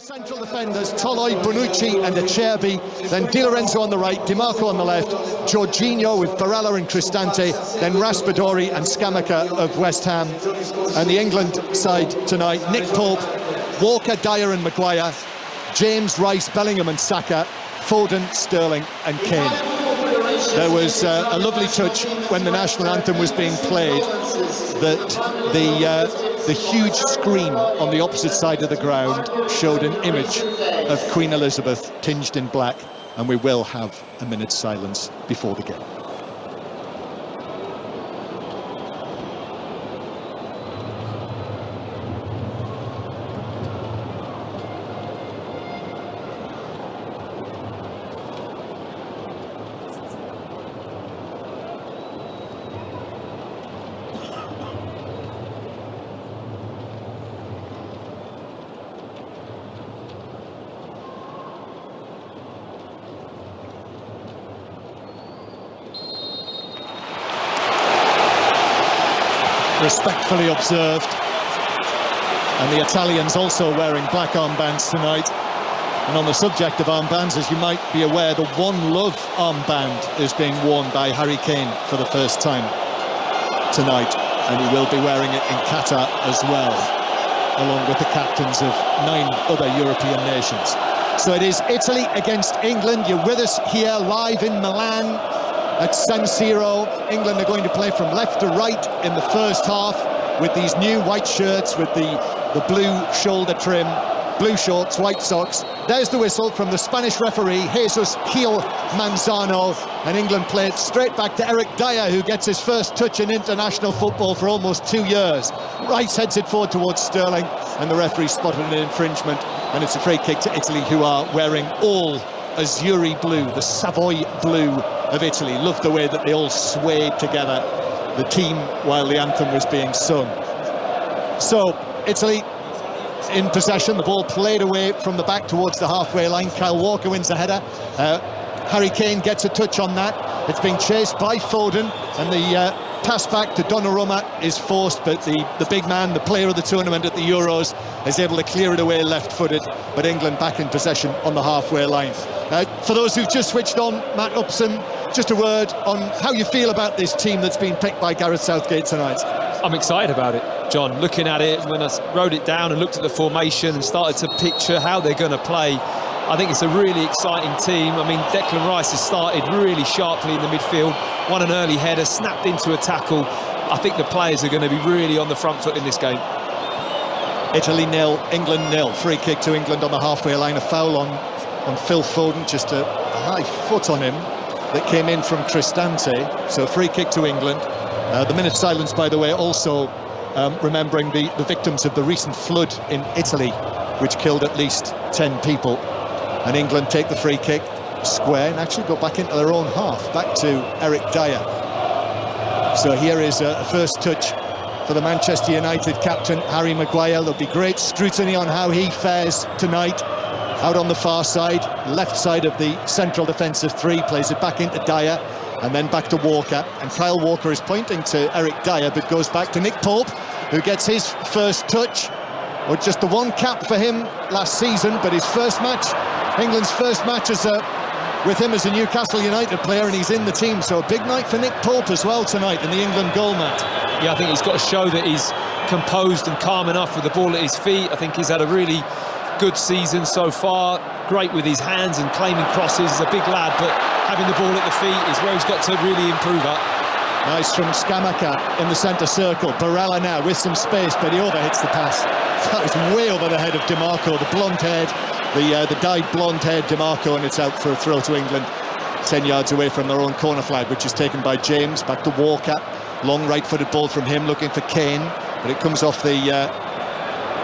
Central defenders, Toloi, Bonucci and Acerbi, then Di Lorenzo on the right, Di Marco on the left, Jorginho with Barella and Cristante, then Raspadori and Scamacca of West Ham. And the England side tonight, Nick Pope, Walker, Dyer and Maguire, James, Rice, Bellingham and Saka, Foden, Sterling and Kane. There was a lovely touch when the national anthem was being played that the huge screen on the opposite side of the ground showed an image of Queen Elizabeth tinged in black, and we will have a minute's silence before the game. Respectfully observed, and the Italians also wearing black armbands tonight. And on the subject of armbands, as you might be aware, the One Love armband is being worn by Harry Kane for the first time tonight, and he will be wearing it in Qatar as well, along with the captains of 9 other European nations. So it is Italy against England. You're with us here live in Milan at San Siro. England are going to play from left to right in the first half with these new white shirts with the blue shoulder trim, blue shorts, white socks. There's the whistle from the Spanish referee, Jesus Gil Manzano, and England play it straight back to Eric Dyer, who gets his first touch in international football for almost 2 years. Rice heads it forward towards Sterling, and the referee spotted an infringement, and it's a free kick to Italy, who are wearing all azuri blue, the Savoy blue of Italy. Love the way that they all swayed together, the team, while the anthem was being sung. So Italy in possession, the ball played away from the back towards the halfway line. Kyle Walker wins the header. Harry Kane gets a touch on that. It's being chased by Foden, and the pass back to Donnarumma is forced, but the big man, the player of the tournament at the Euros, is able to clear it away left-footed. But England back in possession on the halfway line. For those who've just switched on, Matt Upson, just a word on how you feel about this team that's been picked by Gareth Southgate tonight. I'm excited about it, John. Looking at it, when I wrote it down and looked at the formation and started to picture how they're going to play, I think it's a really exciting team. I mean, Declan Rice has started really sharply in the midfield, won an early header, snapped into a tackle. I think the players are going to be really on the front foot in this game. Italy 0, England 0. Free kick to England on the halfway line. A foul on Phil Foden, just a high foot on him that came in from Cristante. So free kick to England. The minute's silence, by the way, also remembering the victims of the recent flood in Italy, which killed at least 10 people. And England take the free kick square and actually go back into their own half, back to Eric Dyer. So here is a first touch for the Manchester United captain, Harry Maguire. There'll be great scrutiny on how he fares tonight. Out on the far side, left side of the central defensive three, plays it back into Dyer, and then back to Walker. And Kyle Walker is pointing to Eric Dyer, but goes back to Nick Pope, who gets his first touch. Well, just the one cap for him last season, but his first match, England's first match with him as a Newcastle United player, and he's in the team. So a big night for Nick Pope as well tonight in the England goal mat. Yeah, I think he's got to show that he's composed and calm enough with the ball at his feet. I think he's had a really good season so far. Great with his hands and claiming crosses. He's a big lad, but having the ball at the feet is where he's got to really improve at. Nice from Scamacca in the centre circle. Barella now with some space, but he overhits the pass. That was way over the head of Di Marco, the blonde-haired, the dyed blonde-haired Di Marco, and it's out for a throw to England, 10 yards away from their own corner flag, which is taken by James. Back to Walker, long right-footed ball from him, looking for Kane, but it comes off the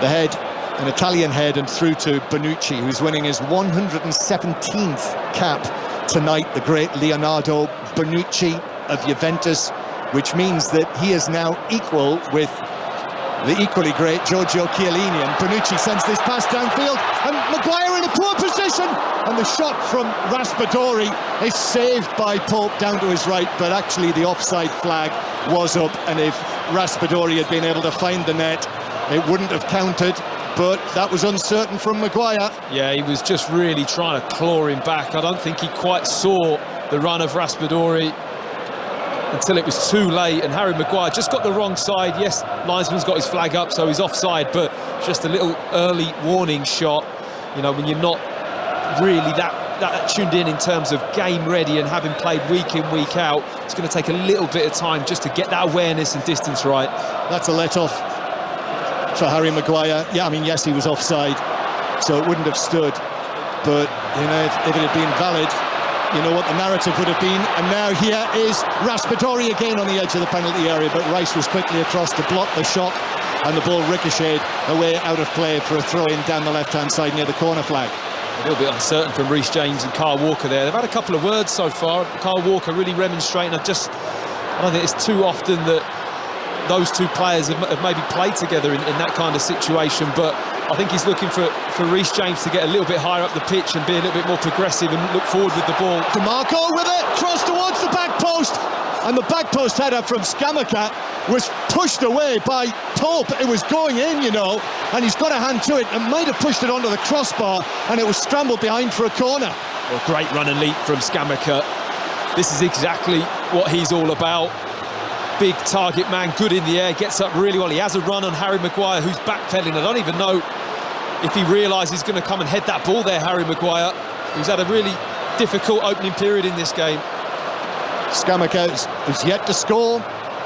head, an Italian head, and through to Bonucci, who's winning his 117th cap tonight, the great Leonardo Bonucci of Juventus, which means that he is now equal with the equally great Giorgio Chiellini. And Bonucci sends this pass downfield, and Maguire in a poor position, and the shot from Raspadori is saved by Pope down to his right, but actually the offside flag was up, and if Raspadori had been able to find the net, it wouldn't have counted. but that was uncertain from Maguire. Yeah, he was just really trying to claw him back. I don't think he quite saw the run of Raspadori until it was too late, and Harry Maguire just got the wrong side. Yes, linesman's got his flag up, so he's offside, but just a little early warning shot. You know, when you're not really that tuned in terms of game ready and having played week in, week out, it's going to take a little bit of time just to get that awareness and distance right. That's a let-off for Harry Maguire. Yeah, I mean, yes, he was offside, so it wouldn't have stood, but, you know, if it had been valid, you know what the narrative would have been. And now here is Raspadori again on the edge of the penalty area, but Rice was quickly across to block the shot, and the ball ricocheted away out of play for a throw-in down the left-hand side near the corner flag. A little bit uncertain from Reece James and Kyle Walker there. They've had a couple of words so far. Kyle Walker really remonstrating. I don't think it's too often that those two players have maybe played together in that kind of situation, but I think he's looking for Reece James to get a little bit higher up the pitch and be a little bit more progressive and look forward with the ball. DeMarco with it, cross towards the back post, and the back post header from Scamacca was pushed away by Pope. It was going in, you know, and he's got a hand to it and might have pushed it onto the crossbar, and it was scrambled behind for a corner. Well, great run and leap from Scamacca. This is exactly what he's all about. Big target man, good in the air, gets up really well. He has a run on Harry Maguire, who's backpedaling. I don't even know if he realises he's going to come and head that ball there, Harry Maguire, who's had a really difficult opening period in this game. Scamacca is yet to score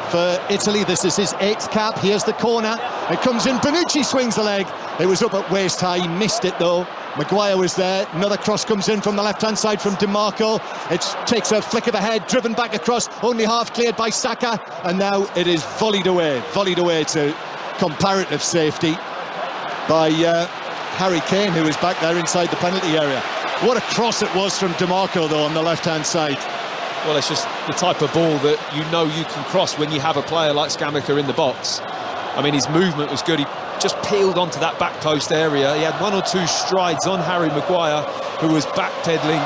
for Italy. This is his 8th cap. Here's the corner. It comes in. Bonucci swings the leg. It was up at waist high. He missed it though. Maguire was there. Another cross comes in from the left-hand side from DeMarco. It takes a flick of a head, driven back across, only half cleared by Saka, and now it is volleyed away to comparative safety by Harry Kane, who is back there inside the penalty area. What a cross it was from DeMarco though on the left-hand side. Well, it's just the type of ball that you know you can cross when you have a player like Scamacca in the box. I mean, his movement was good. He just peeled onto that back post area. He had 1 or 2 strides on Harry Maguire, who was backpedaling,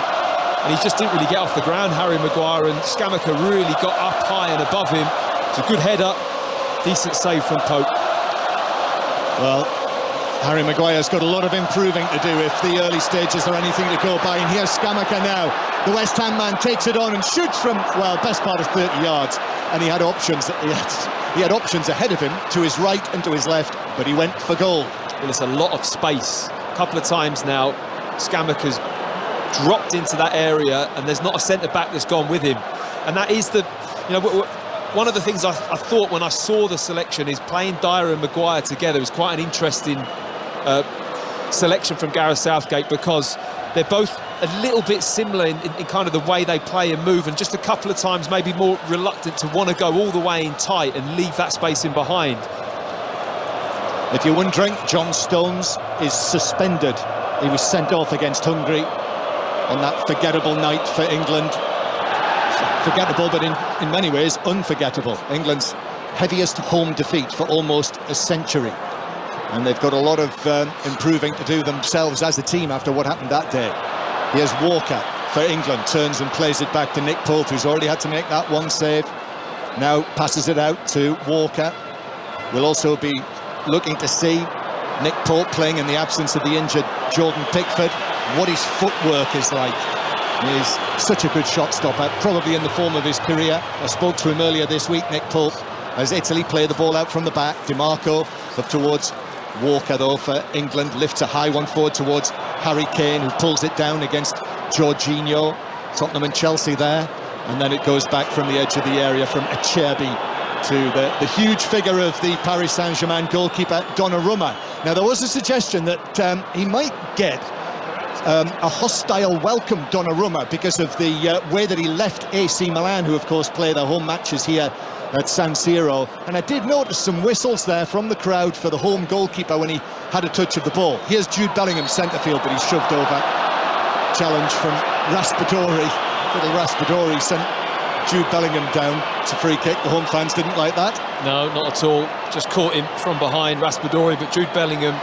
and he just didn't really get off the ground, Harry Maguire, and Scamacca really got up high and above him. It's a good header, decent save from Pope. Well, Harry Maguire's got a lot of improving to do if the early stages are anything to go by, and here's Scamacca now. The West Ham man takes it on and shoots from, well, best part of 30 yards, and he had options. He had options ahead of him, to his right and to his left, but he went for goal. Well, it's a lot of space. A couple of times now, Scamacca's dropped into that area, and there's not a centre-back that's gone with him. And that is the, you know, one of the things I thought when I saw the selection is playing Dyer and Maguire together is quite an interesting selection from Gareth Southgate, because they're both a little bit similar in kind of the way they play and move, and just a couple of times maybe more reluctant to want to go all the way in tight and leave that space in behind. If you're wondering, John Stones is suspended. He was sent off against Hungary on that forgettable night for England. Forgettable, but in many ways unforgettable. England's heaviest home defeat for almost a century. And they've got a lot of improving to do themselves as a team after what happened that day. Here's Walker for England, turns and plays it back to Nick Pope, who's already had to make that one save. Now passes it out to Walker. We'll also be looking to see Nick Pope playing in the absence of the injured Jordan Pickford, what his footwork is like. He's such a good shot stopper, probably in the form of his career. I spoke to him earlier this week, Nick Pope, as Italy play the ball out from the back. DeMarco up towards Walker though for England, lifts a high one forward towards Harry Kane, who pulls it down against Jorginho. Tottenham and Chelsea there, and then it goes back from the edge of the area from Acerbi to the huge figure of the Paris Saint-Germain goalkeeper Donnarumma. Now there was a suggestion that he might get a hostile welcome, Donnarumma, because of the way that he left AC Milan, who of course play their home matches here at San Siro, and I did notice some whistles there from the crowd for the home goalkeeper when he had a touch of the ball. Here's Jude Bellingham centre field, but he's shoved over. Challenge from Raspadori. Little Raspadori sent Jude Bellingham down. It's a free kick. The home fans didn't like that. No, not at all. Just caught him from behind, Raspadori, but Jude Bellingham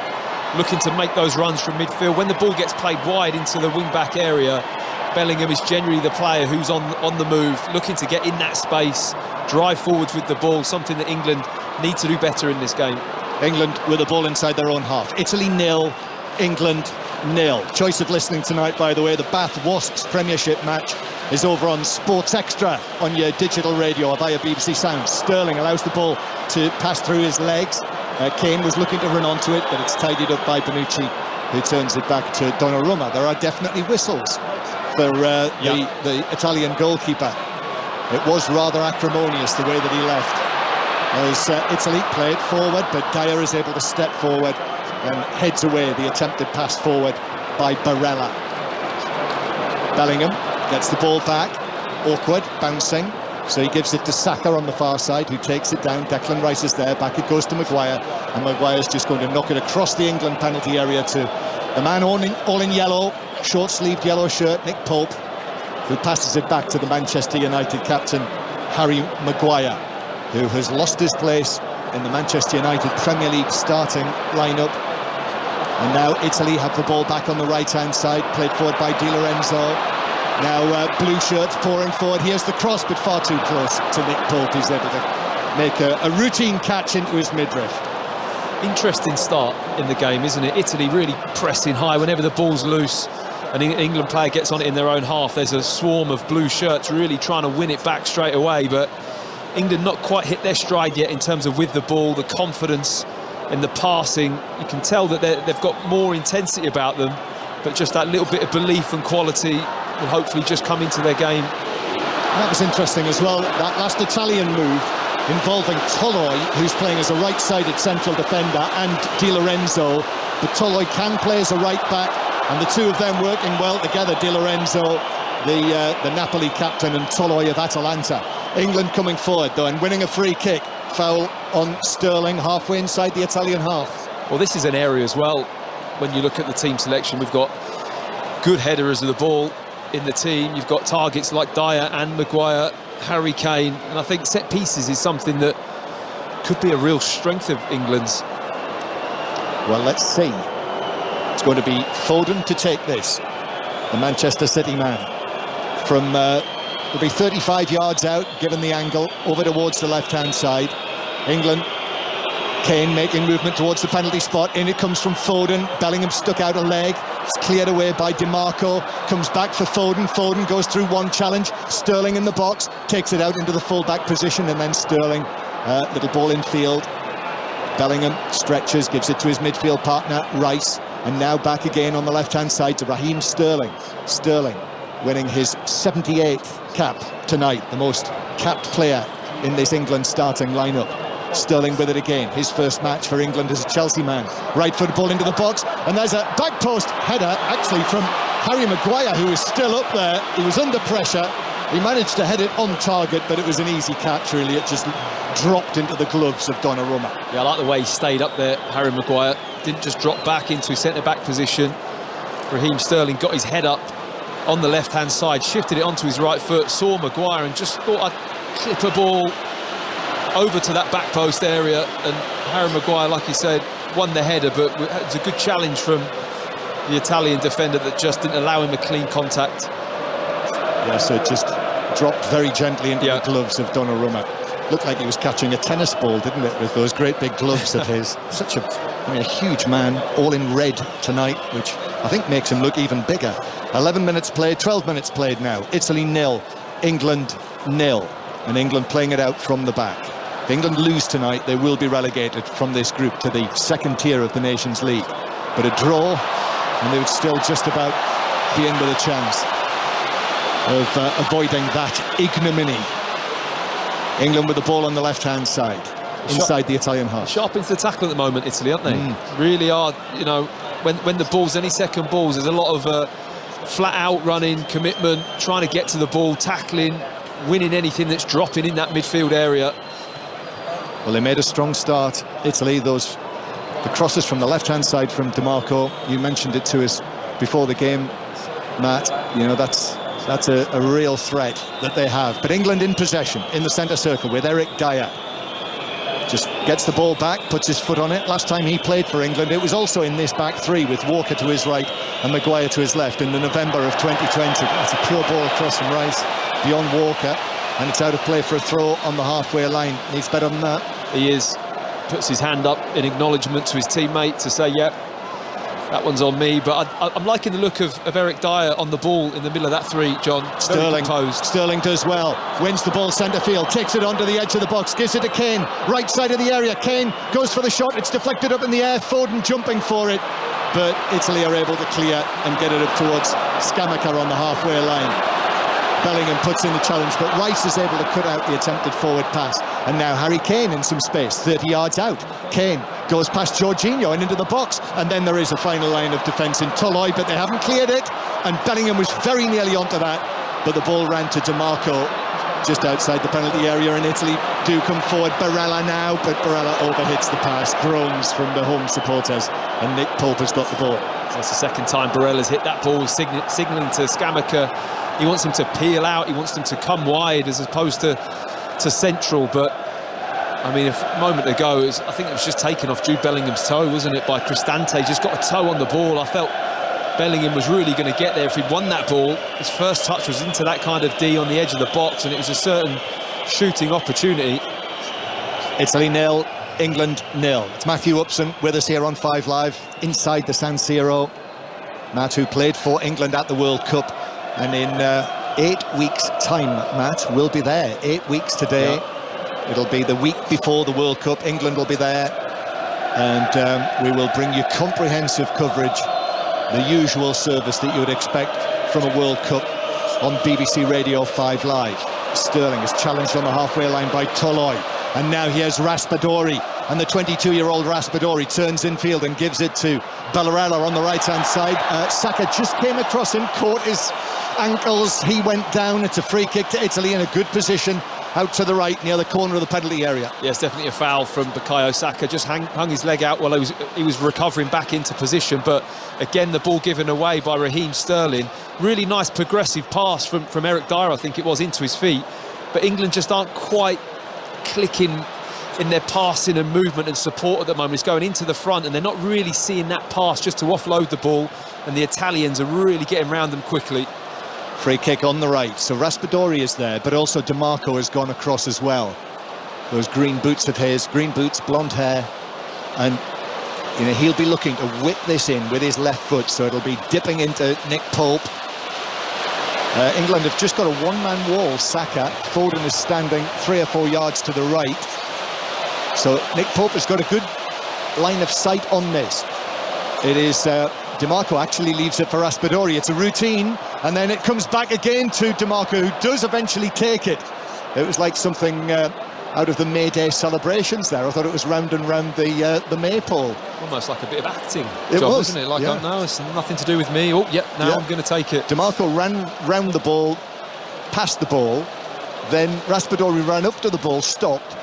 looking to make those runs from midfield. When the ball gets played wide into the wing-back area, Bellingham is generally the player who's on the move, looking to get in that space, drive forwards with the ball, something that England need to do better in this game. England with the ball inside their own half. Italy 0, England 0. Choice of listening tonight, by the way. The Bath Wasps Premiership match is over on Sports Extra on your digital radio via BBC Sound. Sterling allows the ball to pass through his legs. Kane was looking to run onto it, but it's tidied up by Bonucci, who turns it back to Donnarumma. There are definitely whistles for the Italian goalkeeper. It was rather acrimonious the way that he left. As Italy played forward, but Dyer is able to step forward and heads away the attempted pass forward by Barella. Bellingham gets the ball back, awkward, bouncing, so he gives it to Saka on the far side, who takes it down. Declan Rice is there, back it goes to Maguire, and Maguire's just going to knock it across the England penalty area to the man all in yellow, short-sleeved yellow shirt, Nick Pope, who passes it back to the Manchester United captain, Harry Maguire, who has lost his place in the Manchester United Premier League starting lineup. And now Italy have the ball back on the right-hand side, played forward by Di Lorenzo. Now blue shirts pouring forward. Here's the cross, but far too close to Nick Pope, who's able to make a routine catch into his midriff. Interesting start in the game, isn't it? Italy really pressing high whenever the ball's loose. An England player gets on it in their own half. There's a swarm of blue shirts really trying to win it back straight away, but England not quite hit their stride yet in terms of with the ball, the confidence in the passing. You can tell that they've got more intensity about them, but just that little bit of belief and quality will hopefully just come into their game. That was interesting as well, that last Italian move involving Toloi, who's playing as a right-sided central defender, and Di Lorenzo, but Toloi can play as a right-back, and the two of them working well together, Di Lorenzo, the Napoli captain, and Toloi of Atalanta. England coming forward though and winning a free kick. Foul on Sterling halfway inside the Italian half. Well, this is an area as well, when you look at the team selection, we've got good headers of the ball in the team. You've got targets like Dyer and Maguire, Harry Kane, and I think set pieces is something that could be a real strength of England's. Well, let's see. It's going to be Foden to take this, the Manchester City man, from will be 35 yards out, given the angle, over towards the left-hand side. England, Kane making movement towards the penalty spot. In it comes from Foden. Bellingham stuck out a leg. It's cleared away by DiMarco. Comes back for Foden. Foden goes through one challenge. Sterling in the box, takes it out into the full-back position, and then Sterling, little ball in field. Bellingham stretches, gives it to his midfield partner, Rice, and now back again on the left-hand side to Raheem Sterling. Sterling winning his 78th cap tonight, the most capped player in this England starting lineup. Sterling with it again, his first match for England as a Chelsea man. Right foot ball into the box, and there's a back post header actually from Harry Maguire, who is still up there. He was under pressure, he managed to head it on target, but it was an easy catch really. It just dropped into the gloves of Donnarumma. Yeah, I like the way he stayed up there, Harry Maguire. Didn't just drop back into his centre-back position. Raheem Sterling got his head up on the left-hand side, shifted it onto his right foot, saw Maguire and just thought I'd clip a ball over to that back post area, and Harry Maguire, like you said, won the header, but it was a good challenge from the Italian defender that just didn't allow him a clean contact. Yeah, so it just dropped very gently into the gloves of Donnarumma. Looked like he was catching a tennis ball, didn't it, with those great big gloves of his. Such a huge man, all in red tonight, which I think makes him look even bigger. 11 minutes played, 12 minutes played now. Italy 0, England 0, and England playing it out from the back. If England lose tonight, they will be relegated from this group to the second tier of the Nations League. But a draw, and they would still just about be in with a chance of avoiding that ignominy. England with the ball on the left-hand side, inside the Italian half. Sharp into the tackle at the moment, Italy, aren't they? Really are, you know, when the ball's any second balls, there's a lot of flat-out running, commitment, trying to get to the ball, tackling, winning anything that's dropping in that midfield area. Well, they made a strong start, Italy. The crosses from the left-hand side from DiMarco, you mentioned it to us before the game, Matt. You know, that's a real threat that they have. But England in possession in the centre circle with Eric Dyer. Just gets the ball back, puts his foot on it. Last time he played for England, it was also in this back three with Walker to his right and Maguire to his left in the November of 2020. That's a pure ball across from Rice beyond Walker, and it's out of play for a throw on the halfway line. Needs better than that. He is. puts his hand up in acknowledgement to his teammate to say, yeah, that one's on me. But I'm liking the look of Eric Dyer on the ball in the middle of that three, John. Sterling does well, wins the ball centre field, takes it onto the edge of the box, gives it to Kane, right side of the area. Kane goes for the shot, it's deflected up in the air, Foden jumping for it, but Italy are able to clear and get it up towards Scamacca on the halfway line. Bellingham puts in the challenge, but Rice is able to cut out the attempted forward pass. And now Harry Kane in some space, 30 yards out. Kane goes past Jorginho and into the box, and then there is a final line of defence in Toloi, but they haven't cleared it, and Bellingham was very nearly onto that, but the ball ran to DiMarco just outside the penalty area, and Italy do come forward. Barella now, but Barella overhits the pass. Groans from the home supporters, and Nick Pope has got the ball. That's the second time Barella's hit that ball, signalling to Scamacca. He wants him to peel out, he wants them to come wide as opposed to central. But I mean, a moment ago, I think it was just taken off Jude Bellingham's toe, wasn't it, by Cristante. Just got a toe on the ball. I felt Bellingham was really going to get there if he'd won that ball. His first touch was into that kind of D on the edge of the box, and it was a certain shooting opportunity. Italy 0, England 0. It's Matthew Upson with us here on 5 Live inside the San Siro. Matt, who played for England at the World Cup, and in 8 weeks' time, Matt, we'll be there. 8 weeks today. Yeah. It'll be the week before the World Cup. England will be there, and we will bring you comprehensive coverage, the usual service that you would expect from a World Cup on BBC Radio 5 Live. Sterling is challenged on the halfway line by Toloi, and now here's Raspadori, and the 22-year-old Raspadori turns infield and gives it to Ballarella on the right-hand side. Saka just came across him, caught his ankles, he went down. It's a free kick to Italy in a good position out to the right near the corner of the penalty area. Yes, definitely a foul from Bukayo Saka. Just hung his leg out while he was recovering back into position, but again the ball given away by Raheem Sterling. Really nice progressive pass from Eric Dyer, I think it was, into his feet, but England just aren't quite clicking in their passing and movement and support at the moment. It's going into the front and they're not really seeing that pass just to offload the ball, and the Italians are really getting around them quickly. Free kick on the right, so Raspadori is there, but also DiMarco has gone across as well. Those green boots of his, green boots, blonde hair, and you know he'll be looking to whip this in with his left foot, so it'll be dipping into Nick Pope. England have just got a one-man wall. Saka, Foden is standing 3 or 4 yards to the right, so Nick Pope has got a good line of sight on this. It is DiMarco actually leaves it for Raspadori. It's a routine, and then it comes back again to DiMarco, who does eventually take it. It was like something out of the May Day celebrations there. I thought it was round and round the maypole. Almost like a bit of acting, it John, was, wasn't it? Like, yeah. oh no, it's nothing to do with me. Oh, yep, now I'm going to take it. DiMarco ran round the ball, passed the ball, then Raspadori ran up to the ball, stopped,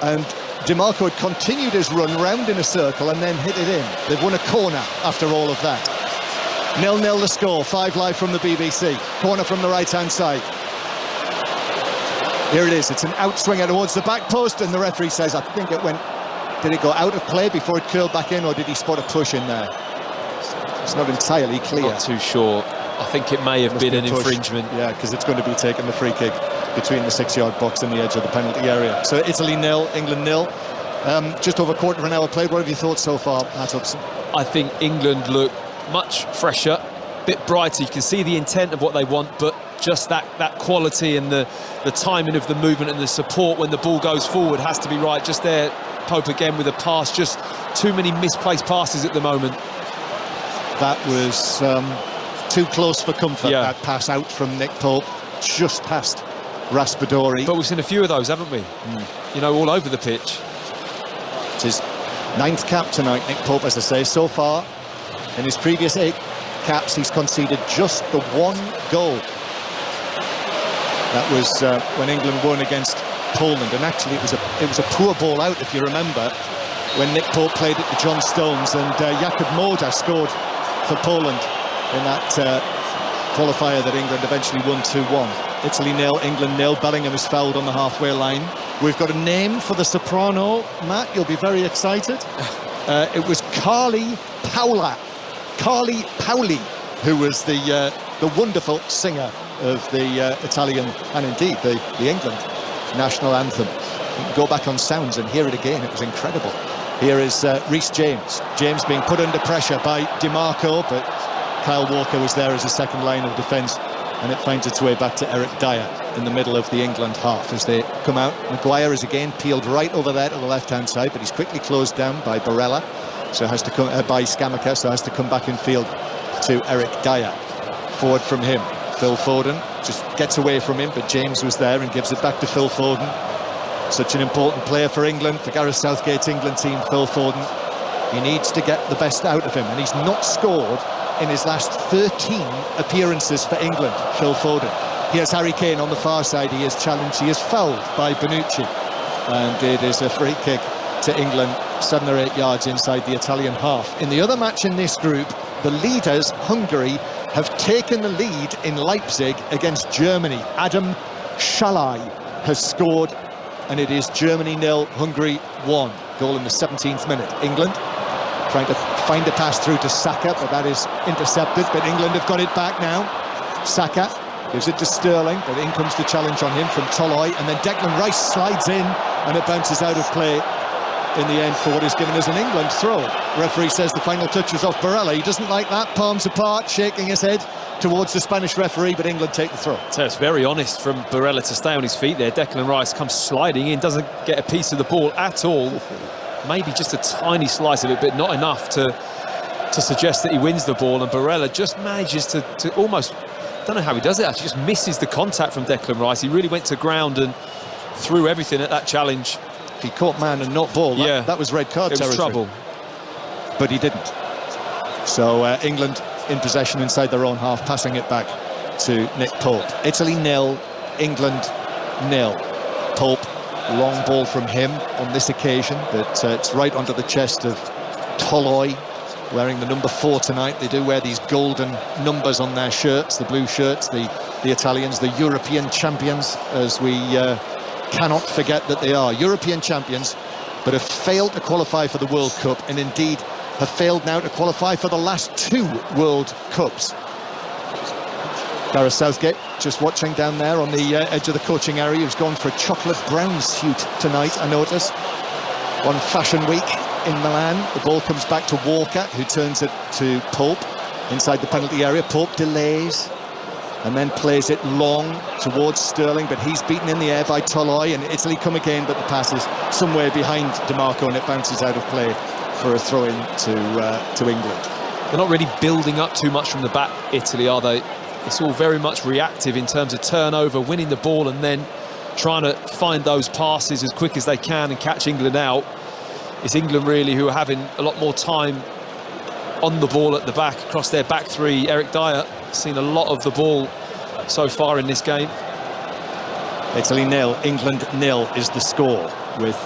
and DiMarco had continued his run round in a circle and then hit it in. They've won a corner after all of that. 0-0 the score, 5 Live from the BBC. Corner from the right-hand side. Here it is, it's an outswinger towards the back post, and the referee says, I think it went... Did it go out of play before it curled back in, or did he spot a push in there? It's not entirely clear. Not too sure. I think it may have been an infringement. Yeah, because it's going to be taking the free kick between the 6-yard box and the edge of the penalty area. So Italy 0, England 0. Just over a quarter of an hour played. What have you thought so far, Matt Upson? I think England look much fresher, a bit brighter. You can see the intent of what they want, but just that quality and the timing of the movement and the support when the ball goes forward has to be right. Just there, Pope again with a pass. Just too many misplaced passes at the moment. That was too close for comfort, yeah. That pass out from Nick Pope, just past Raspadori. But we've seen a few of those, haven't we? You know, all over the pitch. It's his 9th cap tonight, Nick Pope, as I say. So far, in his previous 8 caps, he's conceded just the 1 goal. That was when England won against Poland, and actually it was a poor ball out, if you remember, when Nick Pope played it to John Stones, and Jakub Moda scored for Poland in that qualifier that England eventually won 2-1. Italy 0, England 0. Bellingham is fouled on the halfway line. We've got a name for the soprano, Matt, you'll be very excited. It was Carly Pauli, who was the wonderful singer of the Italian, and indeed the England national anthem. You can go back on sounds and hear it again. It was incredible. Here is Reece James. James being put under pressure by DiMarco, but Kyle Walker was there as a second line of defence, and it finds its way back to Eric Dyer in the middle of the England half as they come out. Maguire is again peeled right over there to the left-hand side, but he's quickly closed down by Barella, so has to come by Scamacca, so has to come back in field to Eric Dyer. Forward from him, Phil Foden just gets away from him, but James was there and gives it back to Phil Foden. Such an important player for England, for Gareth Southgate's England team, Phil Foden. He needs to get the best out of him, and he's not scored in his last 13 appearances for England, Phil Foden. Here's Harry Kane on the far side. He is challenged, he is fouled by Bonucci, and it is a free kick to England, 7 or 8 yards inside the Italian half. In the other match in this group, the leaders, Hungary, have taken the lead in Leipzig against Germany. Adam Szalai has scored, and it is Germany 0, Hungary 1. Goal in the 17th minute. England trying to find a pass through to Saka, but that is intercepted. But England have got it back now. Saka gives it to Sterling, but in comes the challenge on him from Toloi, and then Declan Rice slides in, and it bounces out of play in the end for what is given as an England throw. Referee says the final touch is off Barella. He doesn't like that, palms apart, shaking his head towards the Spanish referee, but England take the throw. So it's very honest from Barella to stay on his feet there. Declan Rice comes sliding in, doesn't get a piece of the ball at all. Maybe just a tiny slice of it, but not enough to suggest that he wins the ball, and Barella just manages to almost, don't know how he does it actually, just misses the contact from Declan Rice. He really went to ground and threw everything at that challenge. If he caught man and not ball, that was red card territory. Trouble. But he didn't. So England in possession inside their own half, passing it back to Nick Pope. Italy 0, England 0. Pope, long ball from him on this occasion, but it's right onto the chest of Toloi, wearing the number 4 tonight. They do wear these golden numbers on their shirts, the blue shirts, the Italians, the European champions, as we cannot forget that they are European champions, but have failed to qualify for the World Cup, and indeed have failed now to qualify for the last 2 World Cups. Gareth Southgate just watching down there on the edge of the coaching area. He's gone for a chocolate brown suit tonight, I notice. On Fashion Week in Milan, the ball comes back to Walker, who turns it to Pope inside the penalty area. Pope delays and then plays it long towards Sterling, but he's beaten in the air by Toloi, and Italy come again, but the pass is somewhere behind DiMarco, and it bounces out of play for a throw-in to England. They're not really building up too much from the back, Italy, are they? It's all very much reactive in terms of turnover, winning the ball, and then trying to find those passes as quick as they can and catch England out. It's England really who are having a lot more time on the ball at the back, across their back three. Eric Dyer seen a lot of the ball so far in this game. Italy 0, England 0 is the score, with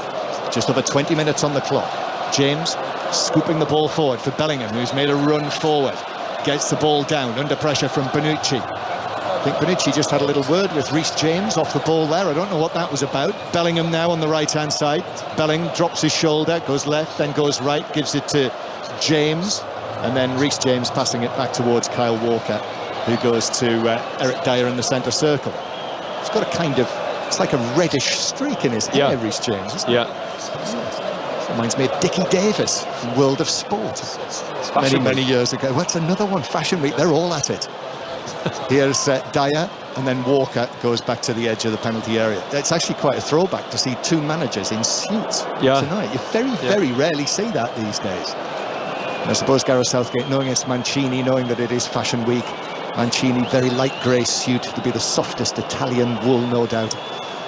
just over 20 minutes on the clock. James scooping the ball forward for Bellingham, who's made a run forward, gets the ball down under pressure from Bonucci. I think Bonucci just had a little word with Reece James off the ball there. I don't know what that was about. Bellingham now on the right-hand side. Bellingham drops his shoulder, goes left, then goes right, gives it to James, and then Reece James passing it back towards Kyle Walker, who goes to Eric Dyer in the centre circle. He's got a kind of, it's like a reddish streak in his hair, Reece James, isn't it? Reminds me of Dickie Davis from World of Sport many years ago. What's another one? Fashion Week, they're all at it. Here's Dyer, and then Walker goes back to the edge of the penalty area. It's actually quite a throwback to see 2 managers in suits tonight. You very rarely see that these days. And I suppose Gareth Southgate, knowing it's Mancini, knowing that it is Fashion Week, Mancini, very light grey suit, to be the softest Italian wool, no doubt,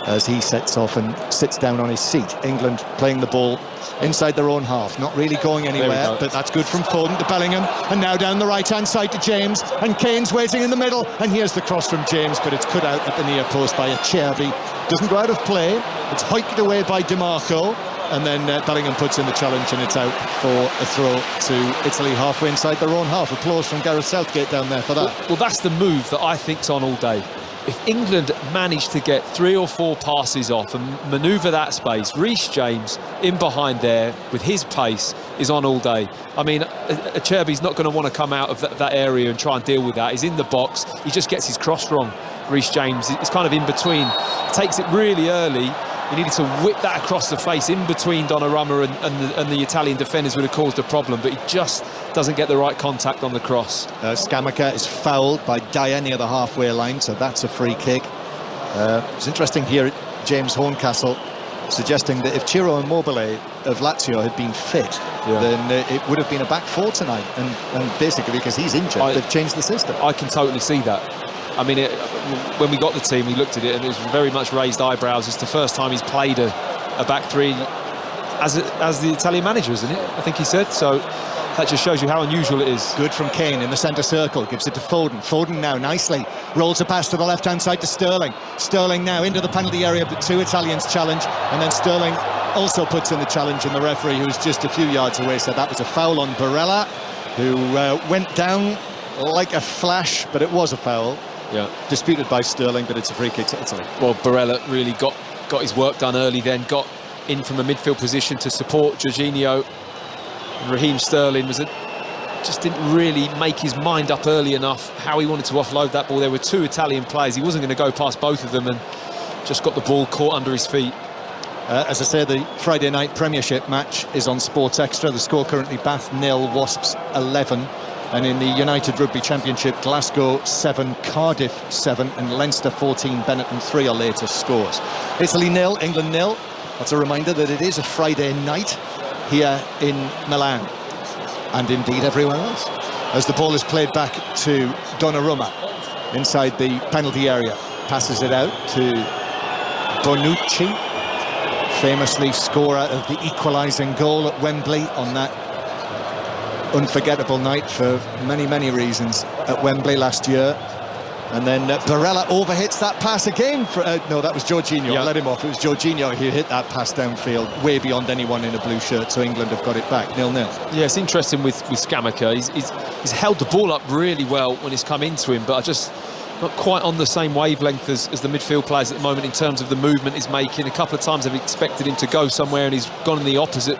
as he sets off and sits down on his seat. England playing the ball inside their own half, not really going anywhere, but that's good from Foden to Bellingham, and now down the right-hand side to James, and Kane's waiting in the middle, and here's the cross from James, but it's cut out at the near post by Acerbi. Doesn't go out of play, it's hiked away by DiMarco, and then Bellingham puts in the challenge, and it's out for a throw to Italy halfway inside their own half. Applause from Gareth Southgate down there for that. Well, that's the move that I think's on all day. If England managed to get 3 or 4 passes off and manoeuvre that space, Reece James in behind there with his pace is on all day. I mean, Acerbi's not going to want to come out of that area and try and deal with that. He's in the box, he just gets his cross wrong. Reece James is kind of in between, takes it really early, He needed to whip that across the face in between Donnarumma and the Italian defenders would have caused a problem, but he just doesn't get the right contact on the cross. Scamacca is fouled by Dyer near the halfway line, so that's a free kick. It's interesting here, James Horncastle suggesting that if Ciro Immobile of Lazio had been fit, then it would have been a back four tonight, and basically because he's injured, they've changed the system. I can totally see that. I mean, when we got the team, we looked at it and it was very much raised eyebrows. It's the first time he's played a back three as the Italian manager, isn't it? I think he said. So that just shows you how unusual it is. Good from Kane in the centre circle, gives it to Foden. Foden now nicely rolls a pass to the left-hand side to Sterling. Sterling now into the penalty area, but two Italians challenge, and then Sterling also puts in the challenge, and the referee, who's just a few yards away, said that was a foul on Barella, who went down like a flash, but it was a foul. Yeah, disputed by Sterling, but it's a free kick to Italy. Well, Barella really got his work done early, then got in from a midfield position to support Jorginho. And Raheem Sterling just didn't really make his mind up early enough how he wanted to offload that ball. There were two Italian players. He wasn't going to go past both of them, and just got the ball caught under his feet. As I say, the Friday night Premiership match is on Sports Extra. The score currently: Bath 0, Wasps 11. And in the United Rugby Championship, Glasgow 7, Cardiff 7, and Leinster 14, Benetton 3 are latest scores. Italy 0, England 0. That's a reminder that it is a Friday night here in Milan, and indeed everywhere else. As the ball is played back to Donnarumma inside the penalty area, passes it out to Bonucci, famously scorer of the equalising goal at Wembley on that unforgettable night for many reasons at Wembley last year. And then Barella overhits that pass again. No, that was Jorginho. Yeah. Let him off. It was Jorginho who hit that pass downfield, way beyond anyone in a blue shirt. So England have got it back, 0-0. Yeah, it's interesting with Scamacca. He's held the ball up really well when it's come into him, but I just not quite on the same wavelength as the midfield players at the moment in terms of the movement he's making. A couple of times I've expected him to go somewhere and he's gone in the opposite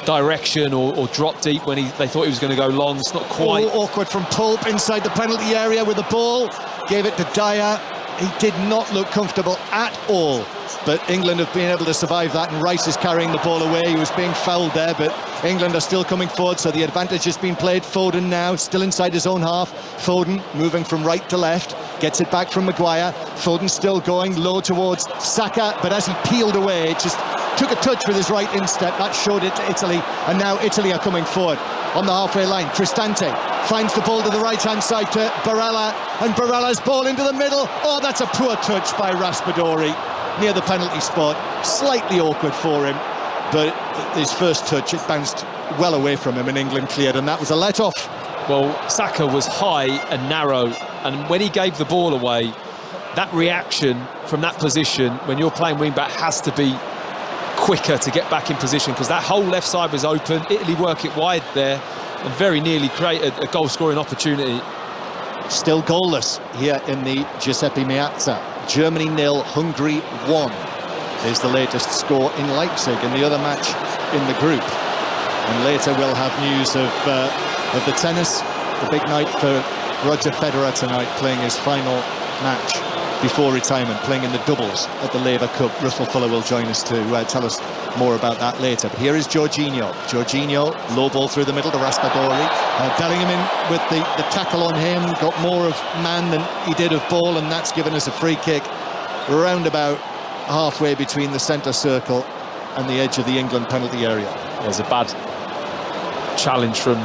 direction or drop deep when they thought he was going to go long. It's not quite. Awkward from Pope inside the penalty area with the ball. Gave it to Dyer. He did not look comfortable at all. But England have been able to survive that, and Rice is carrying the ball away. He was being fouled there, but England are still coming forward, so the advantage has been played. Foden now, still inside his own half. Foden moving from right to left, gets it back from Maguire. Foden still going low towards Saka, but as he peeled away, it just took a touch with his right instep. That showed it to Italy, and now Italy are coming forward on the halfway line. Cristante finds the ball to the right-hand side to Barella, and Barella's ball into the middle. Oh, that's a poor touch by Raspadori near the penalty spot. Slightly awkward for him, but his first touch, it bounced well away from him, and England cleared, and that was a let-off. Well, Saka was high and narrow, and when he gave the ball away, that reaction from that position, when you're playing wing-back, has to be quicker to get back in position, because that whole left side was open. Italy work it wide there and very nearly created a goal-scoring opportunity. Still goalless here in the Giuseppe Meazza. Germany 0, Hungary 1 is the latest score in Leipzig in the other match in the group. And later we'll have news of the tennis. The big night for Roger Federer tonight, playing his final match before retirement, playing in the doubles at the Laver Cup. Russell Fuller will join us to tell us more about that later. But here is Jorginho. Jorginho, low ball through the middle to Raspadori. Bellingham in with the tackle on him, got more of man than he did of ball, and that's given us a free kick round about halfway between the centre circle and the edge of the England penalty area. There's a bad challenge from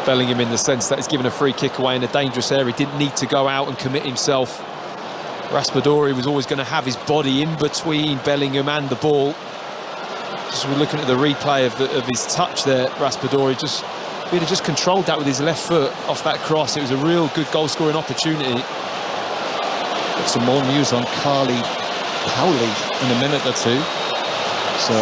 Bellingham in the sense that he's given a free kick away in a dangerous area. He didn't need to go out and commit himself. Raspadori was always going to have his body in between Bellingham and the ball. Just we're looking at the replay of his touch there. Raspadori just really just controlled that with his left foot off that cross. It was a real good goal-scoring opportunity. Got some more news on Carly Powley in a minute or two, so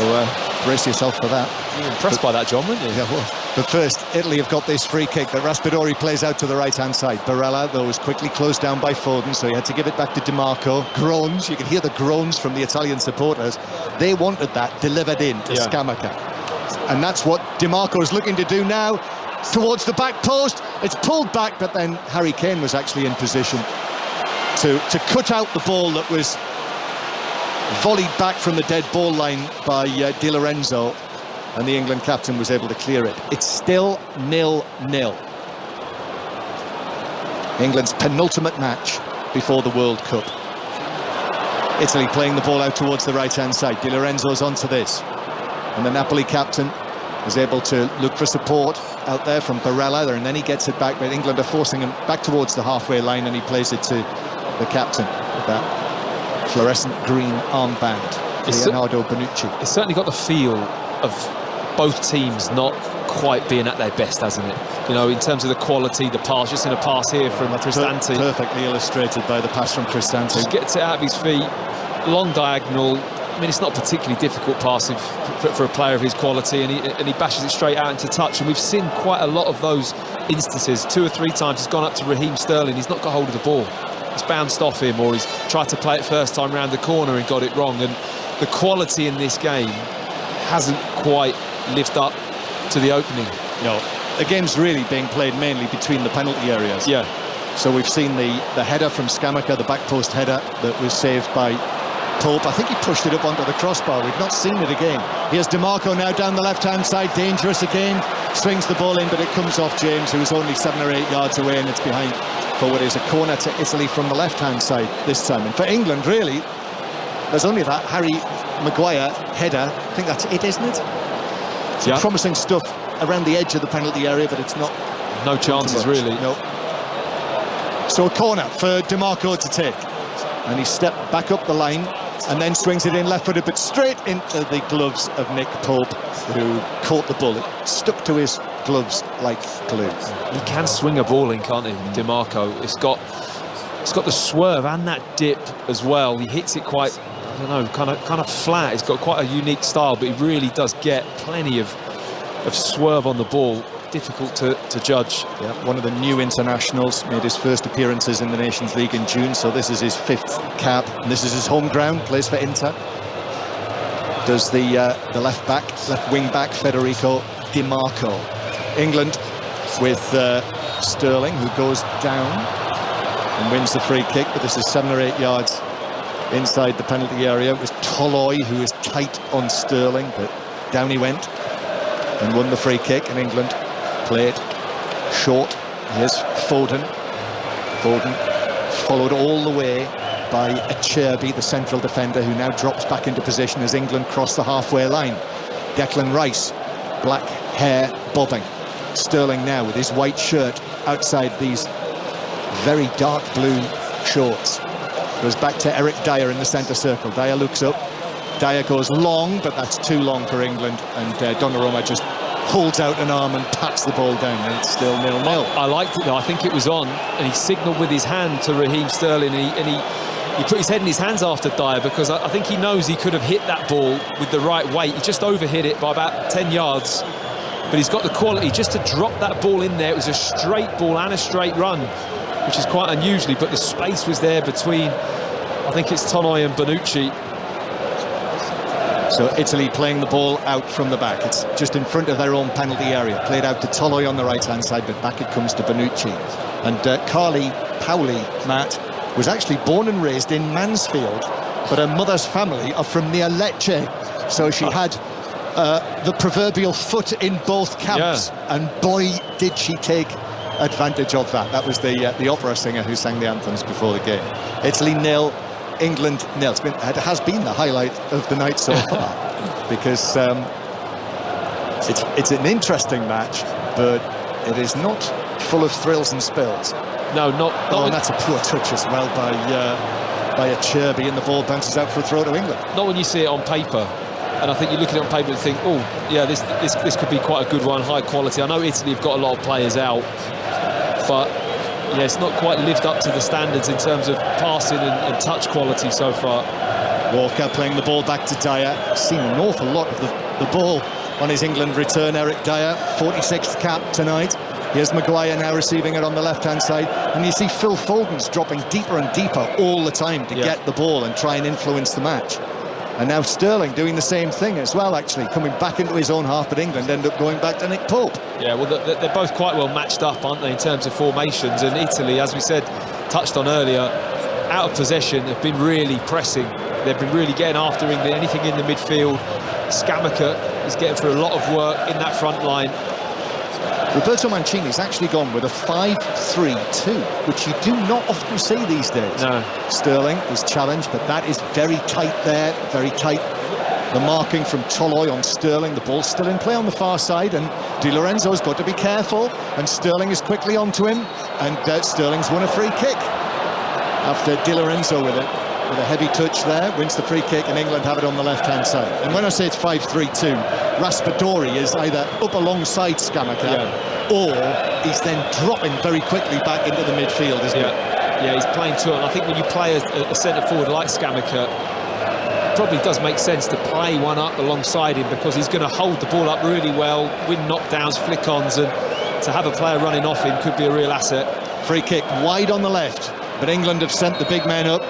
brace yourself for that. You were impressed by that, John, weren't you? Yeah, well. But first, Italy have got this free kick that Raspadori plays out to the right-hand side. Barella, though, was quickly closed down by Foden, so he had to give it back to Di Marco. Groans, you could hear the groans from the Italian supporters. They wanted that delivered in to Scamacca. And that's what Di Marco is looking to do now, towards the back post. It's pulled back, but then Harry Kane was actually in position to cut out the ball that was volleyed back from the dead ball line by Di Lorenzo, and the England captain was able to clear it. It's still 0-0. England's penultimate match before the World Cup. Italy playing the ball out towards the right-hand side. Di Lorenzo's onto this, and the Napoli captain is able to look for support out there from Barella, and then he gets it back, but England are forcing him back towards the halfway line, and he plays it to the captain with that fluorescent green armband, Leonardo Bonucci. It's certainly got the feel of both teams not quite being at their best, hasn't it? You know, in terms of the quality, the pass, just in a pass here from Cristante. Perfectly illustrated by the pass from Cristante. Just gets it out of his feet, long diagonal. I mean, it's not particularly difficult passing for a player of his quality, and he bashes it straight out into touch. And we've seen quite a lot of those instances. 2 or 3 times he's gone up to Raheem Sterling, he's not got hold of the ball. It's bounced off him, or he's tried to play it first time round the corner and got it wrong. And the quality in this game hasn't quite lived up to the opening. No, the game's really being played mainly between the penalty areas. Yeah. So we've seen the header from Scamacca, the back post header that was saved by Pope. I think he pushed it up onto the crossbar. We've not seen it again. Here's DiMarco now down the left-hand side, dangerous again. Swings the ball in, but it comes off James, who's only 7 or 8 yards away, and it's behind for what is a corner to Italy from the left-hand side this time. And for England, really, there's only that Harry Maguire header. I think that's it, isn't it? Some promising stuff around the edge of the penalty area, but it's not. No chances, really. No. So a corner for DiMarco to take. And he stepped back up the line and then swings it in left-footed, but straight into the gloves of Nick Pope, who caught the ball. It stuck to his gloves like glue. He can swing a ball in, can't he, DiMarco? It's got the swerve and that dip as well. He hits it quite, I don't know, kind of flat. He's got quite a unique style, but he really does get plenty of swerve on the ball. Difficult to judge. Yeah, one of the new internationals, made his first appearances in the Nations League in June, so this is his 5th cap, and this is his home ground. Plays for Inter. Does the left wing back Federico DiMarco. England with Sterling, who goes down and wins the free kick, but this is 7 or 8 yards inside the penalty area. It was Toloi who was tight on Sterling, but down he went and won the free kick, and England played short. Here's Foden. Foden followed all the way by Acerbi, the central defender, who now drops back into position as England cross the halfway line. Declan Rice, black hair bobbing. Sterling now with his white shirt outside these very dark blue shorts. Goes back to Eric Dyer in the centre circle. Dyer looks up. Dyer goes long, but that's too long for England, and Donnarumma just holds out an arm and pats the ball down, and it's still 0-0. I liked it though. I think it was on, and he signalled with his hand to Raheem Sterling, and he put his head in his hands after Dyer, because I think he knows he could have hit that ball with the right weight. He just overhit it by about 10 yards, but he's got the quality just to drop that ball in there. It was a straight ball and a straight run, which is quite unusually, but the space was there between, I think it's Toloi and Bonucci. So Italy playing the ball out from the back. It's just in front of their own penalty area. Played out to Toloi on the right-hand side, but back it comes to Bonucci. And Carly Paoli, Matt, was actually born and raised in Mansfield, but her mother's family are from near Lecce. So she had the proverbial foot in both camps. Yeah. And boy, did she take advantage of that. That was the opera singer who sang the anthems before the game. Italy 0, England 0. It has been the highlight of the night so far, because it's an interesting match, but it is not full of thrills and spills. No, not. And that's a poor touch as well by Acerbi, and the ball bounces out for a throw to England. Not when you see it on paper. And I think you look at it on paper and think, oh, yeah, this could be quite a good one, high quality. I know Italy have got a lot of players out, but yeah, it's not quite lived up to the standards in terms of passing and touch quality so far. Walker playing the ball back to Dyer. Seen an awful lot of the ball on his England return, Eric Dyer. 46th cap tonight. Here's Maguire now receiving it on the left-hand side. And you see Phil Foden's dropping deeper and deeper all the time to get the ball and try and influence the match. And now Sterling doing the same thing as well, actually, coming back into his own half, but England end up going back to Nick Pope. Yeah, well, they're both quite well matched up, aren't they, in terms of formations. And Italy, as we said, touched on earlier, out of possession, have been really pressing. They've been really getting after England, anything in the midfield. Scamacca is getting through a lot of work in that front line. Roberto Mancini's actually gone with a 5-3-2, which you do not often see these days. No. Sterling is challenged, but that is very tight there, very tight. The marking from Toloi on Sterling, the ball's still in play on the far side, and Di Lorenzo's got to be careful, and Sterling is quickly onto him, and Sterling's won a free kick. After Di Lorenzo with a heavy touch there, wins the free kick, and England have it on the left-hand side. And when I say it's 5-3-2, Raspadori is either up alongside Scamacca, or he's then dropping very quickly back into the midfield, isn't he? Yeah, he's playing to it, and I think when you play a centre-forward like Scamacca, it probably does make sense to play one up alongside him, because he's going to hold the ball up really well, win knockdowns, flick-ons, and to have a player running off him could be a real asset. Free kick wide on the left, but England have sent the big men up.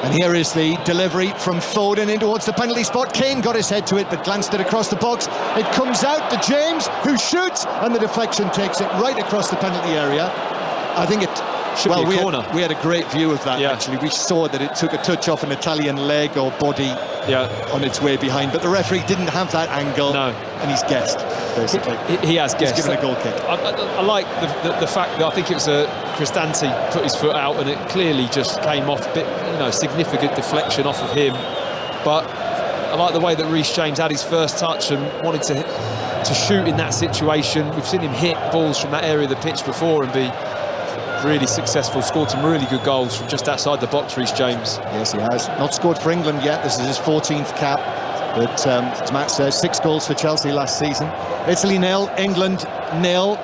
And here is the delivery from Foden in towards the penalty spot. Kane got his head to it, but glanced it across the box. It comes out to James, who shoots, and the deflection takes it right across the penalty area. I think it should be a corner. We had a great view of that, actually. We saw that it took a touch off an Italian leg or body on its way behind, but the referee didn't have that angle, and he's guessed, basically. He has guessed. He's given a goal kick. I like the fact that I think it was Cristante put his foot out, and it clearly just came off a bit, significant deflection off of him. But I like the way that Reece James had his first touch and wanted to shoot in that situation. We've seen him hit balls from that area of the pitch before and be really successful, scored some really good goals from just outside the box, Reece James. Yes, he has. Not scored for England yet. This is his 14th cap. But as Matt says, 6 goals for Chelsea last season. Italy 0, England 0.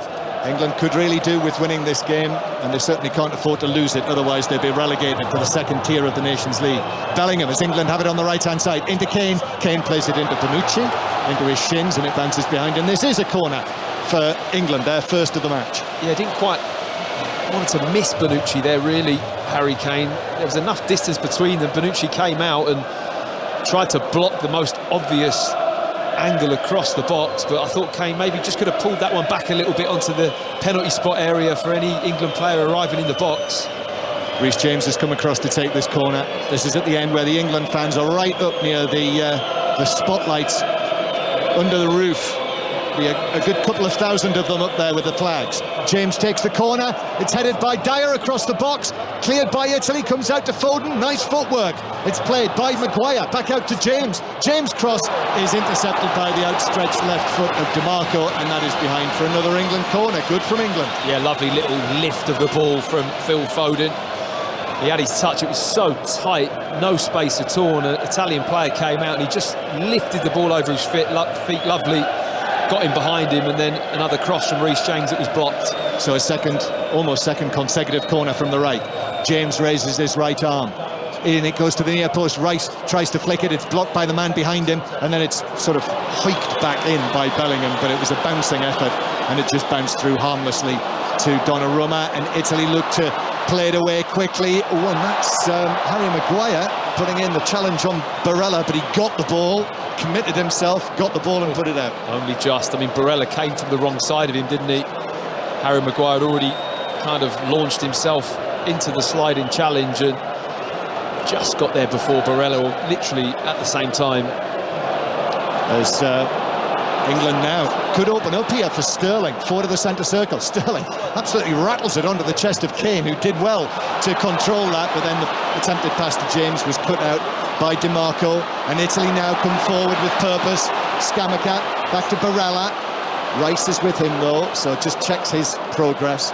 England could really do with winning this game, and they certainly can't afford to lose it, otherwise they'd be relegated to the second tier of the Nations League. Bellingham, as England have it on the right-hand side, into Kane. Kane plays it into Bonucci, into his shins, and it bounces behind him. This is a corner for England, their first of the match. Yeah, didn't quite want to miss Bonucci there, really, Harry Kane. There was enough distance between them. Bonucci came out and tried to block the most obvious angle across the box, but I thought Kane maybe just could have pulled that one back a little bit onto the penalty spot area for any England player arriving in the box. Reece James has come across to take this corner. This is at the end where the England fans are right up near the spotlights under the roof. Be a good couple of thousand of them up there with the flags. James takes the corner. It's headed by Dyer across the box. Cleared by Italy, comes out to Foden. Nice footwork. It's played by Maguire. Back out to James. James' cross is intercepted by the outstretched left foot of DiMarco, and that is behind for another England corner. Good from England. Yeah, lovely little lift of the ball from Phil Foden. He had his touch, it was so tight, no space at all, and an Italian player came out and he just lifted the ball over his feet lovely. Got him behind him, and then another cross from Reece James that was blocked. So a almost second consecutive corner from the right. James raises his right arm. In it goes to the near post. Rice tries to flick it. It's blocked by the man behind him, and then it's sort of hiked back in by Bellingham, but it was a bouncing effort, and it just bounced through harmlessly to Donnarumma, and Italy looked to play it away quickly. Oh, and that's Harry Maguire putting in the challenge on Barella, but he got the ball, committed himself, got the ball and put it out. Only just. I mean, Barella came from the wrong side of him, didn't he? Harry Maguire had already kind of launched himself into the sliding challenge and just got there before Barella, or literally at the same time. As England now could open up here for Sterling, forward of the centre circle. Sterling absolutely rattles it onto the chest of Kane, who did well to control that, but then the attempted pass to James was cut out by DiMarco, and Italy now come forward with purpose. Scamacca back to Barella. Rice is with him though, so just checks his progress,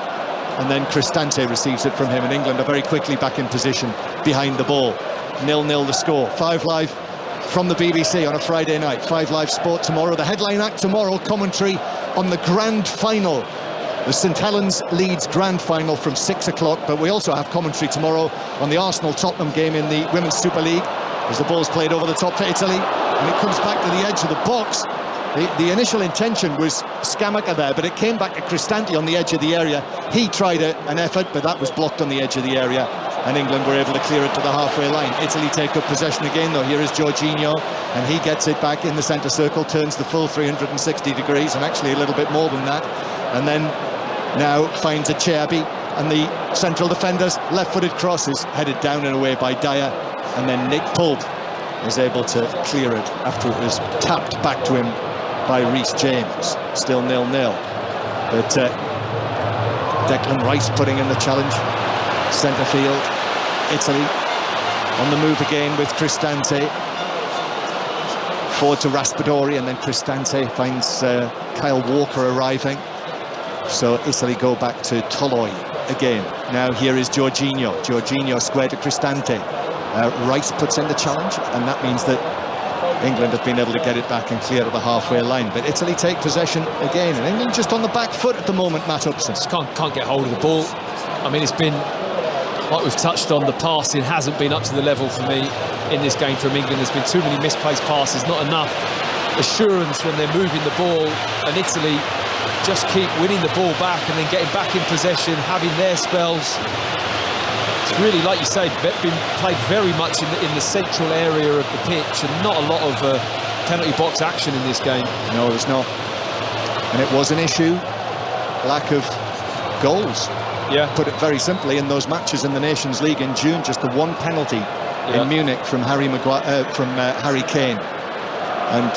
and then Cristante receives it from him, and England are very quickly back in position behind the ball. 0-0 the score. 5 Live from the BBC on a Friday night. 5 Live Sport tomorrow. The headline act tomorrow, commentary on the grand final, the St Helens Leeds grand final from 6 o'clock. But we also have commentary tomorrow on the Arsenal-Tottenham game in the Women's Super League, as the ball's played over the top for Italy, and it comes back to the edge of the box. The initial intention was Scamacca there, but it came back to Cristante on the edge of the area. He tried an effort, but that was blocked on the edge of the area, and England were able to clear it to the halfway line. Italy take up possession again, though. Here is Jorginho, and he gets it back in the centre circle, turns the full 360 degrees, and actually a little bit more than that, and then now finds Acerbi, and the central defenders. Left-footed cross is headed down and away by Dyer, and then Nick Pope is able to clear it after it was tapped back to him by Reece James. Still 0-0, but Declan Rice putting in the challenge. Centre field, Italy on the move again with Cristante. Forward to Raspadori, and then Cristante finds Kyle Walker arriving. So Italy go back to Toloi again. Now here is Jorginho. Jorginho square to Cristante. Rice puts in the challenge, and that means that England have been able to get it back and clear to the halfway line. But Italy take possession again, and England just on the back foot at the moment, Matt Upson. Just can't get hold of the ball. I mean, it's been, like we've touched on, the passing hasn't been up to the level for me in this game from England. There's been too many misplaced passes, not enough assurance when they're moving the ball, and Italy just keep winning the ball back and then getting back in possession, having their spells. It's really, like you say, been played very much in the central area of the pitch, and not a lot of penalty box action in this game. No, there's not. And it was an issue, lack of goals. Yeah. Put it very simply, in those matches in the Nations League in June, just the one penalty in Munich from Harry Kane, and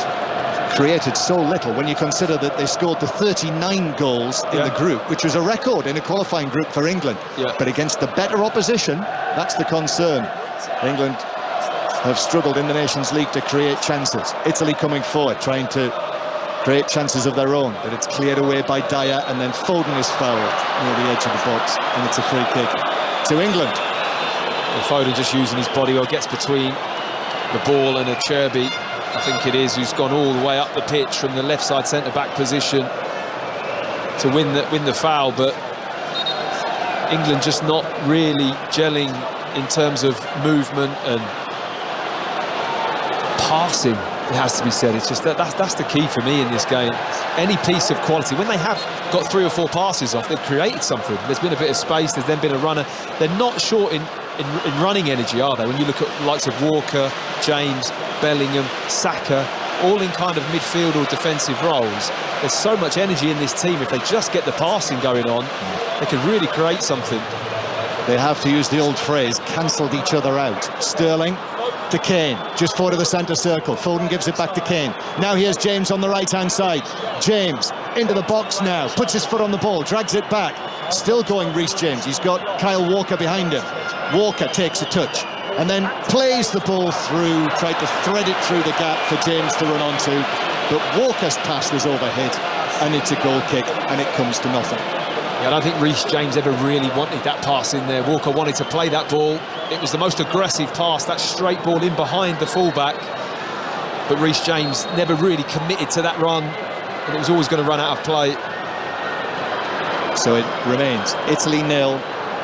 created so little when you consider that they scored the 39 goals in the group, which was a record in a qualifying group for England. But against the better opposition, that's the concern. England have struggled in the Nations League to create chances. Italy coming forward, trying to create chances of their own, but it's cleared away by Dyer, and then Foden is fouled near the edge of the box, and it's a free kick to England. Well, Foden just using his body, or gets between the ball and Acerbi, I think it is, who's gone all the way up the pitch from the left side centre-back position to win the foul. But England just not really gelling in terms of movement and passing, it has to be said. It's just that's the key for me in this game. Any piece of quality, when they have got 3 or 4 passes off, they've created something. There's been a bit of space, there's then been a runner. They're not short in running energy, are they? When you look at the likes of Walker, James, Bellingham, Saka, all in kind of midfield or defensive roles. There's so much energy in this team. If they just get the passing going on, they could really create something. They have, to use the old phrase, cancelled each other out. Sterling to Kane, just forward of the centre circle. Foden gives it back to Kane. Now here's James on the right-hand side. James into the box now, puts his foot on the ball, drags it back. Still going Reece James. He's got Kyle Walker behind him. Walker takes a touch and then plays the ball through, tried to thread it through the gap for James to run onto, but Walker's pass was overhit, and it's a goal kick, and it comes to nothing. Yeah, I don't think Reece James ever really wanted that pass in there. Walker wanted to play that ball. It was the most aggressive pass, that straight ball in behind the fullback, but Reece James never really committed to that run, and it was always going to run out of play. So it remains Italy 0,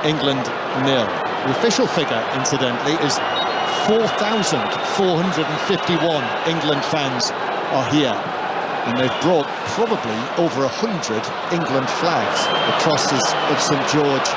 England 0. The official figure, incidentally, is 4,451 England fans are here, and they've brought probably over 100 England flags. The crosses of St George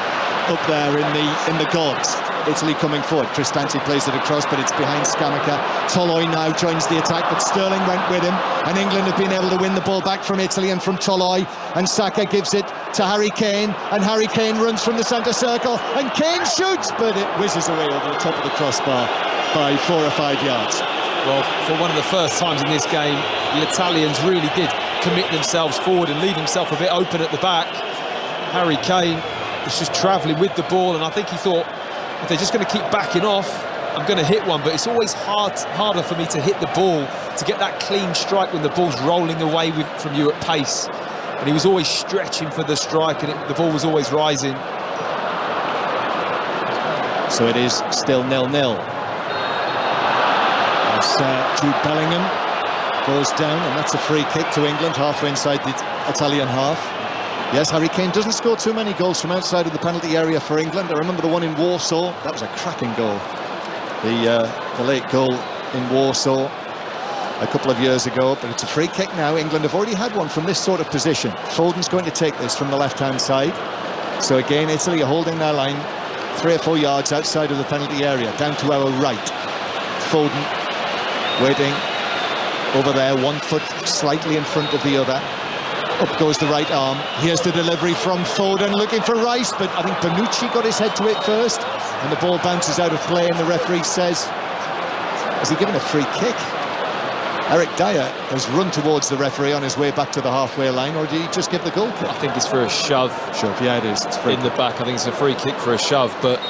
up there in the gods. Italy coming forward. Cristante plays it across, but it's behind Scamacca. Toloi now joins the attack, but Sterling went with him, and England have been able to win the ball back from Italy and from Toloi, and Saka gives it to Harry Kane, and Harry Kane runs from the centre circle, and Kane shoots, but it whizzes away over the top of the crossbar by 4 or 5 yards. Well, for one of the first times in this game, the Italians really did commit themselves forward and leave himself a bit open at the back. Harry Kane was just travelling with the ball, and I think he thought, if they're just going to keep backing off, I'm going to hit one. But it's always harder for me to hit the ball, to get that clean strike when the ball's rolling away from you at pace. And he was always stretching for the strike, and the ball was always rising. So it is still 0-0. As Jude Bellingham goes down, and that's a free kick to England, halfway inside the Italian half. Yes, Harry Kane doesn't score too many goals from outside of the penalty area for England. I remember the one in Warsaw. That was a cracking goal. The late goal in Warsaw a couple of years ago. But it's a free kick now. England have already had one from this sort of position. Foden's going to take this from the left-hand side. So again, Italy are holding their line 3 or 4 yards outside of the penalty area, down to our right. Foden waiting over there, 1 foot slightly in front of the other. Up goes the right arm. Here's the delivery from Foden, looking for Rice, but I think Bonucci got his head to it first, and the ball bounces out of play, and the referee says, has he given a free kick? Eric Dyer has run towards the referee on his way back to the halfway line, or did he just give the goal kick? I think it's for a shove. Shove, yeah, it is. It's in the back. I think it's a free kick for a shove, but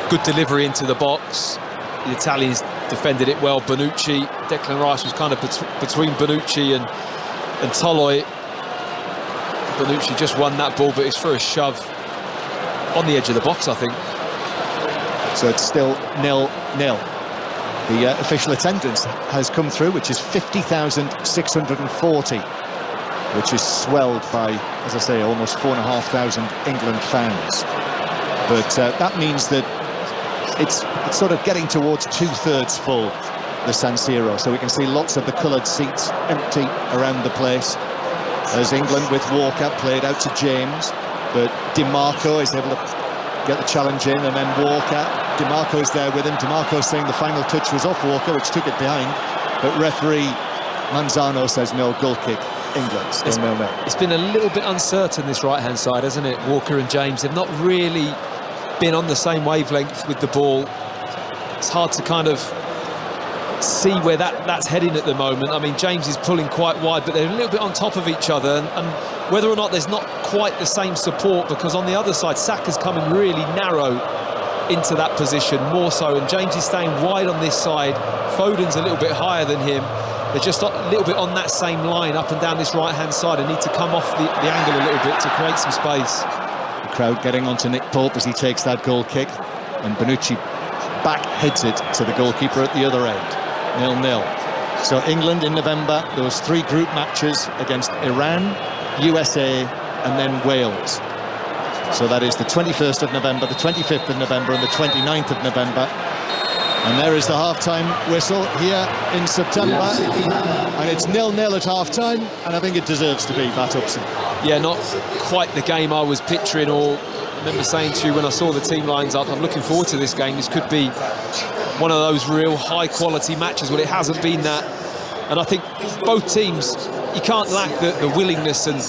good delivery into the box. The Italians defended it well. Bonucci, Declan Rice was kind of between Bonucci and Toloi. Bonucci just won that ball, but it's for a shove on the edge of the box, I think. So it's still 0-0. The official attendance has come through, which is 50,640, which is swelled by, as I say, almost 4,500 England fans. But that means that it's sort of getting towards 2/3 full, the San Siro. So we can see lots of the coloured seats empty around the place, as England with Walker played out to James, but DiMarco is able to get the challenge in, and then Walker. DiMarco is there with him. DiMarco saying the final touch was off Walker, which took it behind, but referee Manzano says no, goal kick, England. Still 0-0. It's been a little bit uncertain, this right-hand side, hasn't it? Walker and James have not really been on the same wavelength with the ball. It's hard to kind of see where that's heading at the moment. I mean, James is pulling quite wide, but they're a little bit on top of each other, and whether or not there's not quite the same support, because on the other side, Saka's coming really narrow into that position, more so, and James is staying wide on this side. Foden's a little bit higher than him. They're just a little bit on that same line up and down this right-hand side, and need to come off the angle a little bit to create some space. The crowd getting onto Nick Pope as he takes that goal kick, and Bonucci back heads it to the goalkeeper at the other end. 0-0. So England in November, those 3 group matches against Iran, USA and then Wales. So that is the 21st of November, the 25th of November and the 29th of November. And there is the half-time whistle here in September. And it's 0-0 at half-time, and I think it deserves to be, Matt Upson. Yeah, not quite the game I was picturing, or I remember saying to you when I saw the team lines up, I'm looking forward to this game. This could be one of those real high-quality matches. Well, it hasn't been that. And I think both teams, you can't lack the willingness and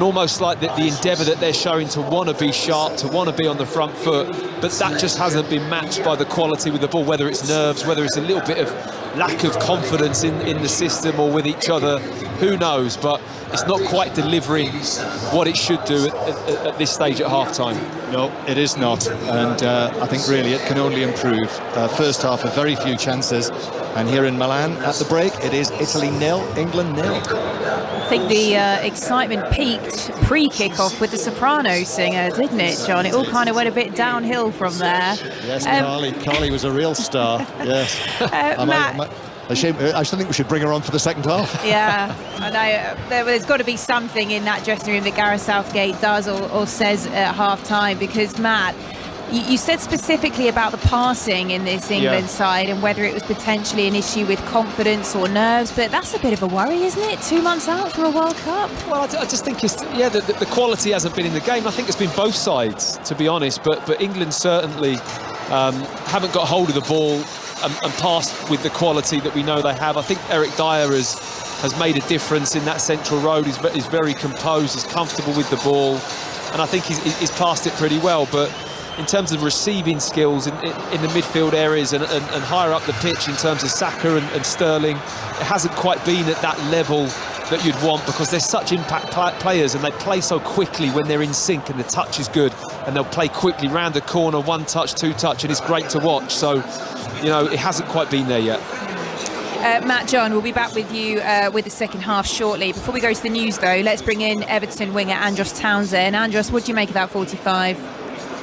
almost like the endeavour that they're showing to want to be sharp, to want to be on the front foot, but that just hasn't been matched by the quality with the ball, whether it's nerves, whether it's a little bit of lack of confidence in the system or with each other, who knows, but it's not quite delivering what it should do at this stage at half-time. No, it is not, and I think really it can only improve. First half of very few chances, and here in Milan at the break it is Italy 0, England 0. I think the excitement peaked pre-kick-off with the Soprano singer, didn't it, John? It all kind of went a bit downhill from there. Yes, Carly was a real star. Yes. Matt, I still think we should bring her on for the second half. Yeah, I know. There's got to be something in that dressing room that Gareth Southgate does or says at half-time, because, Matt, you said specifically about the passing in this England side and whether it was potentially an issue with confidence or nerves, but that's a bit of a worry, isn't it? 2 months out for a World Cup. Well, I just think the quality hasn't been in the game. I think it's been both sides, to be honest, but England certainly haven't got hold of the ball and passed with the quality that we know they have. I think Eric Dyer has made a difference in that central road. He's very composed, he's comfortable with the ball, and I think he's passed it pretty well. But in terms of receiving skills in the midfield areas and higher up the pitch in terms of Saka and Sterling, it hasn't quite been at that level that you'd want, because they're such impact players and they play so quickly when they're in sync and the touch is good, and they'll play quickly round the corner, 1 touch, 2 touch, and it's great to watch. So, you know, it hasn't quite been there yet. Matt, John, we'll be back with you with the second half shortly. Before we go to the news, though, let's bring in Everton winger Andros Townsend. Andros, what do you make of that 45?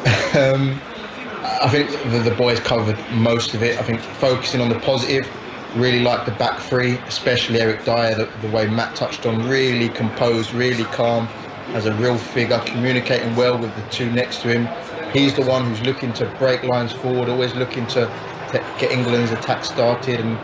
I think the boys covered most of it. I think focusing on the positive, really like the back three, especially Eric Dyer, the way Matt touched on, really composed, really calm, as a real figure, communicating well with the 2 next to him. He's the one who's looking to break lines forward, always looking to get England's attack started, and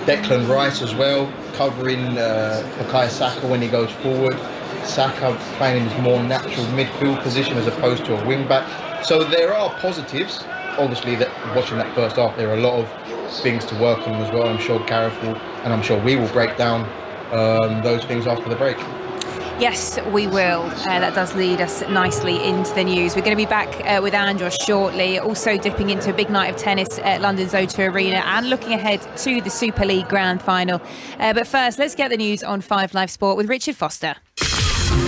Declan Rice as well, covering Bukayo Saka when he goes forward. Saka playing in his more natural midfield position as opposed to a wing back. So there are positives. Obviously, that watching that first half, there are a lot of things to work on as well. I'm sure Gareth will, and I'm sure we will break down those things after the break. Yes, we will. That does lead us nicely into the news. We're going to be back with Andros shortly, also dipping into a big night of tennis at London's O2 Arena and looking ahead to the Super League Grand Final. But first, let's get the news on 5 Live Sport with Richard Foster.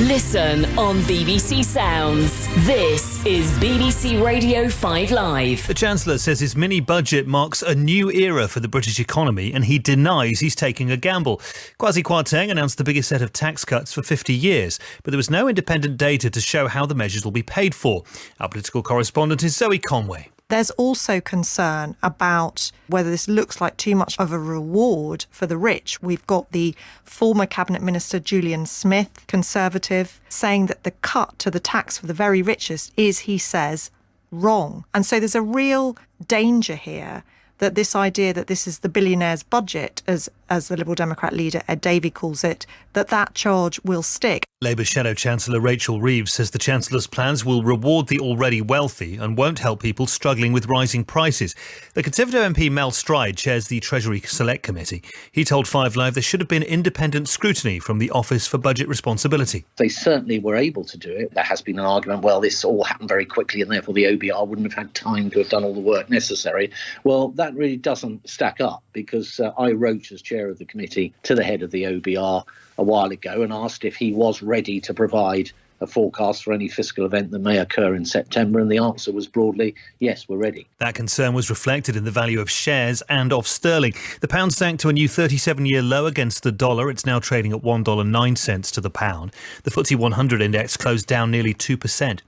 Listen on BBC Sounds. This is BBC Radio 5 Live. The Chancellor says his mini-budget marks a new era for the British economy and he denies he's taking a gamble. Kwasi Kwarteng announced the biggest set of tax cuts for 50 years, but there was no independent data to show how the measures will be paid for. Our political correspondent is Zoe Conway. There's also concern about whether this looks like too much of a reward for the rich. We've got the former Cabinet Minister Julian Smith, Conservative, saying that the cut to the tax for the very richest is, he says, wrong. And so there's a real danger here that this idea that this is the billionaire's budget, as the Liberal Democrat leader Ed Davey calls it, that charge will stick. Labour Shadow Chancellor Rachel Reeves says the Chancellor's plans will reward the already wealthy and won't help people struggling with rising prices. The Conservative MP Mel Stride chairs the Treasury Select Committee. He told 5 Live there should have been independent scrutiny from the Office for Budget Responsibility. They certainly were able to do it. There has been an argument, well, this all happened very quickly and therefore the OBR wouldn't have had time to have done all the work necessary. Well, that really doesn't stack up because I wrote as chair of the committee to the head of the OBR a while ago and asked if he was ready to provide a forecast for any fiscal event that may occur in September, and the answer was broadly, yes, we're ready. That concern was reflected in the value of shares and of sterling. The pound sank to a new 37-year low against the dollar. It's now trading at $1.09 to the pound. The FTSE 100 index closed down nearly 2%.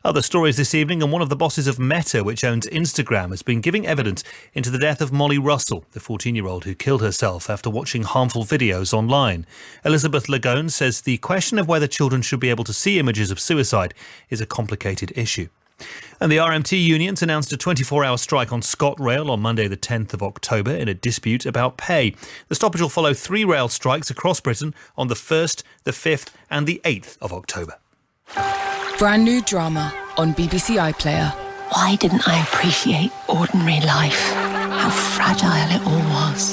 Other stories this evening, and one of the bosses of Meta, which owns Instagram, has been giving evidence into the death of Molly Russell, the 14-year-old who killed herself after watching harmful videos online. Elizabeth Lagone says the question of whether children should be able to see images of suicide is a complicated issue. And the RMT unions announced a 24-hour strike on ScotRail on Monday the 10th of October in a dispute about pay. The stoppage will follow 3 rail strikes across Britain on the 1st, the 5th and the 8th of October. Brand new drama on BBC iPlayer. Why didn't I appreciate ordinary life? How fragile it all was.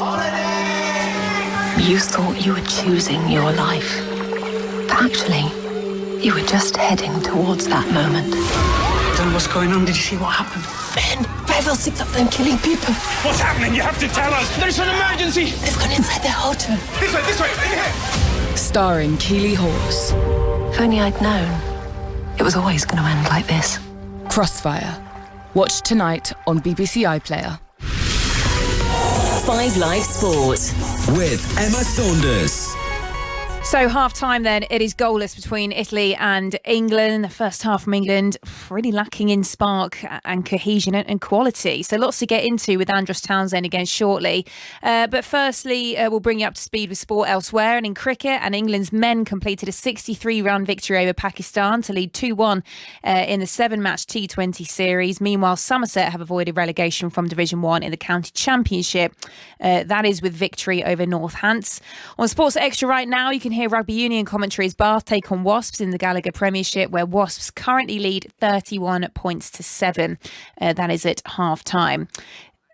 You thought you were choosing your life. But actually, you were just heading towards that moment. Tell me what's going on. Did you see what happened? Men, 5 or 6 of them killing people. What's happening? You have to tell us. There's an emergency. They've gone inside their hotel. This way, in here. Starring Keeley Hawes. If only I'd known. It was always going to end like this. Crossfire. Watch tonight on BBC iPlayer. 5 Live Sport with Emma Saunders. So half-time then, it is goalless between Italy and England. The first half from England really lacking in spark and cohesion and quality. So lots to get into with Andros Townsend again shortly. But firstly, we'll bring you up to speed with sport elsewhere. And in cricket, and England's men completed a 63-run victory over Pakistan to lead 2-1 in the 7-match T20 series. Meanwhile, Somerset have avoided relegation from Division 1 in the County Championship. That is with victory over Northants. On Sports Extra right now, you can hear rugby union commentary as Bath take on Wasps in the Gallagher Premiership, where Wasps currently lead 31 points to 7. That is at half-time.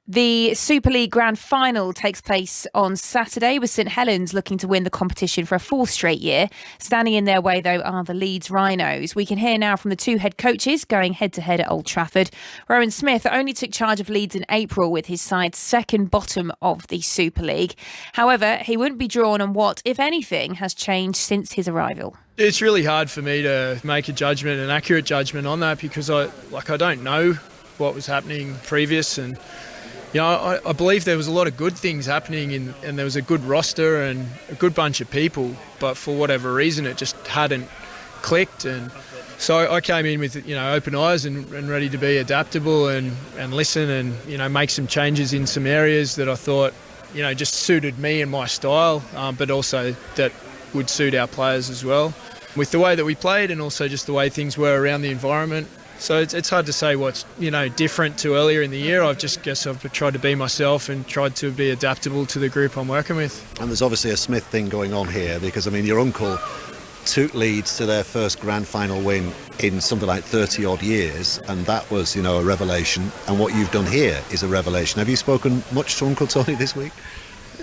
The Super League Grand Final takes place on Saturday, with St Helens looking to win the competition for a 4th straight year. Standing in their way, though, are the Leeds Rhinos. We can hear now from the 2 head coaches going head-to-head at Old Trafford. Rowan Smith only took charge of Leeds in April with his side second bottom of the Super League. However, he wouldn't be drawn on what, if anything, has changed since his arrival. It's really hard for me to make a judgment, an accurate judgment on that, because I don't know what was happening previous, and you know, I believe there was a lot of good things happening and there was a good roster and a good bunch of people, but for whatever reason it just hadn't clicked. And so I came in with, you know, open eyes and ready to be adaptable and listen and, you know, make some changes in some areas that I thought, you know, just suited me and my style, but also that would suit our players as well. With the way that we played and also just the way things were around the environment. So it's hard to say what's, you know, different to earlier in the year. I've tried to be myself and tried to be adaptable to the group I'm working with. And there's obviously a Smith thing going on here, because I mean your uncle took Leeds to their first grand final win in something like 30 odd years, and that was, you know, a revelation, and what you've done here is a revelation. Have you spoken much to Uncle Tony this week?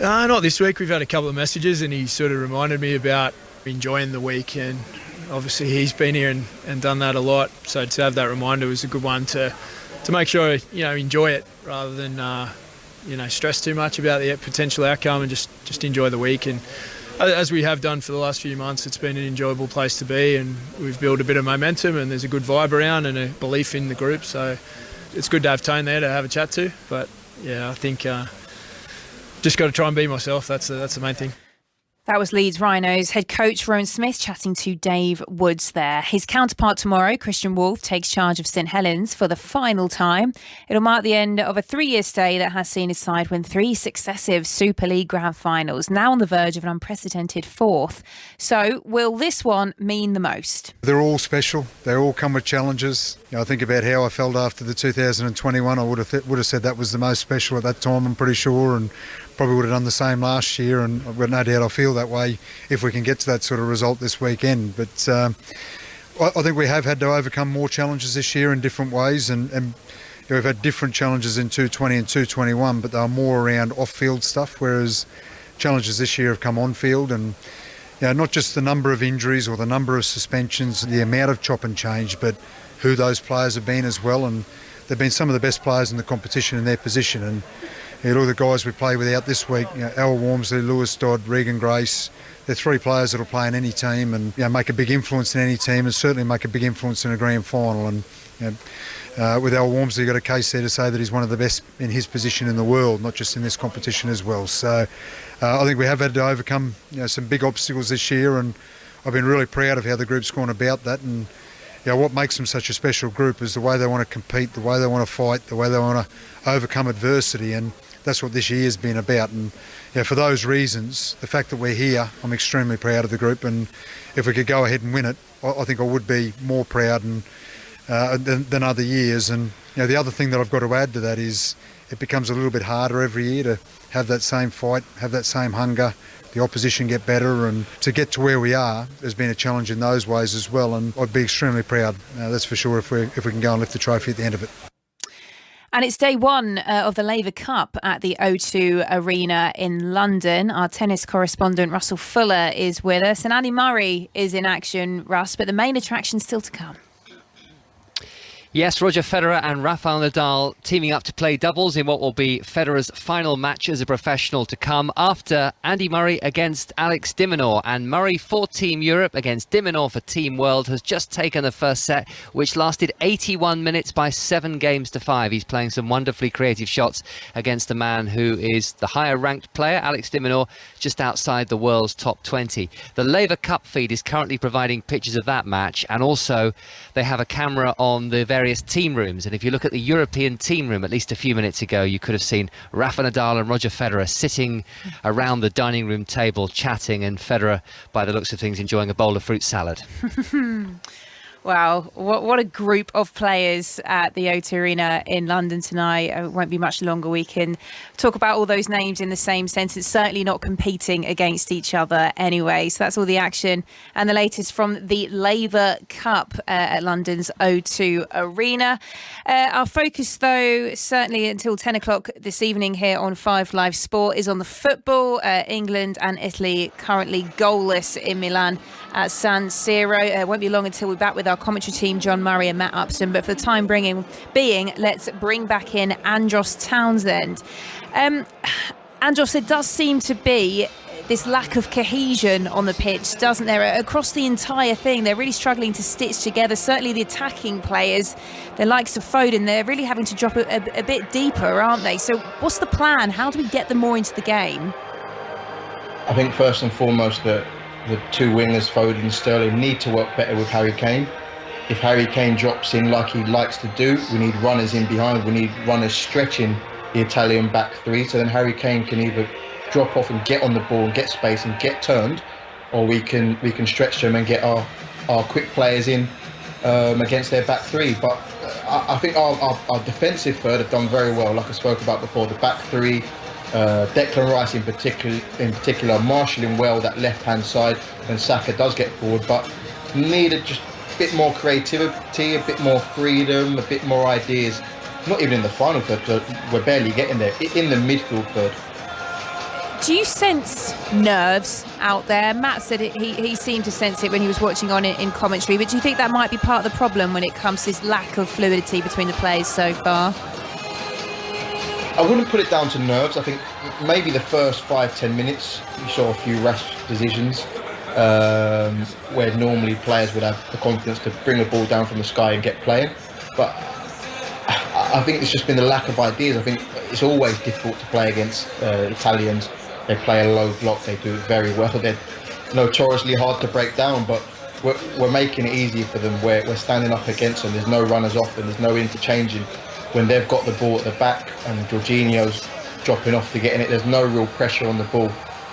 Not this week. We've had a couple of messages and he sort of reminded me about enjoying the week, and obviously he's been here and done that a lot. So to have that reminder was a good one to make sure, enjoy it rather than, stress too much about the potential outcome and just enjoy the week. And as we have done for the last few months, it's been an enjoyable place to be, and we've built a bit of momentum and there's a good vibe around and a belief in the group. So it's good to have Tone there to have a chat to. But yeah, I think just got to try and be myself. That's the main thing. That was Leeds Rhinos head coach Rowan Smith chatting to Dave Woods there. His counterpart tomorrow, Christian Wolff, takes charge of St Helens for the final time. It'll mark the end of a 3-year stay that has seen his side win 3 successive Super League grand finals, now on the verge of an unprecedented 4th. So will this one mean the most? They're all special. They all come with challenges. I think about how I felt after the 2021. I would have said that was the most special at that time, I'm pretty sure, and probably would have done the same last year, and I've got no doubt I'll feel that way if we can get to that sort of result this weekend. But I think we have had to overcome more challenges this year in different ways, and we've had different challenges in 220 and 221, but they were more around off-field stuff, whereas challenges this year have come on-field, and not just the number of injuries or the number of suspensions, the amount of chop and change, but who those players have been as well, and they've been some of the best players in the competition in their position. And look at the guys we play without this week, Al Walmsley, Lewis Dodd, Regan Grace. They're 3 players that will play in any team and make a big influence in any team, and certainly make a big influence in a grand final. And with Al Walmsley, got a case there to say that he's one of the best in his position in the world, not just in this competition as well. So I think we have had to overcome some big obstacles this year, and I've been really proud of how the group's gone about that. And what makes them such a special group is the way they want to compete, the way they want to fight, the way they want to overcome adversity, and that's what this year's been about. And for those reasons, the fact that we're here, I'm extremely proud of the group, and if we could go ahead and win it, I think I would be more proud than other years. And the other thing that I've got to add to that is it becomes a little bit harder every year to have that same fight, have that same hunger, the opposition get better, and to get to where we are has been a challenge in those ways as well, and I'd be extremely proud, that's for sure, if we can go and lift the trophy at the end of it. And it's day 1 of the Laver Cup at the O2 Arena in London. Our tennis correspondent Russell Fuller is with us, and Andy Murray is in action, Russ, but the main attraction's still to come. Yes, Roger Federer and Rafael Nadal teaming up to play doubles in what will be Federer's final match as a professional to come after Andy Murray against Alex de Minaur. And Murray for Team Europe against de Minaur for Team World has just taken the first set, which lasted 81 minutes by 7-5. He's playing some wonderfully creative shots against the man who is the higher ranked player, Alex de Minaur, just outside the world's top 20. The Laver Cup feed is currently providing pictures of that match, and also they have a camera on the various team rooms, and if you look at the European team room at least a few minutes ago, you could have seen Rafa Nadal and Roger Federer sitting around the dining room table chatting, and Federer, by the looks of things, enjoying a bowl of fruit salad. Wow, what a group of players at the O2 Arena in London tonight. It won't be much longer. We can talk about all those names in the same sentence, certainly not competing against each other anyway. So that's all the action and the latest from the Laver Cup at London's O2 Arena. Our focus, though, certainly until 10 o'clock this evening here on 5 Live Sport, is on the football. England and Italy currently goalless in Milan at San Siro. It won't be long until we're back with our commentary team, John Murray and Matt Upson. But for the time being, let's bring back in Andros Townsend. Andros, there does seem to be this lack of cohesion on the pitch, doesn't there? Across the entire thing, they're really struggling to stitch together. Certainly the attacking players, the likes of Foden, they're really having to drop a bit deeper, aren't they? So what's the plan? How do we get them more into the game? I think first and foremost that the 2 wingers, Foden and Sterling, need to work better with Harry Kane. If Harry Kane drops in like he likes to do, we need runners in behind. We need runners stretching the Italian back 3, so then Harry Kane can either drop off and get on the ball and get space and get turned, or we can stretch them and get our quick players in against their back 3. But I think our defensive third have done very well, like I spoke about before. The back 3, Declan Rice in particular, marshalling well that left-hand side when Saka does get forward, but needed just a bit more creativity, a bit more freedom, a bit more ideas. Not even in the final third, because we're barely getting there. In the midfield third. Do you sense nerves out there? Matt said he seemed to sense it when he was watching on it in commentary, but do you think that might be part of the problem when it comes to this lack of fluidity between the players so far? I wouldn't put it down to nerves. I think maybe the first 5-10 minutes you saw a few rash decisions where normally players would have the confidence to bring a ball down from the sky and get playing. But I think it's just been the lack of ideas. I think it's always difficult to play against Italians. They play a low block, they do it very well. They're notoriously hard to break down, but we're making it easier for them. We're standing up against them. There's no runners off and there's no interchanging. When they've got the ball at the back and Jorginho's dropping off to get in it, there's no real pressure on the ball.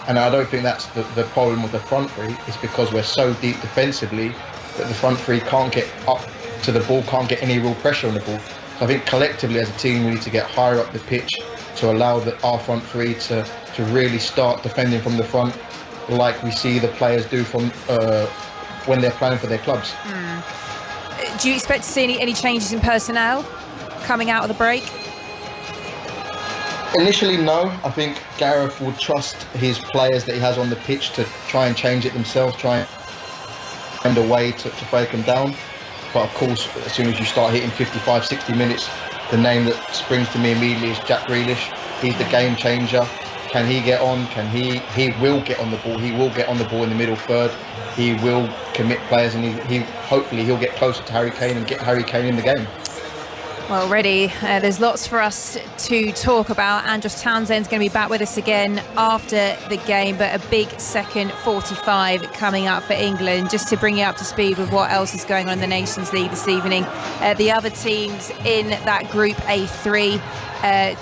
And I don't think that's the problem with the front three. It's because we're so deep defensively that the front three can't get up to the ball, can't get any real pressure on the ball. So I think collectively as a team we need to get higher up the pitch to allow our front three to really start defending from the front like we see the players do from when they're playing for their clubs. Do you expect to see any changes in personnel coming out of the break? Initially, no. I think Gareth would trust his players that he has on the pitch to try and change it themselves, try and find a way to break them down. But of course, as soon as you start hitting 55, 60 minutes, the name that springs to me immediately is Jack Grealish. He's the game changer. Can he get on? He will get on the ball. He will get on the ball in the middle third. He will commit players, and hopefully he'll get closer to Harry Kane and get Harry Kane in the game. Well, already there's lots for us to talk about. Andros Townsend's going to be back with us again after the game, but a big second 45 coming up for England. Just to bring you up to speed with what else is going on in the Nations League this evening. The other teams in that Group A3,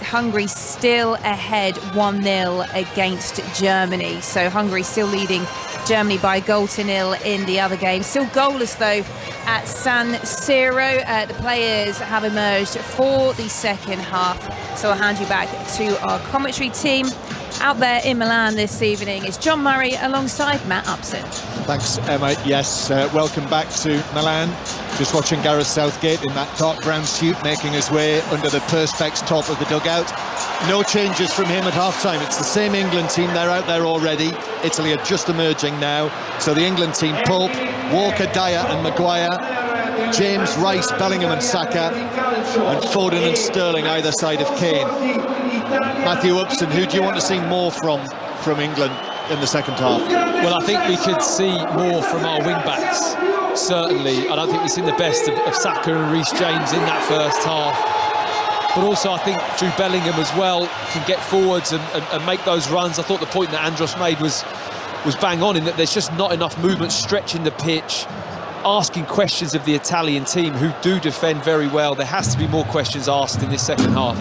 Hungary still ahead 1-0 against Germany. So Hungary still leading Germany by a goal to nil in the other game. Still goalless though at San Siro. The players have emerged for the second half. So I'll hand you back to our commentary team. Out there in Milan this evening is John Murray alongside Matt Upson. Thanks, Emma. Yes, welcome back to Milan. Just watching Gareth Southgate in that dark brown suit making his way under the Perspex top of the dugout. No changes from him at half-time. It's the same England team. They're out there already. Italy are just emerging now. So the England team, Pope, Walker, Dyer and Maguire, James, Rice, Bellingham and Saka, and Foden and Sterling either side of Kane. Matthew Upson, who do you want to see more from England in the second half? Well, I think we could see more from our wing-backs, certainly. I don't think we've seen the best of Saka and Reece James in that first half. But also I think Jude Bellingham as well can get forwards and make those runs. I thought the point that Andros made was bang on, in that there's just not enough movement stretching the pitch, asking questions of the Italian team who do defend very well. There has to be more questions asked in this second half.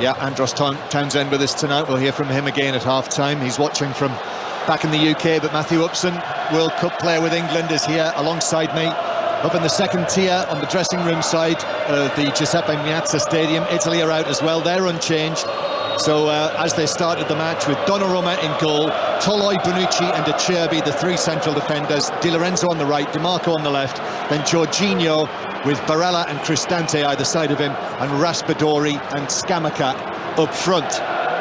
Yeah, Andros Townsend with us tonight. We'll hear from him again at half-time. He's watching from back in the UK, but Matthew Upson, World Cup player with England, is here alongside me. Up in the second tier on the dressing room side of the Giuseppe Meazza Stadium. Italy are out as well. They're unchanged. So as they started the match with Donnarumma in goal, Toloi, Bonucci and Acerbi, the three central defenders, Di Lorenzo on the right, Di Marco on the left, then Jorginho with Barella and Cristante either side of him, and Raspadori and Scamacca up front.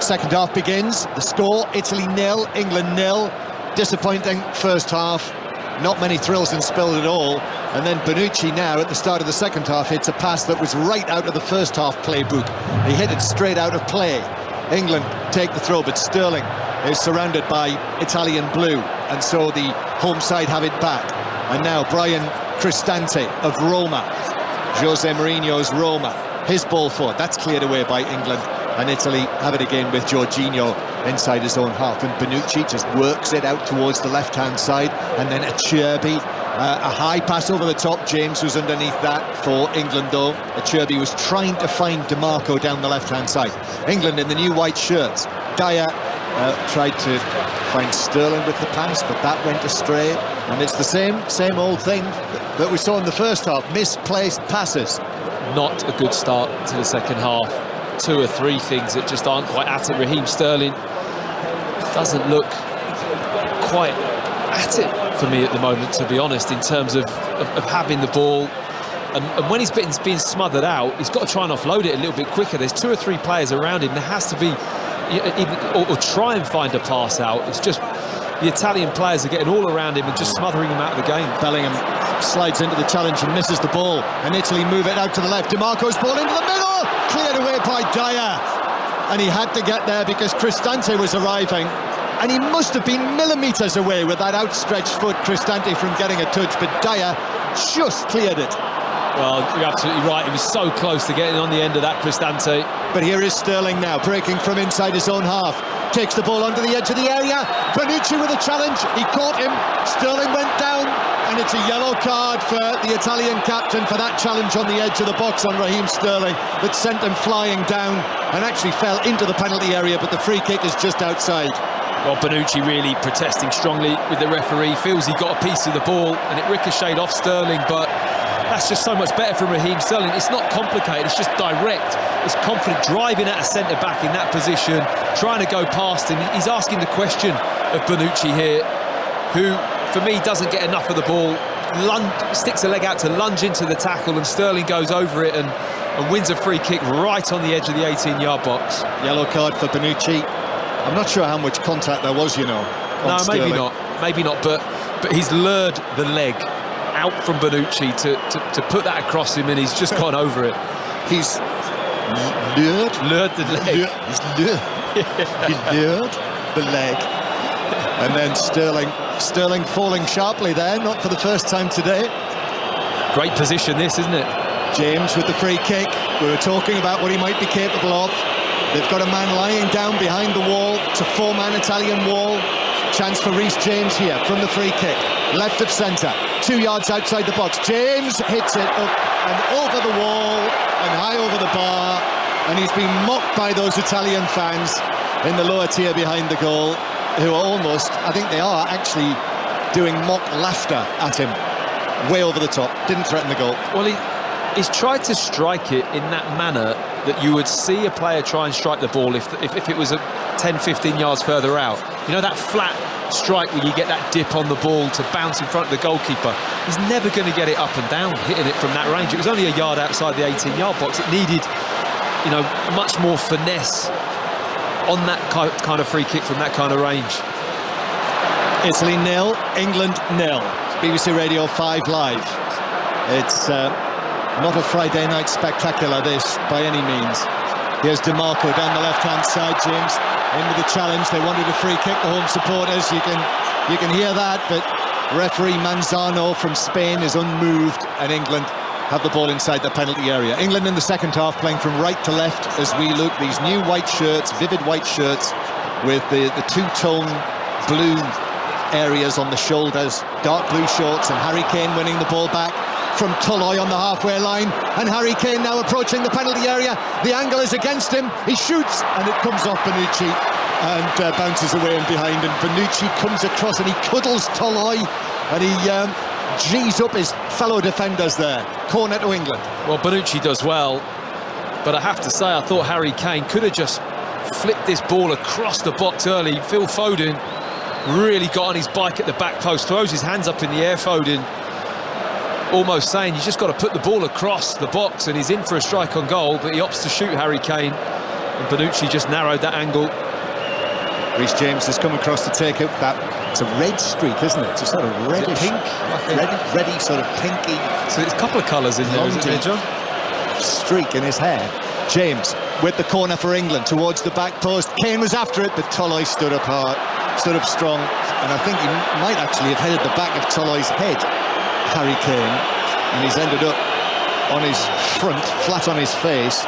Second half begins. The score, Italy 0, England 0. Disappointing first half. Not many thrills and spills at all. And then Bonucci now at the start of the second half hits a pass that was right out of the first half playbook. He hit it straight out of play. England take the throw, but Sterling is surrounded by Italian blue, and so the home side have it back. And now Brian Cristante of Roma, Jose Mourinho's Roma, his ball forward, that's cleared away by England, and Italy have it again with Jorginho inside his own half, and Bonucci just works it out towards the left-hand side, and then Acerbi, a high pass over the top. James was underneath that for England though. Acerbi was trying to find Di Marco down the left-hand side. England in the new white shirts. Dyer tried to find Sterling with the pass, but that went astray, and it's the same old thing that we saw in the first half, misplaced passes. Not a good start to the second half. Two or three things that just aren't quite at it. Raheem Sterling doesn't look quite at it for me at the moment, to be honest, in terms of having the ball. And when he's being smothered out, he's got to try and offload it a little bit quicker. There's two or three players around him. There has to be or try and find a pass out. It's just the Italian players are getting all around him and just smothering him out of the game. Bellingham slides into the challenge and misses the ball, and Italy move it out to the left. DiMarco's ball into the middle, cleared away by Dyer, and he had to get there because Cristante was arriving, and he must have been millimetres away with that outstretched foot, Cristante, from getting a touch, but Dyer just cleared it. Well, you're absolutely right. He was so close to getting on the end of that, Cristante. But here is Sterling now, breaking from inside his own half. Takes the ball onto the edge of the area. Bonucci with a challenge. He caught him. Sterling went down. And it's a yellow card for the Italian captain for that challenge on the edge of the box on Raheem Sterling that sent him flying down and actually fell into the penalty area, but the free kick is just outside. Well, Bonucci really protesting strongly with the referee. Feels he got a piece of the ball and it ricocheted off Sterling, but that's just so much better from Raheem Sterling. It's not complicated, it's just direct. It's confident, driving at a centre-back in that position, trying to go past him. He's asking the question of Bonucci here, who, for me, doesn't get enough of the ball, sticks a leg out to lunge into the tackle, and Sterling goes over it and wins a free kick right on the edge of the 18-yard box. Yellow card for Bonucci. I'm not sure how much contact there was, you know. No, Sterling. maybe not, but he's lured the leg out from Bonucci to put that across him, and he's just gone over it. He's lured the leg. He's lured. He lured the leg. And then Sterling falling sharply there, not for the first time today. Great position this, isn't it? James with the free kick. We were talking about what he might be capable of. They've got a man lying down behind the wall. It's a 4-man Italian wall. Chance for Reece James here from the free kick. Left of centre, 2 yards outside the box. James hits it up and over the wall and high over the bar. And he's been mocked by those Italian fans in the lower tier behind the goal, who are almost, I think they are actually doing mock laughter at him. Way over the top, didn't threaten the goal. Well, he's tried to strike it in that manner that you would see a player try and strike the ball if it was 10-15 yards further out. You know, that flat strike where you get that dip on the ball to bounce in front of the goalkeeper. He's never going to get it up and down, hitting it from that range. It was only a yard outside the 18-yard box. It needed, you know, much more finesse on that kind of free kick from that kind of range. Italy 0, England 0. BBC Radio 5 Live. It's not a Friday night spectacular, this, by any means. Here's DiMarco down the left-hand side. James into the challenge. They wanted a free kick, the home supporters. You can hear that, but referee Manzano from Spain is unmoved, and England have the ball inside the penalty area. England in the second half playing from right to left as we look. These new white shirts, vivid white shirts with the two-tone blue areas on the shoulders, dark blue shorts, and Harry Kane winning the ball back from Toloi on the halfway line, and Harry Kane now approaching the penalty area. The angle is against him, he shoots and it comes off Bonucci and bounces away and behind, and Bonucci comes across and he cuddles Toloi and he G's up his fellow defenders there. Corner to England. Well, Bonucci does well, but I have to say I thought Harry Kane could have just flipped this ball across the box early. Phil Foden really got on his bike at the back post, throws his hands up in the air, Foden, almost saying you just got to put the ball across the box, and he's in for a strike on goal, but he opts to shoot Harry Kane, and Bonucci just narrowed that angle. Reece James has come across to take out that. It's a red streak, isn't it? It's a sort of reddish, pink, reddy, sort of pinky. So there's a couple of colours in there, isn't there, John? Streak in his hair. James with the corner for England towards the back post. Kane was after it, but Toloi stood up hard, stood up strong, and I think he might actually have headed the back of Toloi's head, Harry Kane, and he's ended up on his front, flat on his face.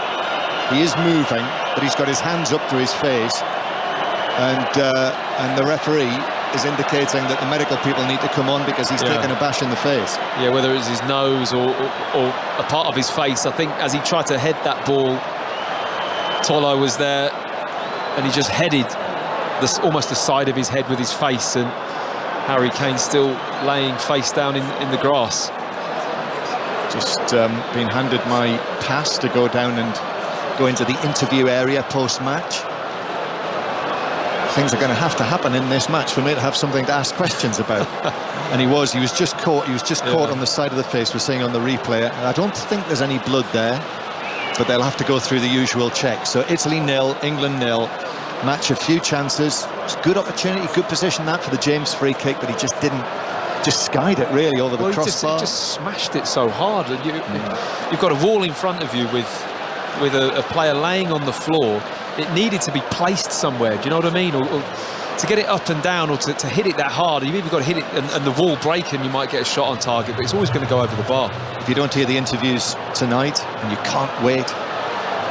He is moving, but he's got his hands up to his face, and the referee is indicating that the medical people need to come on because he's taken a bash in the face. Yeah, whether it's his nose or a part of his face. I think as he tried to head that ball, Toloi was there and he just headed almost the side of his head with his face, and Harry Kane still laying face down in the grass. Just been handed my pass to go down and go into the interview area post-match. Things are going to have to happen in this match for me to have something to ask questions about. And he was just caught on the side of the face. We're seeing on the replay. I don't think there's any blood there, but they'll have to go through the usual checks. So Italy 0, England 0. match, a few chances. It's a good opportunity, good position that for the James free kick, but he just skied it really over the crossbar. He just smashed it so hard. And you've got a wall in front of you with a player laying on the floor. It needed to be placed somewhere, do you know what I mean? Or to get it up and down, or to hit it that hard, you've either got to hit it and the wall break and you might get a shot on target, but it's always going to go over the bar. If you don't hear the interviews tonight and you can't wait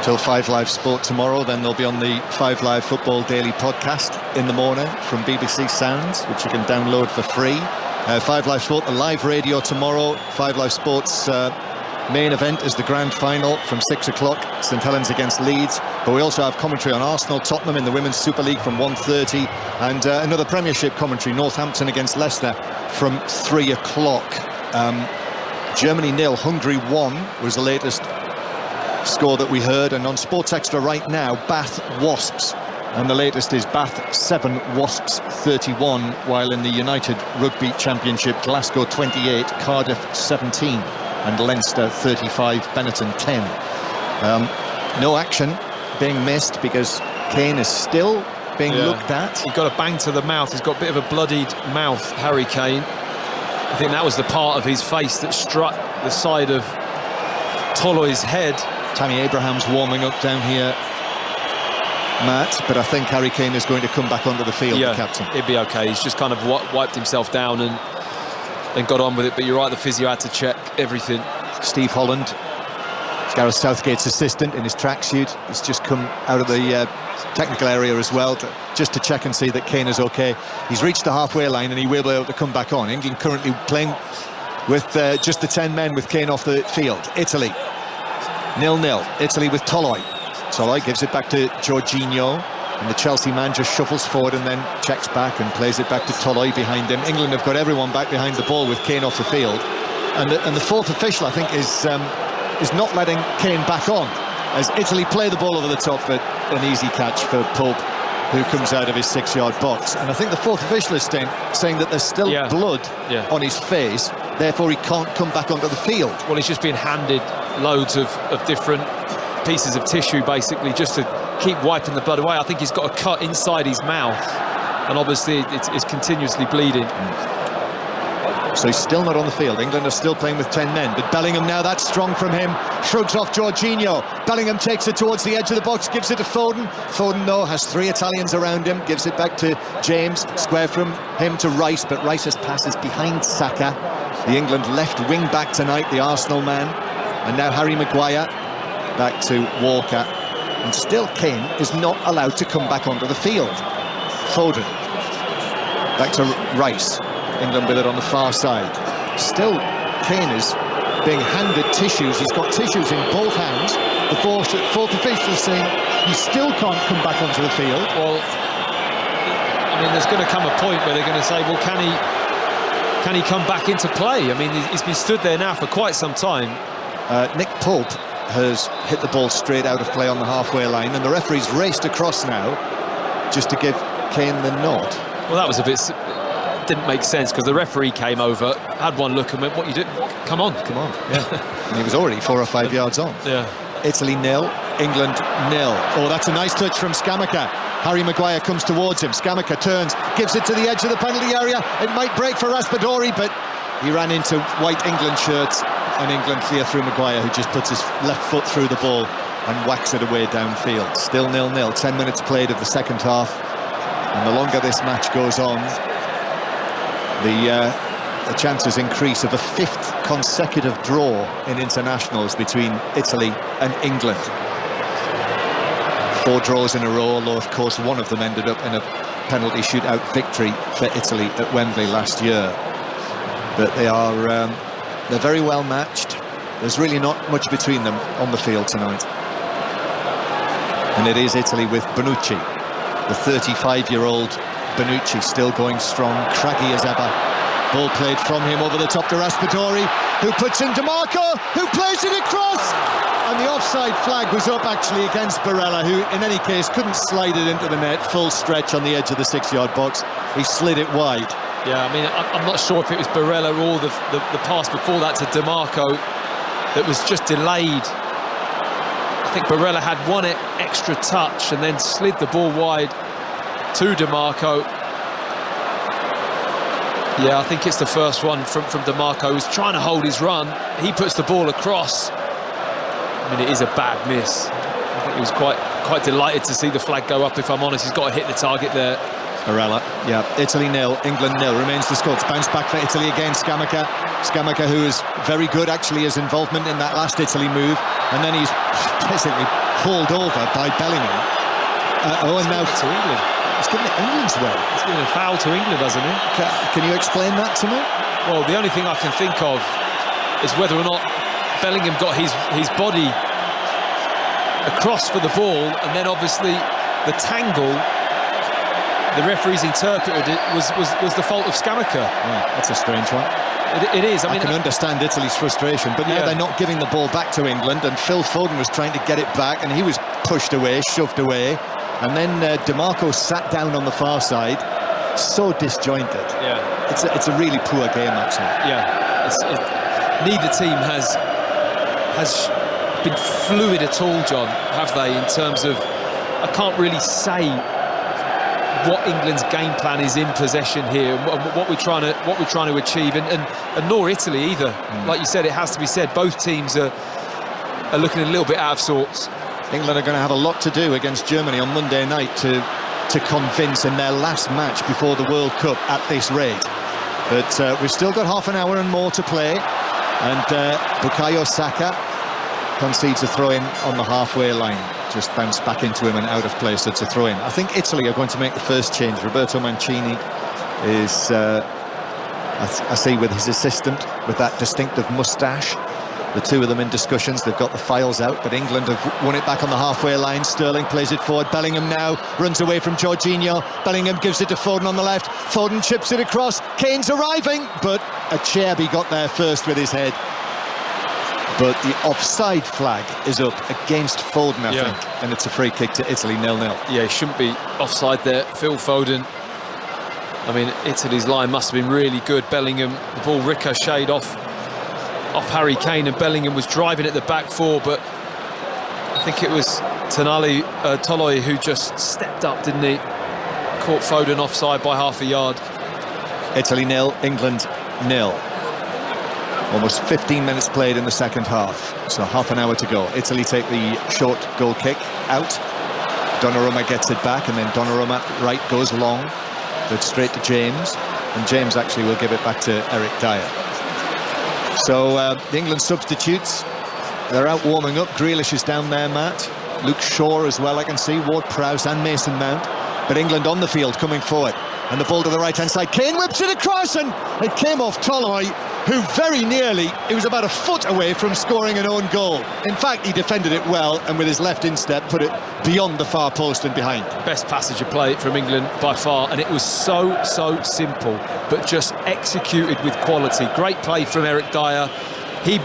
till 5 Live Sport tomorrow, then they'll be on the 5 Live Football Daily podcast in the morning from BBC Sounds, which you can download for free. 5 Live Sport, the live radio tomorrow. 5 Live Sport's main event is the grand final from 6 o'clock, St Helens against Leeds. But we also have commentary on Arsenal, Tottenham in the Women's Super League from 1:30, and another Premiership commentary, Northampton against Leicester from 3 o'clock. Germany 0, Hungary 1 was the latest score that we heard, and on Sports Extra right now, Bath Wasps, and the latest is Bath 7, Wasps 31, while in the United Rugby Championship, Glasgow 28, Cardiff 17, and Leinster 35, Benetton 10. No action being missed because Kane is still being looked at. He got a bang to the mouth. He's got a bit of a bloodied mouth, Harry Kane. I think that was the part of his face that struck the side of Toloi's head. Tammy Abraham's warming up down here, Matt, but I think Harry Kane is going to come back onto the field, the captain. He'd be okay. He's just kind of wiped himself down and got on with it, but you're right, the physio had to check everything. Steve Holland, Gareth Southgate's assistant, in his tracksuit, he's just come out of the technical area as well, just to check and see that Kane is okay. He's reached the halfway line and he will be able to come back on. England currently playing with just the 10 men with Kane off the field. Italy 0-0. Italy with Toloi. Toloi gives it back to Jorginho, and the Chelsea man just shuffles forward and then checks back and plays it back to Toloi behind him. England have got everyone back behind the ball with Kane off the field, and the fourth official, I think, is not letting Kane back on as Italy play the ball over the top, but an easy catch for Pope, who comes out of his 6-yard box. And I think the fourth official is saying that there's still blood on his face, therefore he can't come back onto the field. Well, he's just been handed loads of different pieces of tissue, basically, just to keep wiping the blood away. I think he's got a cut inside his mouth, and obviously it's continuously bleeding. So he's still not on the field. England are still playing with 10 men, but Bellingham now, that's strong from him, shrugs off Jorginho. Bellingham takes it towards the edge of the box, gives it to Foden. Foden, though, has 3 Italians around him, gives it back to James, square from him to Rice, but Rice's pass is behind Saka, the England left wing back tonight, the Arsenal man. And now Harry Maguire back to Walker, and still Kane is not allowed to come back onto the field. Foden back to Rice. England with it on the far side. Still, Kane is being handed tissues. He's got tissues in both hands. The fourth official is saying he still can't come back onto the field. Well, I mean, there's going to come a point where they're going to say, well, can he come back into play? I mean, he's been stood there now for quite some time. Nick Pope has hit the ball straight out of play on the halfway line, and the referee's raced across now just to give Kane the nod. Well, that was a bit... didn't make sense, because the referee came over, had one look and went, what you do? Come on. Yeah. And he was already 4 or 5 yards on. Yeah. Italy 0, England 0. Oh, that's a nice touch from Scamacca. Harry Maguire comes towards him. Scamacca turns, gives it to the edge of the penalty area. It might break for Raspadori, but he ran into white England shirts, and England clear through Maguire, who just puts his left foot through the ball and whacks it away downfield. Still 0-0. 10 minutes played of the second half, and the longer this match goes on, the chances increase of a 5th consecutive draw in internationals between Italy and England. 4 draws in a row, although of course one of them ended up in a penalty shootout victory for Italy at Wembley last year. But they're very well matched. There's really not much between them on the field tonight. And it is Italy with Bonucci, the 35-year-old Bonucci, still going strong, craggy as ever. Ball played from him over the top to Raspadori, who puts in DiMarco, who plays it across, and the offside flag was up actually against Barella, who in any case couldn't slide it into the net full stretch on the edge of the 6-yard box. He slid it wide. Yeah, I mean, I'm not sure if it was Barella or the pass before that to DiMarco that was just delayed. I think Barella had one extra touch and then slid the ball wide to DiMarco. Yeah, I think it's the first one from DiMarco, who's trying to hold his run. He puts the ball across. I mean, it is a bad miss. I think he was quite delighted to see the flag go up, if I'm honest. He's got to hit the target there. Barella, yeah. Italy 0, England 0. Remains the score. It's bounced back for Italy again. Scamacca, who is very good, actually, his involvement in that last Italy move. And then he's basically hauled over by Bellingham. And now to England. He's given it England's way. He's given a foul to England, hasn't he? Can you explain that to me? Well, the only thing I can think of is whether or not Bellingham got his body across for the ball, and then obviously the tangle, the referee's interpreted it was the fault of Scamacca. Yeah, that's a strange one. It is. I mean, can understand Italy's frustration, but now they're not giving the ball back to England, and Phil Foden was trying to get it back, and he was pushed away, shoved away, and then DiMarco sat down on the far side, so disjointed. Yeah, it's a really poor game, actually. Yeah, neither team has been fluid at all, John, have they? In terms of, I can't really say what England's game plan is in possession here, what we're trying to achieve, and nor Italy either. Like you said, it has to be said, both teams are looking a little bit out of sorts. England are going to have a lot to do against Germany on Monday night to convince in their last match before the World Cup at this rate. But we've still got half an hour and more to play, and Bukayo Saka concedes a throw-in on the halfway line. Just bounced back into him and out of place. So it's a throw-in. I think Italy are going to make the first change. Roberto Mancini is, I see, with his assistant, with that distinctive moustache. The two of them in discussions. They've got the files out, but England have won it back on the halfway line. Sterling plays it forward. Bellingham now runs away from Jorginho. Bellingham gives it to Foden on the left. Foden chips it across. Kane's arriving, but Acerbi got there first with his head. But the offside flag is up against Foden, I think, and it's a free kick to Italy, 0-0. Yeah, he shouldn't be offside there. Phil Foden. I mean, Italy's line must have been really good. Bellingham, the ball ricocheted off Harry Kane, and Bellingham was driving at the back four, but I think it was Toloi who just stepped up, didn't he? Caught Foden offside by half a yard. Italy 0, England 0. Almost 15 minutes played in the second half, so half an hour to go. Italy take the short goal kick out. Donnarumma gets it back, and then Donnarumma right goes long, but straight to James, and James actually will give it back to Eric Dyer. So the England substitutes, they're out warming up. Grealish is down there, Matt. Luke Shaw as well, I can see. Ward-Prowse and Mason Mount. But England on the field, coming forward. And the ball to the right-hand side. Kane whips it across, and it came off Toloi, who very nearly, he was about a foot away from scoring an own goal. In fact, he defended it well, and with his left instep, put it beyond the far post and behind. Best passage of play from England by far, and it was so simple, but just executed with quality. Great play from Eric Dyer. He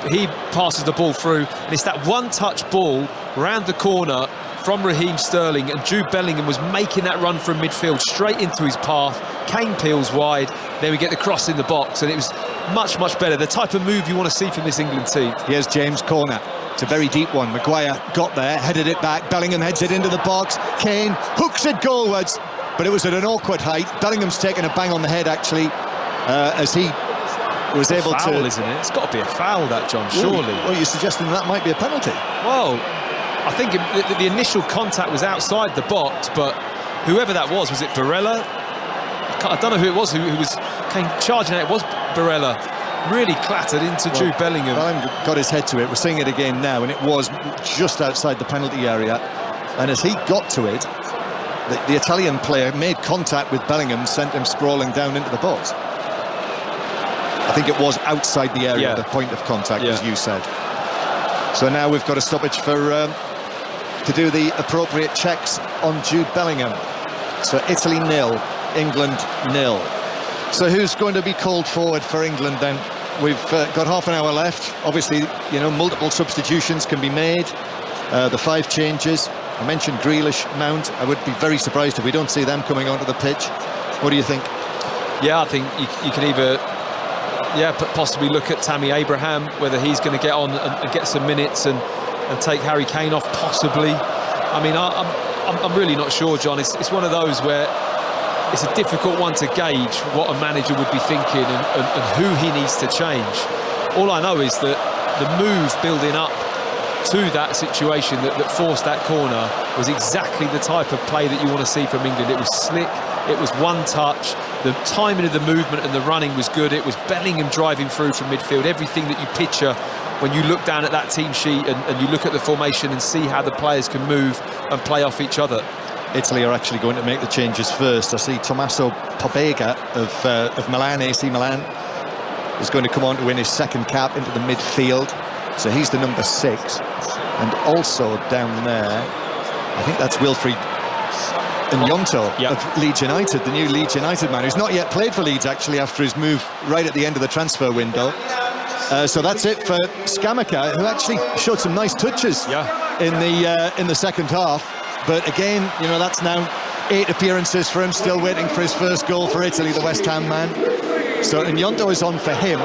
passes the ball through, and it's that one-touch ball round the corner from Raheem Sterling, and Jude Bellingham was making that run from midfield straight into his path. Kane peels wide, then we get the cross in the box, and it was much better. The type of move you want to see from this England team. Here's James' corner. It's a very deep one. Maguire got there, headed it back. Bellingham heads it into the box. Kane hooks it goalwards, but it was at an awkward height. Bellingham's taken a bang on the head, actually, as he was able foul, to... isn't it? It's got to be a foul, that, John, surely. Well, you're suggesting that might be a penalty? Well, I think the initial contact was outside the box, but whoever that was it Barella? I don't know who it was who came charging out. It was Barella. Really clattered into Jude Bellingham. Bellingham got his head to it. We're seeing it again now, and it was just outside the penalty area. And as he got to it, the Italian player made contact with Bellingham, sent him sprawling down into the box. I think it was outside the area, the point of contact, as you said. So now we've got a stoppage for to do the appropriate checks on Jude Bellingham. So Italy 0, England 0. So who's going to be called forward for England then? We've got half an hour left. Obviously, multiple substitutions can be made. The 5 changes. I mentioned Grealish, Mount. I would be very surprised if we don't see them coming onto the pitch. What do you think? Yeah, I think you can either possibly look at Tammy Abraham, whether he's going to get on and get some minutes, and and take Harry Kane off, possibly. I mean, I'm really not sure, John. It's one of those where it's a difficult one to gauge what a manager would be thinking and who he needs to change. All I know is that the move building up to that situation that forced that corner was exactly the type of play that you want to see from England. It was slick, it was one touch, the timing of the movement and the running was good. It was Bellingham driving through from midfield, everything that you picture when you look down at that team sheet and you look at the formation and see how the players can move and play off each other. Italy are actually going to make the changes first. I see Tommaso Pobega of Milan, AC Milan, is going to come on to win his second cap into the midfield. So he's the number 6. And also down there, I think that's Wilfried Gnonto of Leeds United, the new Leeds United man, who's not yet played for Leeds actually after his move right at the end of the transfer window. So that's it for Scamacca, who actually showed some nice touches in the second half. But again, you know, that's now 8 appearances for him, still waiting for his first goal for Italy, the West Ham man. So Gnonto is on for him.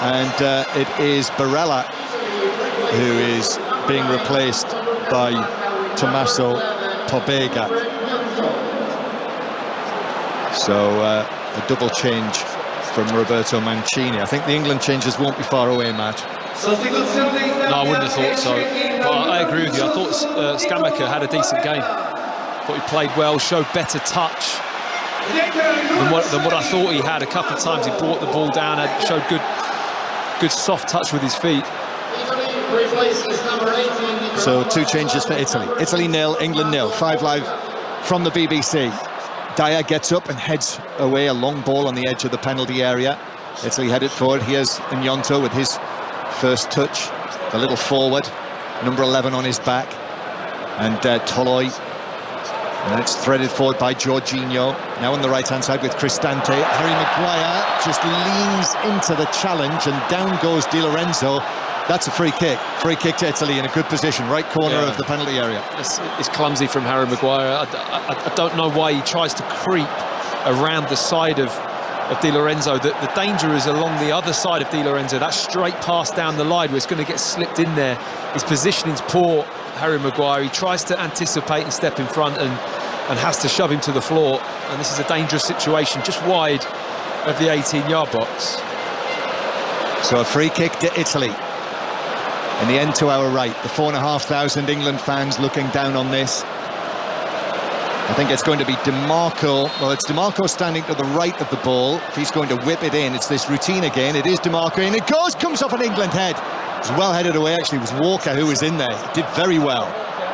And it is Barella who is being replaced by Tommaso Pobega. So a double change from Roberto Mancini. I think the England changes won't be far away, Matt. No, I wouldn't have thought so. But I agree with you. I thought Scamacca had a decent game. Thought he played well, showed better touch than what I thought he had. A couple of times he brought the ball down, showed good soft touch with his feet. So 2 changes for Italy. Italy 0, England 0. 5 Live from the BBC. Dyer gets up and heads away, a long ball on the edge of the penalty area. Italy headed forward. Here's Gnonto with his first touch. The little forward, number 11 on his back. And Toloi. And it's threaded forward by Jorginho. Now on the right-hand side with Cristante. Harry Maguire just leans into the challenge and down goes Di Lorenzo. That's a free kick. Free kick to Italy in a good position, right corner of the penalty area. It's clumsy from Harry Maguire. I don't know why he tries to creep around the side of Di Lorenzo. The danger is along the other side of Di Lorenzo. That straight pass down the line where it's going to get slipped in there. His positioning's poor, Harry Maguire. He tries to anticipate and step in front and has to shove him to the floor. And this is a dangerous situation, just wide of the 18-yard box. So a free kick to Italy. In the end to our right, the 4,500 England fans looking down on this. I think it's going to be DiMarco. Well, it's DiMarco standing to the right of the ball. If he's going to whip it in, it's this routine again. It is DiMarco, and it comes off an England head. It was well headed away, actually. It was Walker who was in there. He did very well,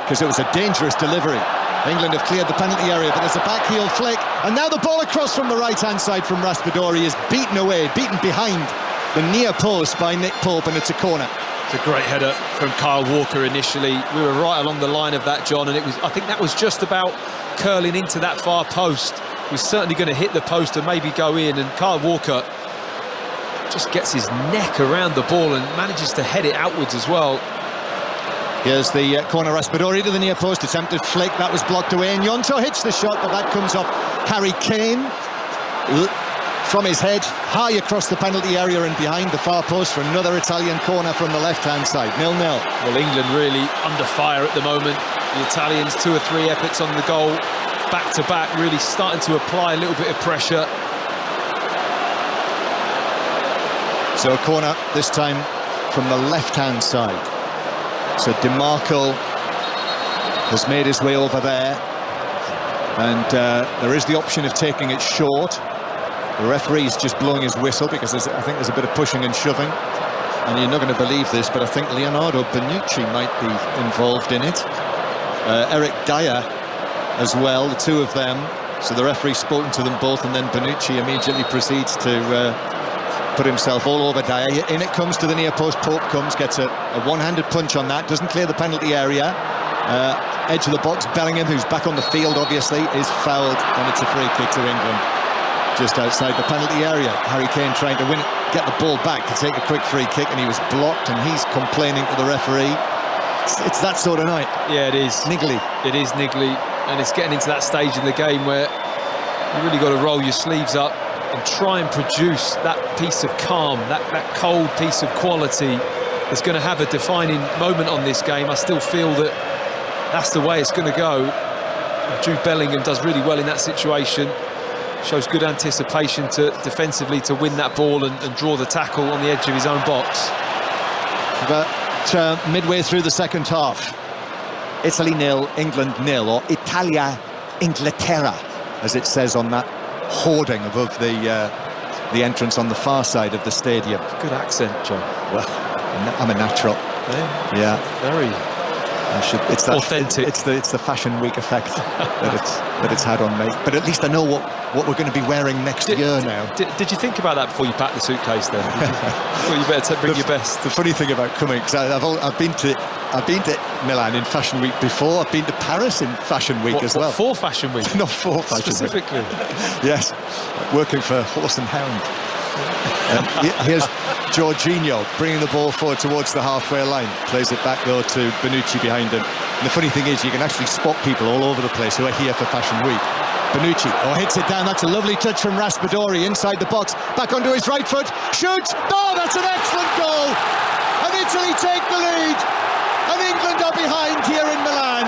because it was a dangerous delivery. England have cleared the penalty area, but there's a backheel flick. And now the ball across from the right-hand side from Raspadori is beaten away, beaten behind the near post by Nick Pope, and it's a corner. It's a great header from Kyle Walker initially. We were right along the line of that, John, and I think that was just about curling into that far post. He was certainly going to hit the post and maybe go in, and Kyle Walker just gets his neck around the ball and manages to head it outwards as well. Here's the corner, Raspadori to the near post, attempted flick, that was blocked away, and Gnonto hits the shot, but that comes off Harry Kane. From his head, high across the penalty area and behind the far post for another Italian corner from the left-hand side, 0-0. Well, England really under fire at the moment. The Italians 2 or 3 efforts on the goal, back-to-back, really starting to apply a little bit of pressure. So a corner, this time from the left-hand side. So DiMarco has made his way over there. And there is the option of taking it short. The referee's just blowing his whistle because I think there's a bit of pushing and shoving. And you're not going to believe this, but I think Leonardo Bonucci might be involved in it. Eric Dyer as well, the two of them. So the referee's spoken to them both, and then Bonucci immediately proceeds to put himself all over Dyer. In it comes to the near post. Pope comes, gets a one-handed punch on that, doesn't clear the penalty area. Edge of the box, Bellingham, who's back on the field, obviously, is fouled, and it's a free kick to England. Just outside the penalty area. Harry Kane trying to win it, get the ball back to take a quick free kick, and he was blocked, and he's complaining to the referee. It's that sort of night. Yeah, it is. Niggly. It is niggly, and it's getting into that stage in the game where you really got to roll your sleeves up and try and produce that piece of calm, that cold piece of quality is going to have a defining moment on this game. I still feel that that's the way it's going to go. Jude Bellingham does really well in that situation. Shows good anticipation defensively to win that ball and draw the tackle on the edge of his own box. But midway through the second half, Italy 0, England 0, or Italia Inglaterra, as it says on that hoarding above the entrance on the far side of the stadium. Good accent, John. Well, I'm a natural. Yeah. Very. It's that, authentic. It's the Fashion Week effect that it's had on me. But at least I know what we're going to be wearing next year now. Did you think about that before you packed the suitcase then? Thought you better bring your best. The funny thing about coming, because I've been to Milan in Fashion Week before. I've been to Paris in Fashion Week as well. For Fashion Week? Not for Fashion Specifically. Week. Yes, working for Horse and Hound. Here's Jorginho bringing the ball forward towards the halfway line. Plays it back though to Bonucci behind him. And the funny thing is, you can actually spot people all over the place who are here for Fashion Week. Bonucci hits it down. That's a lovely touch from Raspadori inside the box. Back onto his right foot. Shoots. Oh, that's an excellent goal. And Italy take the lead. And England are behind here in Milan.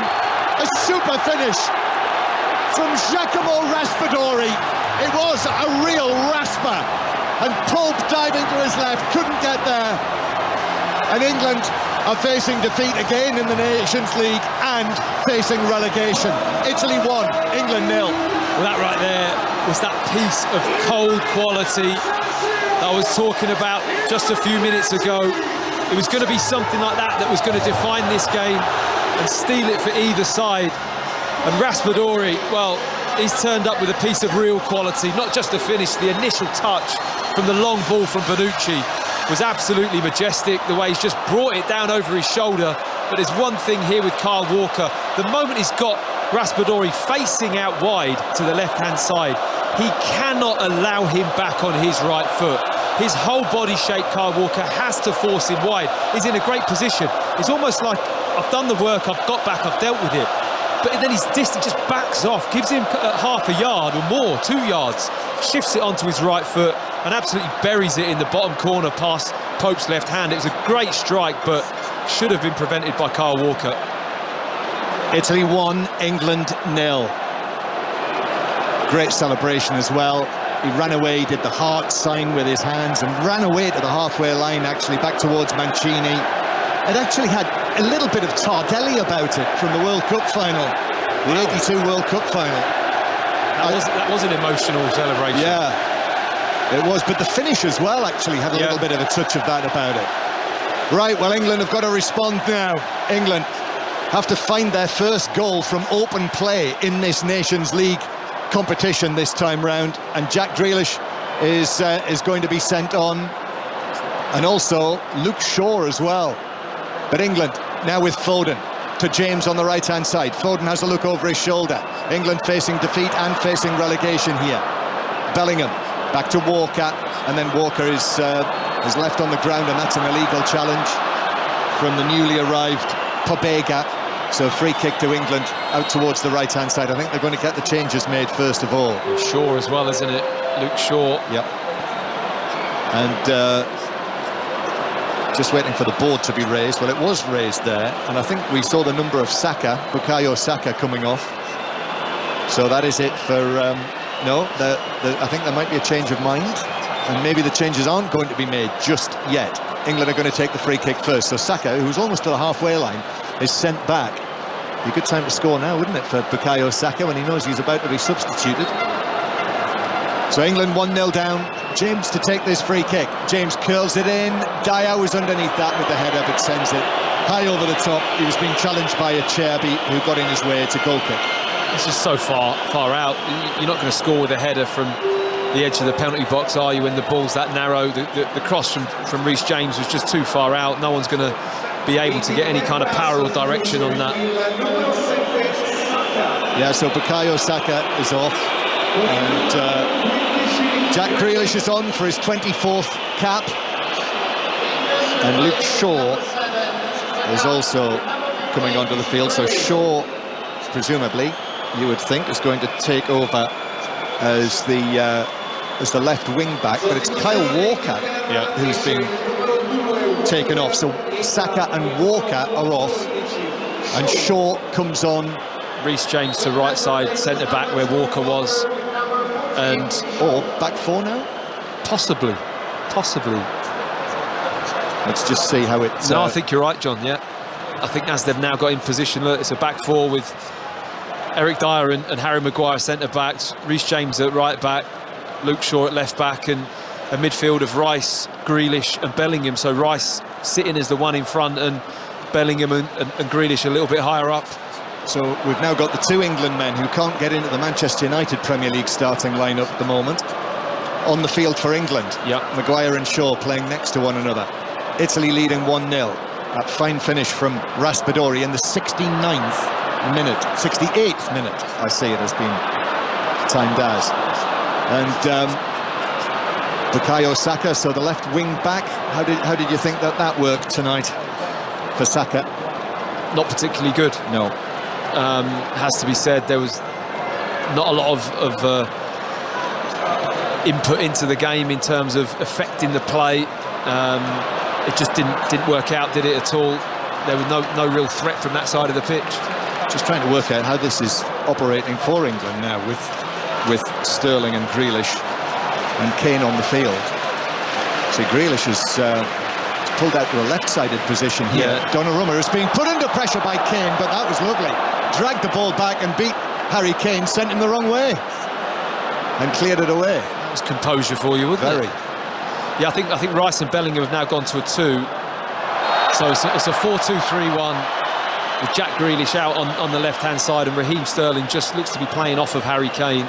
A super finish from Giacomo Raspadori. It was a real rasper. And Pope diving to his left, couldn't get there. And England are facing defeat again in the Nations League and facing relegation. Italy 1, England 0. Well, that right there was that piece of cold quality I was talking about just a few minutes ago. It was going to be something like that was going to define this game and steal it for either side. And Raspadori, well, he's turned up with a piece of real quality, not just the finish, the initial touch from the long ball from Bonucci was absolutely majestic, the way he's just brought it down over his shoulder. But there's one thing here with Kyle Walker. The moment he's got Raspadori facing out wide to the left-hand side, he cannot allow him back on his right foot. His whole body shape, Kyle Walker, has to force him wide. He's in a great position. It's almost like, I've done the work, I've got back, I've dealt with it. But then his distance just backs off, gives him half a yard or more, 2 yards, shifts it onto his right foot and absolutely buries it in the bottom corner past Pope's left hand. It was a great strike, but should have been prevented by Kyle Walker. Italy 1, England 0. Great celebration as well. He ran away, did the heart sign with his hands and ran away to the halfway line, actually, back towards Mancini. It actually had a little bit of Tardelli about it from the World Cup final, the 82 World Cup final. That was an emotional celebration. Yeah, it was, but the finish as well actually had a little bit of a touch of that about it. Right, well, England have got to respond now. England have to find their first goal from open play in this Nations League competition this time round, and Jack Grealish is going to be sent on, and also Luke Shaw as well. But England now with Foden to James on the right-hand side. Foden has a look over his shoulder. England facing defeat and facing relegation here. Bellingham back to Walker, and then Walker is left on the ground, and that's an illegal challenge from the newly arrived Pobega. So a free kick to England out towards the right-hand side. I think they're going to get the changes made first of all. Shaw as well, isn't it? Luke Shaw. Yep. And just waiting for the board to be raised. Well, it was raised there, and I think we saw the number of Saka, Bukayo Saka, coming off. So that is it for no. I think there might be a change of mind, and maybe the changes aren't going to be made just yet. England are going to take the free kick first. So Saka, who's almost to the halfway line, is sent back. Be a good time to score now, wouldn't it, for Bukayo Saka when he knows he's about to be substituted. So England 1-0 down. James to take this free kick. James curls it in. Dyer was underneath that with the header, but sends it high over the top. He was being challenged by a Cherby who got in his way. It's a goal kick. It's just so far out. You're not going to score with a header from the edge of the penalty box, are you, when the ball's that narrow? The cross from Reece James was just too far out. No one's going to be able to get any kind of power or direction on that. Yeah, so Bukayo Saka is off, and Jack Grealish is on for his 24th cap, and Luke Shaw is also coming onto the field. So Shaw, presumably, you would think, is going to take over as the left wing back, but it's Kyle Walker who's been taken off. So Saka and Walker are off, and Shaw comes on. Reece James to right side centre back where Walker was, and or back four now, possibly. Let's just see how it. No, I think you're right, John. Yeah, I think as they've now got in position, look, it's a back four with Eric Dyer and Harry Maguire centre backs, Reece James at right back, Luke Shaw at left back, and a midfield of Rice, Grealish and Bellingham. So Rice sitting as the one in front, and Bellingham and Grealish a little bit higher up. So we've now got the two England men who can't get into the Manchester United Premier League starting lineup at the moment on the field for England. Yeah, Maguire and Shaw playing next to one another. Italy leading 1-0. That fine finish from Raspadori in the 69th minute, 68th minute, I see it has been timed as. And Bukayo Saka, so the left wing back. How did you think that worked tonight for Saka? Not particularly good. No. Has to be said, there was not a lot of input into the game in terms of affecting the play. It just didn't work out, did it at all? There was no real threat from that side of the pitch. Just trying to work out how this is operating for England now with Sterling and Grealish and Kane on the field. So Grealish has pulled out to a left-sided position here. Yeah. Donnarumma is being put under pressure by Kane, but that was lovely. Dragged the ball back and beat Harry Kane, sent him the wrong way and cleared it away. That was composure for you, wasn't it? Yeah, I think Rice and Bellingham have now gone to a 2. So it's a 4-2-3-1 with Jack Grealish out on the left-hand side, and Raheem Sterling just looks to be playing off of Harry Kane.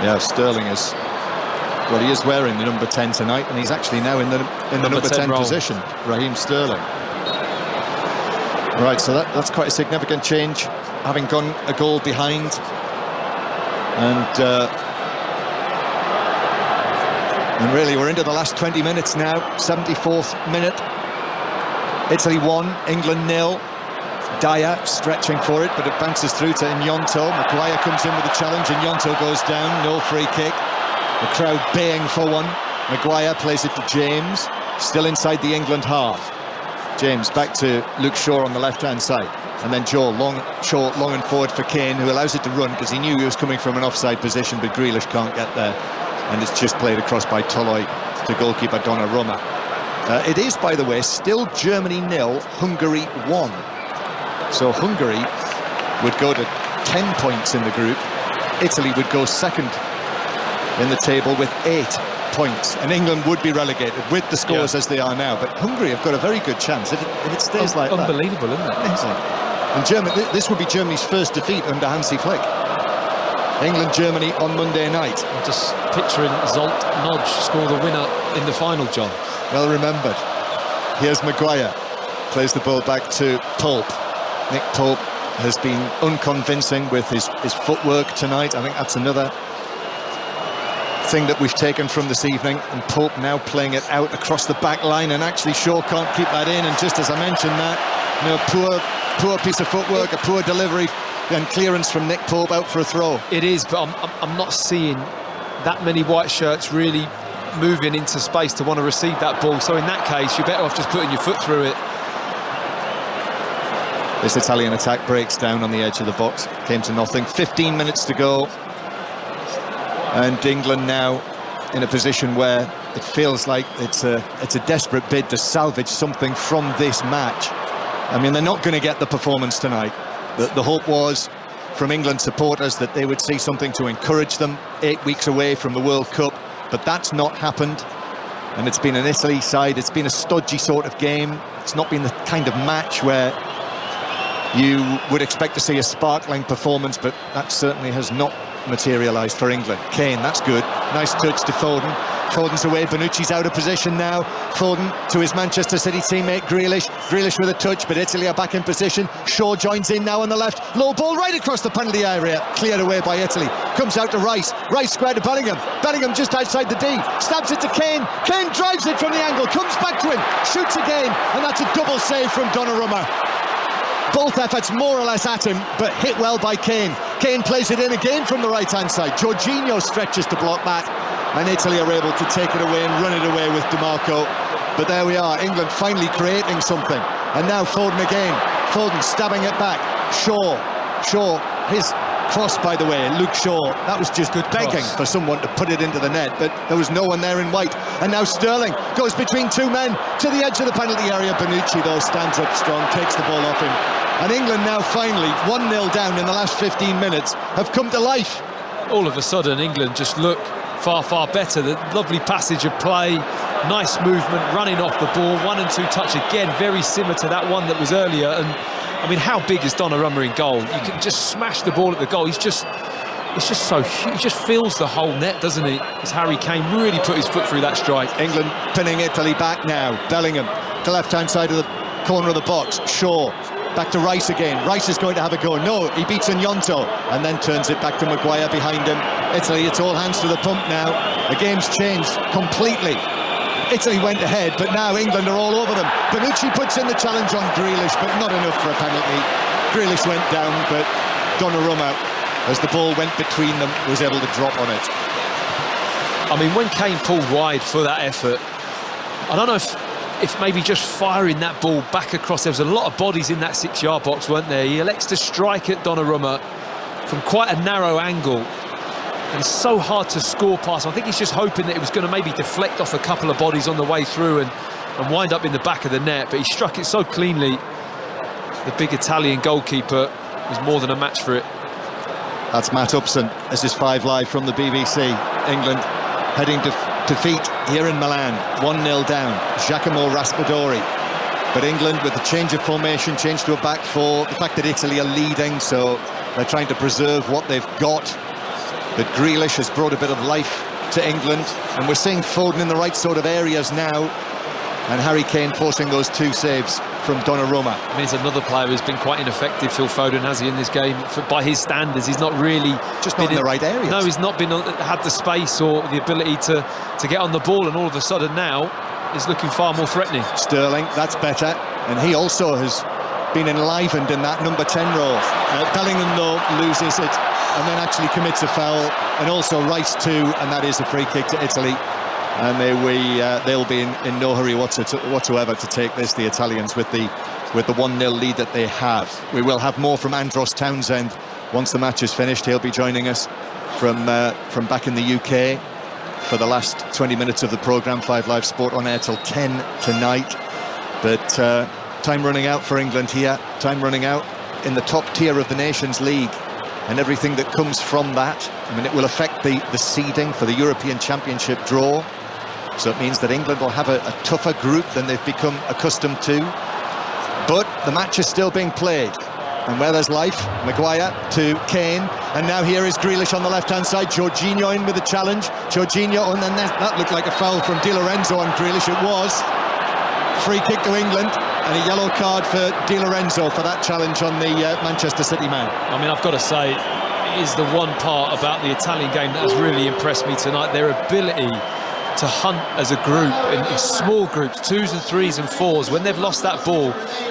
Yeah, Sterling is... Well, he is wearing the number 10 tonight, and he's actually now in the number 10 position, Raheem Sterling. Right, so that's quite a significant change, having gone a goal behind. And really, we're into the last 20 minutes now. 74th minute. Italy 1, England 0. Dyer stretching for it, but it bounces through to Inyonto. Maguire comes in with a challenge. Inyonto goes down. No free kick. The crowd baying for one. Maguire plays it to James. Still inside the England half. James back to Luke Shaw on the left-hand side. And then Shaw long and forward for Kane, who allows it to run because he knew he was coming from an offside position, but Grealish can't get there. And it's just played across by Toloi to goalkeeper Donnarumma. It is, by the way, still Germany 0, Hungary 1. So Hungary would go to 10 points in the group. Italy would go second in the table with 8 points. And England would be relegated with the scores as they are now. But Hungary have got a very good chance if it stays like that. Unbelievable, isn't it? Amazing. And this would be Germany's first defeat under Hansi Flick. England-Germany on Monday night. I'm just picturing Zolt Nodge score the winner in the final, John. Well remembered. Here's Maguire. Plays the ball back to Pope. Nick Pope has been unconvincing with his footwork tonight. I think that's another thing that we've taken from this evening. And Pope now playing it out across the back line, and actually Shaw can't keep that in. And just as I mentioned that, poor piece of footwork, a poor delivery and clearance from Nick Pope out for a throw. It is, but I'm not seeing that many white shirts really moving into space to want to receive that ball. So in that case, you're better off just putting your foot through it. This Italian attack breaks down on the edge of the box. Came to nothing. 15 minutes to go. And England now in a position where it feels like it's a desperate bid to salvage something from this match. I mean, they're not going to get the performance tonight. The hope was from England supporters that they would see something to encourage them 8 weeks away from the World Cup, but that's not happened. And it's been an Italy side, it's been a stodgy sort of game. It's not been the kind of match where you would expect to see a sparkling performance, but that certainly has not materialised for England. Kane, that's good. Nice touch to Foden. Foden's away, Bonucci's out of position now. Foden to his Manchester City teammate Grealish. Grealish with a touch, but Italy are back in position. Shaw joins in now on the left. Low ball right across the penalty area. Cleared away by Italy. Comes out to Rice. Rice square to Bellingham. Bellingham just outside the D. Stabs it to Kane. Kane drives it from the angle. Comes back to him. Shoots again. And that's a double save from Donnarumma. Both efforts more or less at him, but hit well by Kane. Kane plays it in again from the right-hand side. Jorginho stretches to block that, and Italy are able to take it away and run it away with Di Marco. But there we are, England finally creating something. And now Foden again. Foden stabbing it back. Shaw, his cross, by the way, Luke Shaw, that was just begging for someone to put it into the net, but there was no one there in white. And now Sterling goes between two men to the edge of the penalty area. Bonucci, though, stands up strong, takes the ball off him. And England now finally 1-0 down in the last 15 minutes have come to life. All of a sudden, England just look far, far better. The lovely passage of play, nice movement, running off the ball, 1 and 2 touch again, very similar to that one that was earlier. And I mean, how big is Donnarumma in goal? You can just smash the ball at the goal. It's just so huge. He just fills the whole net, doesn't he? As Harry Kane really put his foot through that strike. England pinning Italy back now. Bellingham to left-hand side of the corner of the box. Shaw back to Rice again. Rice is going to have a go. No, he beats Ignonto and then turns it back to Maguire behind him. Italy, it's all hands to the pump now. The game's changed completely. Italy went ahead, but now England are all over them. Bonucci puts in the challenge on Grealish, but not enough for a penalty. Grealish went down, but Donnarumma, as the ball went between them, was able to drop on it. I mean, when Kane pulled wide for that effort, I don't know if maybe just firing that ball back across, there was a lot of bodies in that 6-yard box, weren't there? He elects to strike at Donnarumma from quite a narrow angle. And it's so hard to score past. I think he's just hoping that it was going to maybe deflect off a couple of bodies on the way through and wind up in the back of the net. But he struck it so cleanly. The big Italian goalkeeper was more than a match for it. That's Matt Upson. This is 5 Live from the BBC. England heading to defeat here in Milan. 1-0 down. Giacomo Raspadori. But England, with the change of formation, change to a back four, the fact that Italy are leading, so they're trying to preserve what they've got. But Grealish has brought a bit of life to England, and we're seeing Foden in the right sort of areas now, and Harry Kane forcing those 2 saves from Donnarumma. I mean, he's another player who's been quite ineffective, Phil Foden, has he, in this game? By his standards, he's not really just been in the right areas. No, he's not had the space or the ability to get on the ball, and all of a sudden now is looking far more threatening. Sterling, that's better, and he also has been enlivened in that number 10 role. Bellingham, though, loses it and then actually commits a foul, and also Rice too, and that is a free kick to Italy. And they'll be in no hurry whatsoever to take this, the Italians, with the 1-0 lead that they have. We will have more from Andros Townsend once the match is finished. He'll be joining us from back in the UK for the last 20 minutes of the programme. 5 Live Sport on air till 10 tonight. But time running out for England here. Time running out in the top tier of the Nations League and everything that comes from that. I mean, it will affect the seeding for the European Championship draw. So it means that England will have a tougher group than they've become accustomed to. But the match is still being played. And where there's life, Maguire to Kane. And now here is Grealish on the left-hand side. Jorginho in with a challenge. Jorginho, and then that looked like a foul from Di Lorenzo on Grealish. It was. Free kick to England. And a yellow card for Di Lorenzo for that challenge on the Manchester City man. I mean, I've got to say, it is the one part about the Italian game that has really impressed me tonight. Their ability to hunt as a group, in small groups, 2s and 3s and 4s. When they've lost that ball,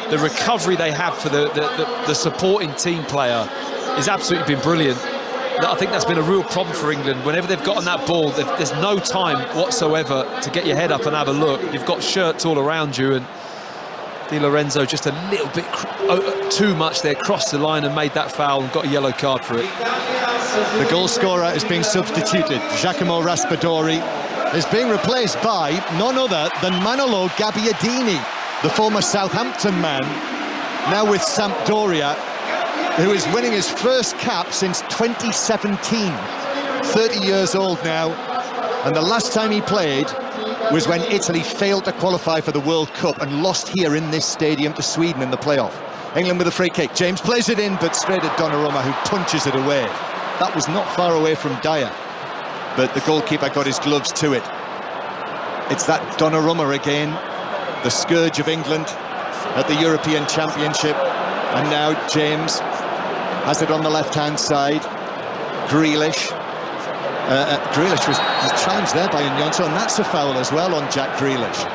the recovery they have for the supporting team player has absolutely been brilliant. I think that's been a real problem for England. Whenever they've gotten that ball, there's no time whatsoever to get your head up and have a look. You've got shirts all around you, and Di Lorenzo just a little bit too much there, crossed the line and made that foul and got a yellow card for it. The goal scorer is being substituted. Giacomo Raspadori is being replaced by none other than Manolo Gabbiadini, the former Southampton man, now with Sampdoria, who is winning his first cap since 2017. 30 years old now, and the last time he played was when Italy failed to qualify for the World Cup and lost here in this stadium to Sweden in the playoff. England with a free kick. James plays it in, but straight at Donnarumma, who punches it away. That was not far away from Dyer, but the goalkeeper got his gloves to it. It's that Donnarumma again, the scourge of England at the European Championship. And now James has it on the left-hand side. Grealish. Grealish was challenged there by Ignonto, and that's a foul as well on Jack Grealish.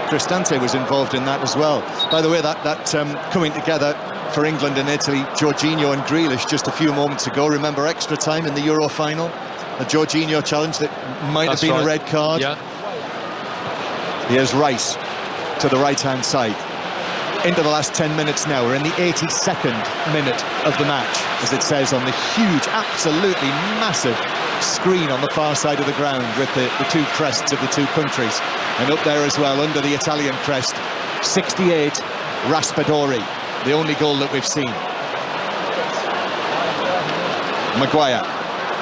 Cristante was involved in that as well. By the way, that coming together for England and Italy, Jorginho and Grealish just a few moments ago. Remember extra time in the Euro final? A Jorginho challenge that might have been a red card. Yeah. Here's Rice. to the right-hand side. Into the last 10 minutes now. We're in the 82nd minute of the match, as it says on the huge, absolutely massive screen on the far side of the ground with the two crests of the two countries. And up there as well, under the Italian crest, 68, Raspadori, the only goal that we've seen. Maguire,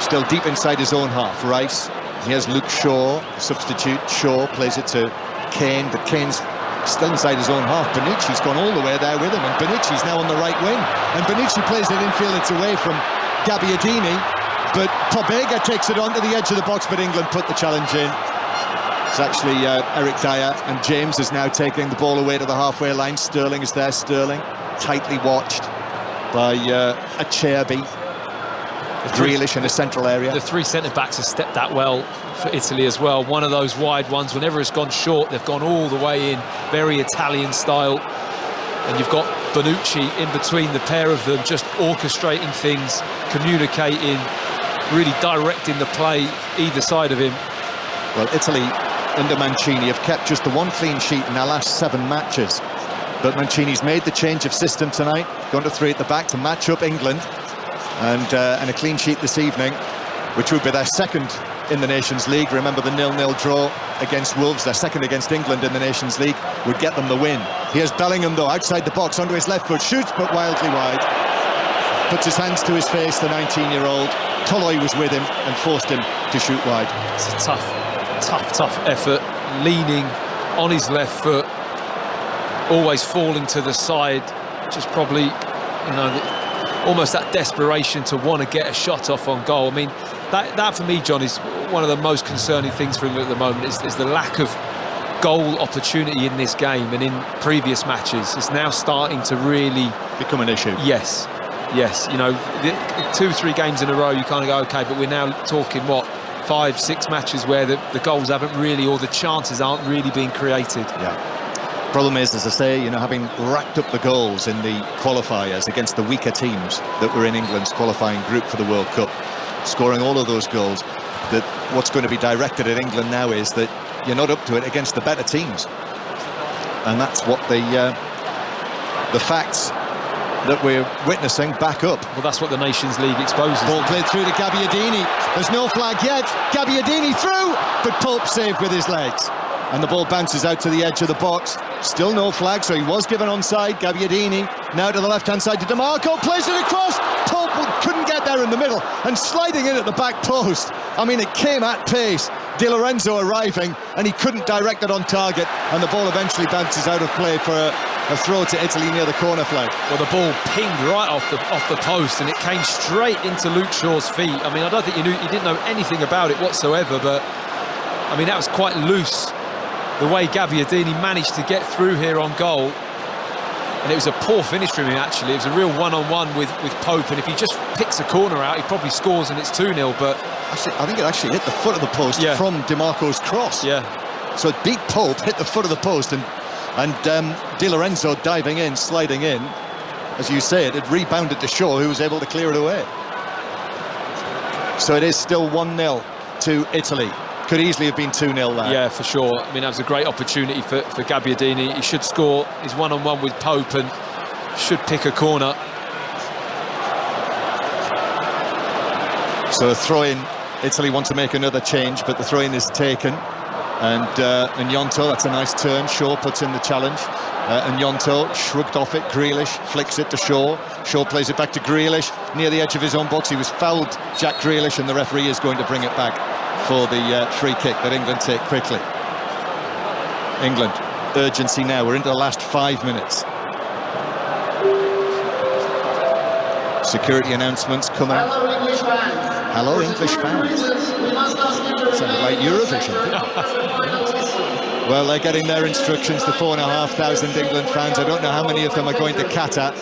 still deep inside his own half. Rice, he has Luke Shaw, substitute. Shaw plays it to Kane, but Kane's still inside his own half. Bonucci's gone all the way there with him, and Bonucci's now on the right wing. And Bonucci plays it infield, it's away from Gabbiadini, but Pobega takes it onto the edge of the box, but England put the challenge in. It's actually Eric Dyer, and James is now taking the ball away to the halfway line. Sterling is there, Sterling, tightly watched by Acerbi. Grealish in the central area. The three centre-backs have stepped that well for Italy as well. One of those wide ones, whenever it's gone short, they've gone all the way in, very Italian style. And you've got Bonucci in between the pair of them, just orchestrating things, communicating, really directing the play either side of him. Well, Italy under Mancini have kept just the one clean sheet in their last 7 matches. But Mancini's made the change of system tonight, gone to 3 at the back to match up England. And a clean sheet this evening, which would be their second in the Nations League. Remember the 0-0 draw against Wolves, their second against England in the Nations League, would get them the win. Here's Bellingham though, outside the box, onto his left foot, shoots but wildly wide. Puts his hands to his face, the 19-year-old. Toloi was with him and forced him to shoot wide. It's a tough effort, leaning on his left foot, always falling to the side, just probably, you know, almost that desperation to want to get a shot off on goal. I mean, that for me, John, is one of the most concerning things for England at the moment, is the lack of goal opportunity in this game and in previous matches. It's now starting to really become an issue. Yes, you know, 2-3 games in a row you kind of go, okay, but we're now talking, what, 5-6 matches where the goals haven't really, or the chances aren't really being created. Yeah. Problem is, as I say, you know, having racked up the goals in the qualifiers against the weaker teams that were in England's qualifying group for the World Cup, scoring all of those goals, that what's going to be directed at England now is that you're not up to it against the better teams. And that's what the facts that we're witnessing back up. Well, that's what the Nations League exposes. Ball played through to Gabbiadini. There's no flag yet. Gabbiadini through, but Pope saved with his legs. And the ball bounces out to the edge of the box. Still no flag, so he was given onside. Gabbiadini now to the left-hand side to DiMarco, plays it across. Pope couldn't get there in the middle, and sliding in at the back post. I mean, it came at pace. Di Lorenzo arriving, and he couldn't direct it on target, and the ball eventually bounces out of play for a throw to Italy near the corner flag. Well, the ball pinged right off the post, and it came straight into Luke Shaw's feet. I mean, I don't think he didn't know anything about it whatsoever, but I mean, that was quite loose, the way Gabbiadini managed to get through here on goal. And it was a poor finish from him, actually. It was a real one-on-one with Pope, and if he just picks a corner out, he probably scores and it's 2-0, but... Actually, I think it actually hit the foot of the post from DiMarco's cross. Yeah. So it beat Pope, hit the foot of the post, and Di Lorenzo diving in, sliding in. As you say, it rebounded to Shaw, who was able to clear it away. So it is still 1-0 to Italy. Could easily have been 2-0 there. Yeah, for sure. I mean, that was a great opportunity for Gabbiadini. He should score his one-on-one with Pope and should pick a corner. So a throw-in. Italy want to make another change, but the throw-in is taken. And Gnonto, that's a nice turn. Shaw puts in the challenge. And Gnonto shrugged off it. Grealish flicks it to Shaw. Shaw plays it back to Grealish near the edge of his own box. He was fouled, Jack Grealish, and the referee is going to bring it back for the free kick that England take quickly. England, urgency now. We're into the last 5 minutes. Security announcements come out. Hello, English fans. Sounded like Eurovision. Well, they're getting their instructions, the 4,500 England fans. I don't know how many of them are going to Qatar,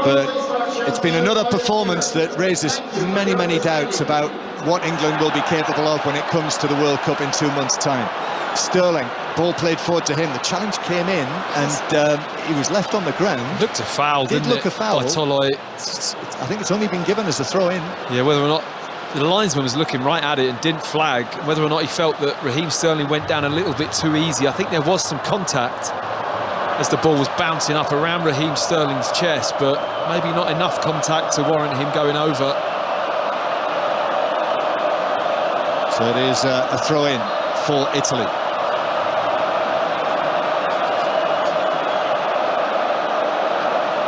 but it's been another performance that raises many, many doubts about what England will be capable of when it comes to the World Cup in 2 months' time. Sterling, ball played forward to him. The challenge came in, and he was left on the ground. Looked a foul, didn't it? Did look a foul. By Toloi. I think it's only been given as a throw-in. Yeah, whether or not the linesman was looking right at it and didn't flag, whether or not he felt that Raheem Sterling went down a little bit too easy. I think there was some contact. as the ball was bouncing up around Raheem Sterling's chest, but maybe not enough contact to warrant him going over. So it is a throw-in for Italy.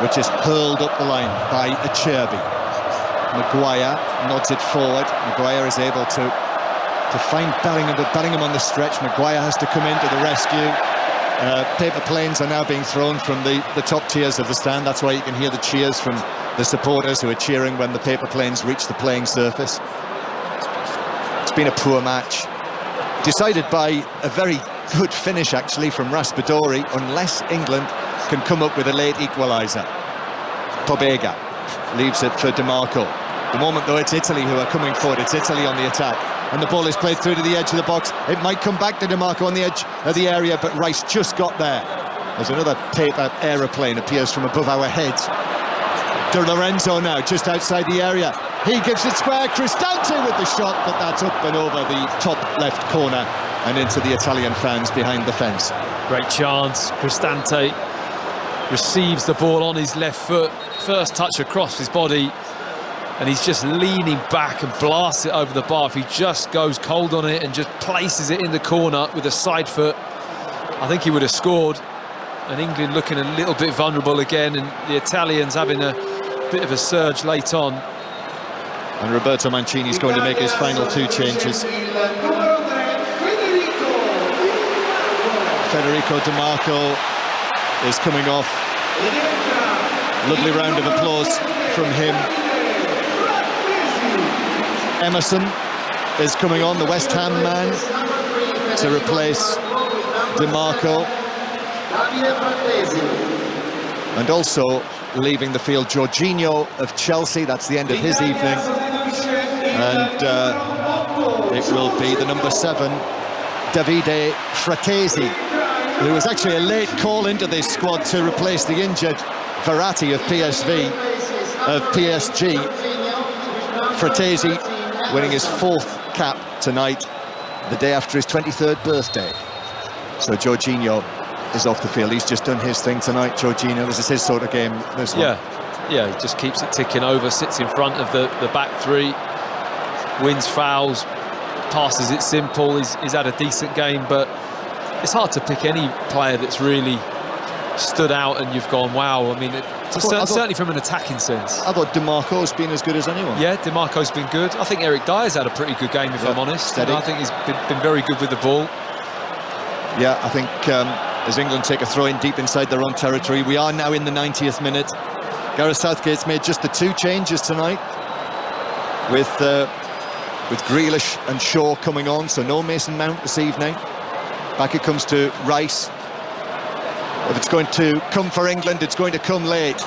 Which is hurled up the line by Acerbi. Maguire nods it forward. Maguire is able to find Bellingham, but Bellingham on the stretch. Maguire has to come in to the rescue. Paper planes are now being thrown from the top tiers of the stand. That's why you can hear the cheers from the supporters who are cheering when the paper planes reach the playing surface. It's been a poor match. Decided by a very good finish, actually, from Raspadori, unless England can come up with a late equaliser. Pobega leaves it for DiMarco. The moment, though, it's Italy who are coming forward. It's Italy on the attack. And the ball is played through to the edge of the box. It might come back to DiMarco on the edge of the area, but Rice just got there. There's another paper aeroplane appears from above our heads. De Lorenzo now, just outside the area. He gives it square. Cristante with the shot, but that's up and over the top left corner and into the Italian fans behind the fence. Great chance. Cristante receives the ball on his left foot. First touch across his body. And he's just leaning back and blasts it over the bar. If he just goes cold on it and just places it in the corner with a side foot, I think he would have scored. And England looking a little bit vulnerable again, and the Italians having a bit of a surge late on. And Roberto Mancini's going to make his final two changes. Federico DiMarco is coming off. Lovely round of applause from him. Emerson is coming on, the West Ham man, to replace DiMarco. And also leaving the field, Jorginho of Chelsea. That's the end of his evening. And it will be the number 7, Davide Fratesi, who was actually a late call into this squad to replace the injured Verratti of PSG. Fratesi winning his 4th cap tonight, the day after his 23rd birthday. So Jorginho is off the field. He's just done his thing tonight, Jorginho. This is his sort of game, this one. Yeah, he just keeps it ticking over, sits in front of the back three, wins fouls, passes it simple. He's had a decent game, but it's hard to pick any player that's really stood out and you've gone, wow. I mean, certainly from an attacking sense. I thought DiMarco's been as good as anyone. Yeah, DiMarco's been good. I think Eric Dyer's had a pretty good game, if I'm honest. I think he's been very good with the ball. Yeah, I think as England take a throw in deep inside their own territory, we are now in the 90th minute. Gareth Southgate's made just the 2 changes tonight, with Grealish and Shaw coming on, so no Mason Mount this evening. Back it comes to Rice. If it's going to come for England, it's going to come late.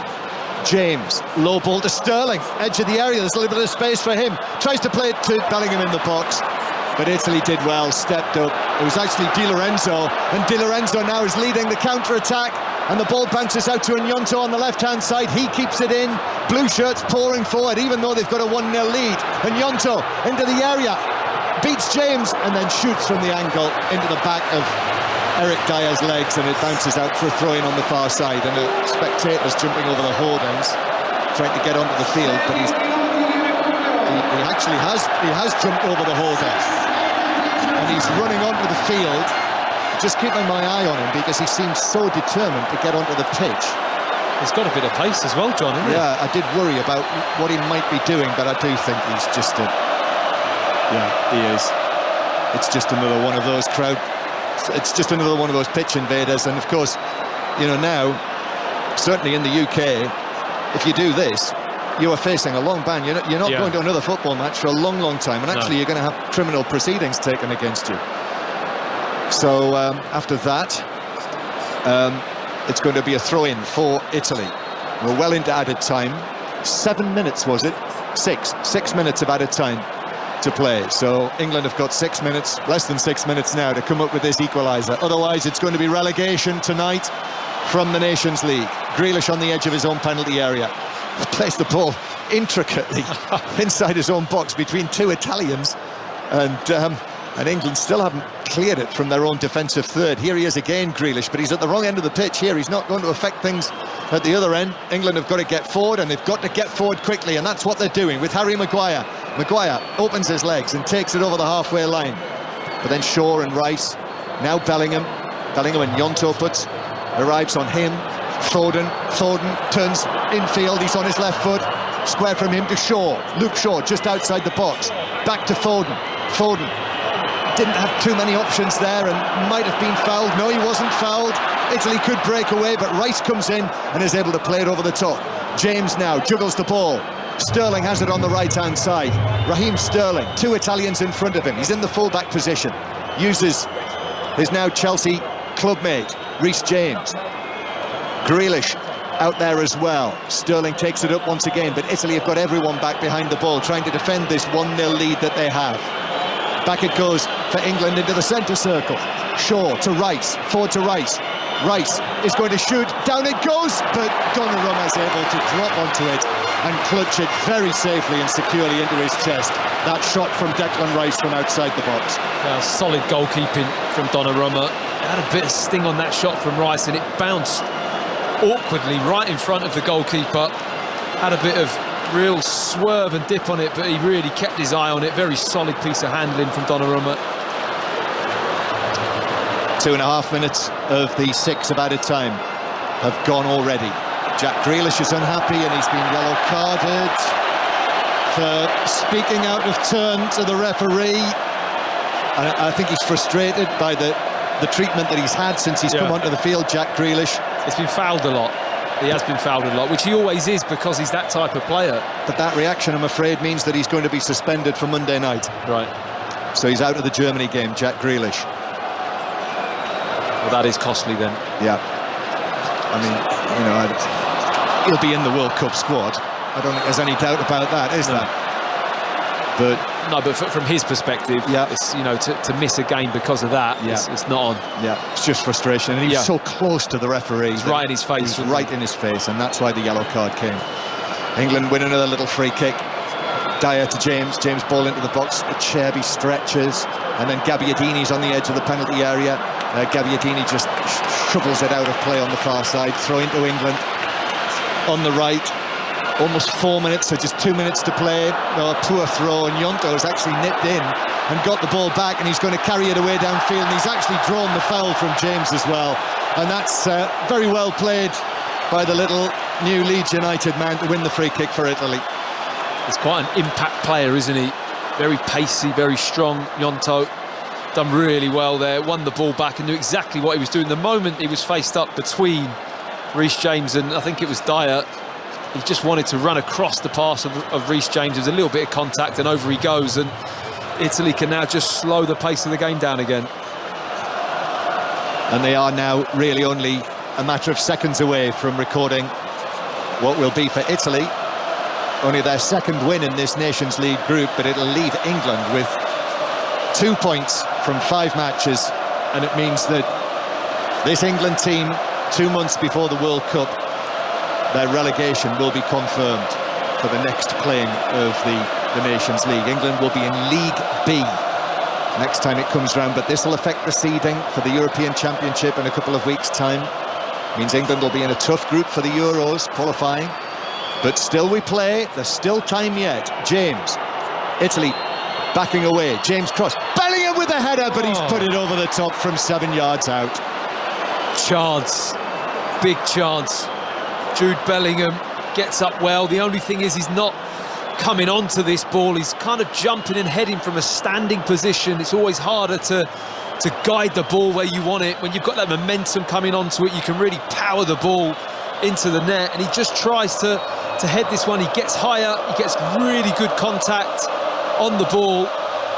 James, low ball to Sterling, edge of the area, there's a little bit of space for him. Tries to play it to Bellingham in the box, but Italy did well, stepped up. It was actually Di Lorenzo, and Di Lorenzo now is leading the counter-attack, and the ball bounces out to Gnonto on the left-hand side. He keeps it in. Blue shirts pouring forward, even though they've got a 1-0 lead. And Gnonto into the area, beats James, and then shoots from the angle into the back of Eric Dyer's legs, and it bounces out for a throw-in on the far side. And the spectators jumping over the hoardings, trying to get onto the field, but he actually has jumped over the hoardings, and he's running onto the field. Just keeping my eye on him because he seems so determined to get onto the pitch. He's got a bit of pace as well, John, hasn't he? Yeah, I did worry about what he might be doing, but I do think he's just he is. It's just another one of those it's just another one of those pitch invaders. And of course, you know, now, certainly in the UK, if you do this, you are facing a long ban. You're not going to another football match for a long, long time. And actually, you're going to have criminal proceedings taken against you. So after that, it's going to be a throw-in for Italy. We're well into added time. 7 minutes, was it? 6 minutes of added time to play. So England have got 6 minutes, less than 6 minutes now, to come up with this equaliser. Otherwise, it's going to be relegation tonight from the Nations League. Grealish on the edge of his own penalty area. Plays the ball intricately inside his own box between 2 Italians. And And England still haven't cleared it from their own defensive third. Here he is again, Grealish, but he's at the wrong end of the pitch here. He's not going to affect things at the other end. England have got to get forward, and they've got to get forward quickly, and that's what they're doing with Harry Maguire. Maguire opens his legs and takes it over the halfway line. But then Shaw and Rice, now Bellingham and Yonto arrives on him. Foden turns infield, he's on his left foot. Square from him to Shaw. Luke Shaw just outside the box. Back to Foden. Foden didn't have too many options there and might have been fouled. No, he wasn't fouled. Italy could break away, but Rice comes in and is able to play it over the top. James now juggles the ball. Sterling has it on the right-hand side. Raheem Sterling, 2 Italians in front of him. He's in the full-back position. Uses his now Chelsea clubmate, Reece James. Grealish out there as well. Sterling takes it up once again, but Italy have got everyone back behind the ball, trying to defend this 1-0 lead that they have. Back it goes for England into the centre circle. Shaw to Rice, forward to Rice. Rice is going to shoot, down it goes, but Donnarumma is able to drop onto it and clutch it very safely and securely into his chest. That shot from Declan Rice from outside the box. Solid goalkeeping from Donnarumma. Had a bit of sting on that shot from Rice, and it bounced awkwardly right in front of the goalkeeper. Had a bit of real swerve and dip on it, but he really kept his eye on it. Very solid piece of handling from Donnarumma. 2.5 minutes of the 6 of added time have gone already. Jack Grealish is unhappy, and he's been yellow carded for speaking out of turn to the referee. And I think he's frustrated by the treatment that he's had since he's come onto the field, Jack Grealish. He's been fouled a lot. He has been fouled a lot, which he always is because he's that type of player. But that reaction, I'm afraid, means that he's going to be suspended for Monday night. Right. So he's out of the Germany game, Jack Grealish. Well, that is costly then. Yeah. I mean, you know, he'll be in the World Cup squad. I don't think there's any doubt about that, is there? But from his perspective, it's, you know, to miss a game because of that, it's not on. Yeah, it's just frustration. And he was so close to the referee. He's right in his face. He's right in his face, and that's why the yellow card came. England win another little free kick. Dyer to James. James ball into the box. Acerbi stretches, and then Gabbiadini's on the edge of the penalty area. Gabbiadini just shovels it out of play on the far side. Throw into England on the right. Almost 4 minutes, so just 2 minutes to play. Poor throw, and Yonto has actually nipped in and got the ball back, and he's going to carry it away downfield, and he's actually drawn the foul from James as well. And that's very well played by the little new Leeds United man to win the free kick for Italy. He's quite an impact player, isn't he? Very pacey, very strong. Yonto done really well there, won the ball back and knew exactly what he was doing. The moment he was faced up between Reece James and I think it was Dyer, he just wanted to run across the pass of Reece James. There's a little bit of contact and over he goes, and Italy can now just slow the pace of the game down again. And they are now really only a matter of seconds away from recording what will be for Italy only their second win in this Nations League group, but it'll leave England with 2 points from 5 matches, and it means that this England team, 2 months before the World Cup, their relegation will be confirmed for the next playing of the Nations League. England will be in League B next time it comes round, but this will affect the seeding for the European Championship in a couple of weeks' time. It means England will be in a tough group for the Euros qualifying, but still we play. There's still time yet. James, Italy backing away. James cross. Bellingham with a header, but he's put it over the top from 7 yards out. Chance, big chance. Jude Bellingham gets up well. The only thing is he's not coming onto this ball. He's kind of jumping and heading from a standing position. It's always harder to guide the ball where you want it. When you've got that momentum coming onto it, you can really power the ball into the net, and he just tries to head this one. He gets higher, he gets really good contact on the ball,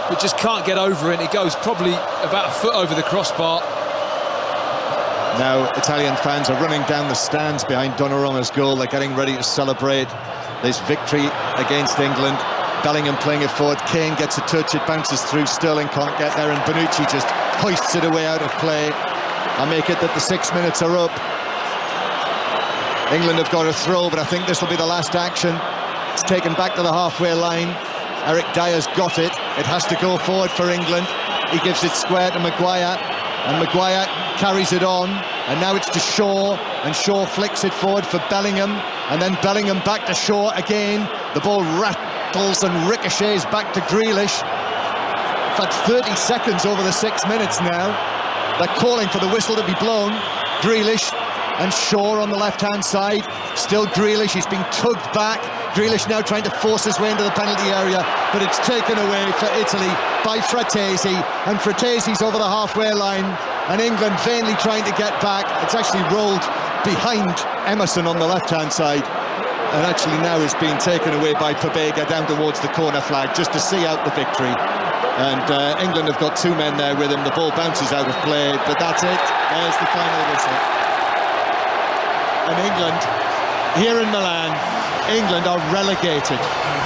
but just can't get over it. It goes probably about a foot over the crossbar. Now Italian fans are running down the stands behind Donnarumma's goal. They're getting ready to celebrate this victory against England. Bellingham playing it forward. Kane gets a touch, it bounces through. Sterling can't get there, and Bonucci just hoists it away out of play. I make it that the 6 minutes are up. England have got a throw, but I think this will be the last action. It's taken back to the halfway line. Eric Dyer's got it. It has to go forward for England. He gives it square to Maguire, and Maguire carries it on, and now it's to Shaw, and Shaw flicks it forward for Bellingham, and then Bellingham back to Shaw again. The ball rattles and ricochets back to Grealish. In fact, 30 seconds over the 6 minutes now. They're calling for the whistle to be blown. Grealish and Shaw on the left-hand side. Still Grealish, he's been tugged back. Grealish now trying to force his way into the penalty area, but it's taken away for Italy by Fratesi, and Fratese's over the halfway line, and England vainly trying to get back. It's actually rolled behind Emerson on the left-hand side, and actually now is being taken away by Pobega down towards the corner flag just to see out the victory. And England have got two men there with him. The ball bounces out of play, but that's it. There's the final whistle. And England, here in Milan, England are relegated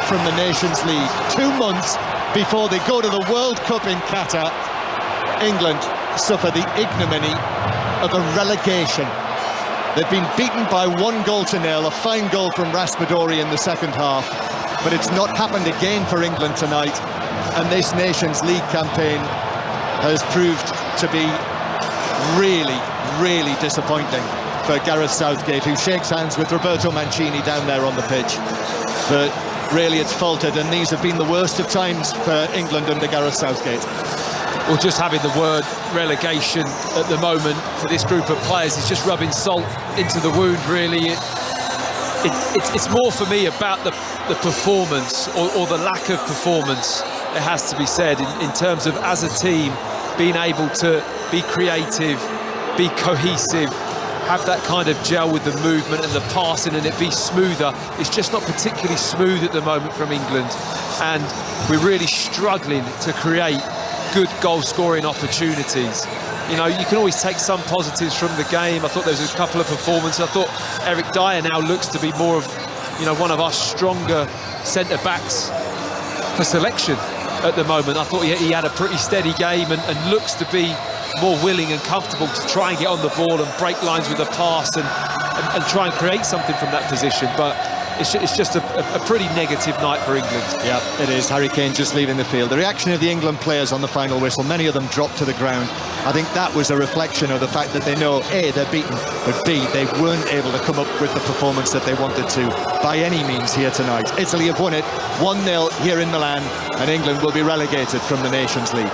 from the Nations League. 2 months before they go to the World Cup in Qatar, England suffer the ignominy of a relegation. They've been beaten by 1-0, a fine goal from Raspadori in the second half, but it's not happened again for England tonight, and this Nations League campaign has proved to be really, really disappointing for Gareth Southgate, who shakes hands with Roberto Mancini down there on the pitch. But really it's faltered, and these have been the worst of times for England under Gareth Southgate. Well, just having the word relegation at the moment for this group of players is just rubbing salt into the wound, really. It's more for me about the performance or the lack of performance, it has to be said, in terms of, as a team, being able to be creative, be cohesive, have that kind of gel with the movement and the passing, and it be smoother. It's just not particularly smooth at the moment from England, and we're really struggling to create good goal-scoring opportunities. You know, you can always take some positives from the game. I thought there was a couple of performances. I thought Eric Dyer now looks to be more of, you know, one of our stronger centre-backs for selection at the moment. I thought he had a pretty steady game and looks to be more willing and comfortable to try and get on the ball and break lines with a pass and try and create something from that position. But it's just a pretty negative night for England. Yeah, it is. Harry Kane just leaving the field. The reaction of the England players on the final whistle, many of them dropped to the ground. I think that was a reflection of the fact that they know, A, they're beaten, but B, they weren't able to come up with the performance that they wanted to by any means here tonight. Italy have won it 1-0 here in Milan, and England will be relegated from the Nations League.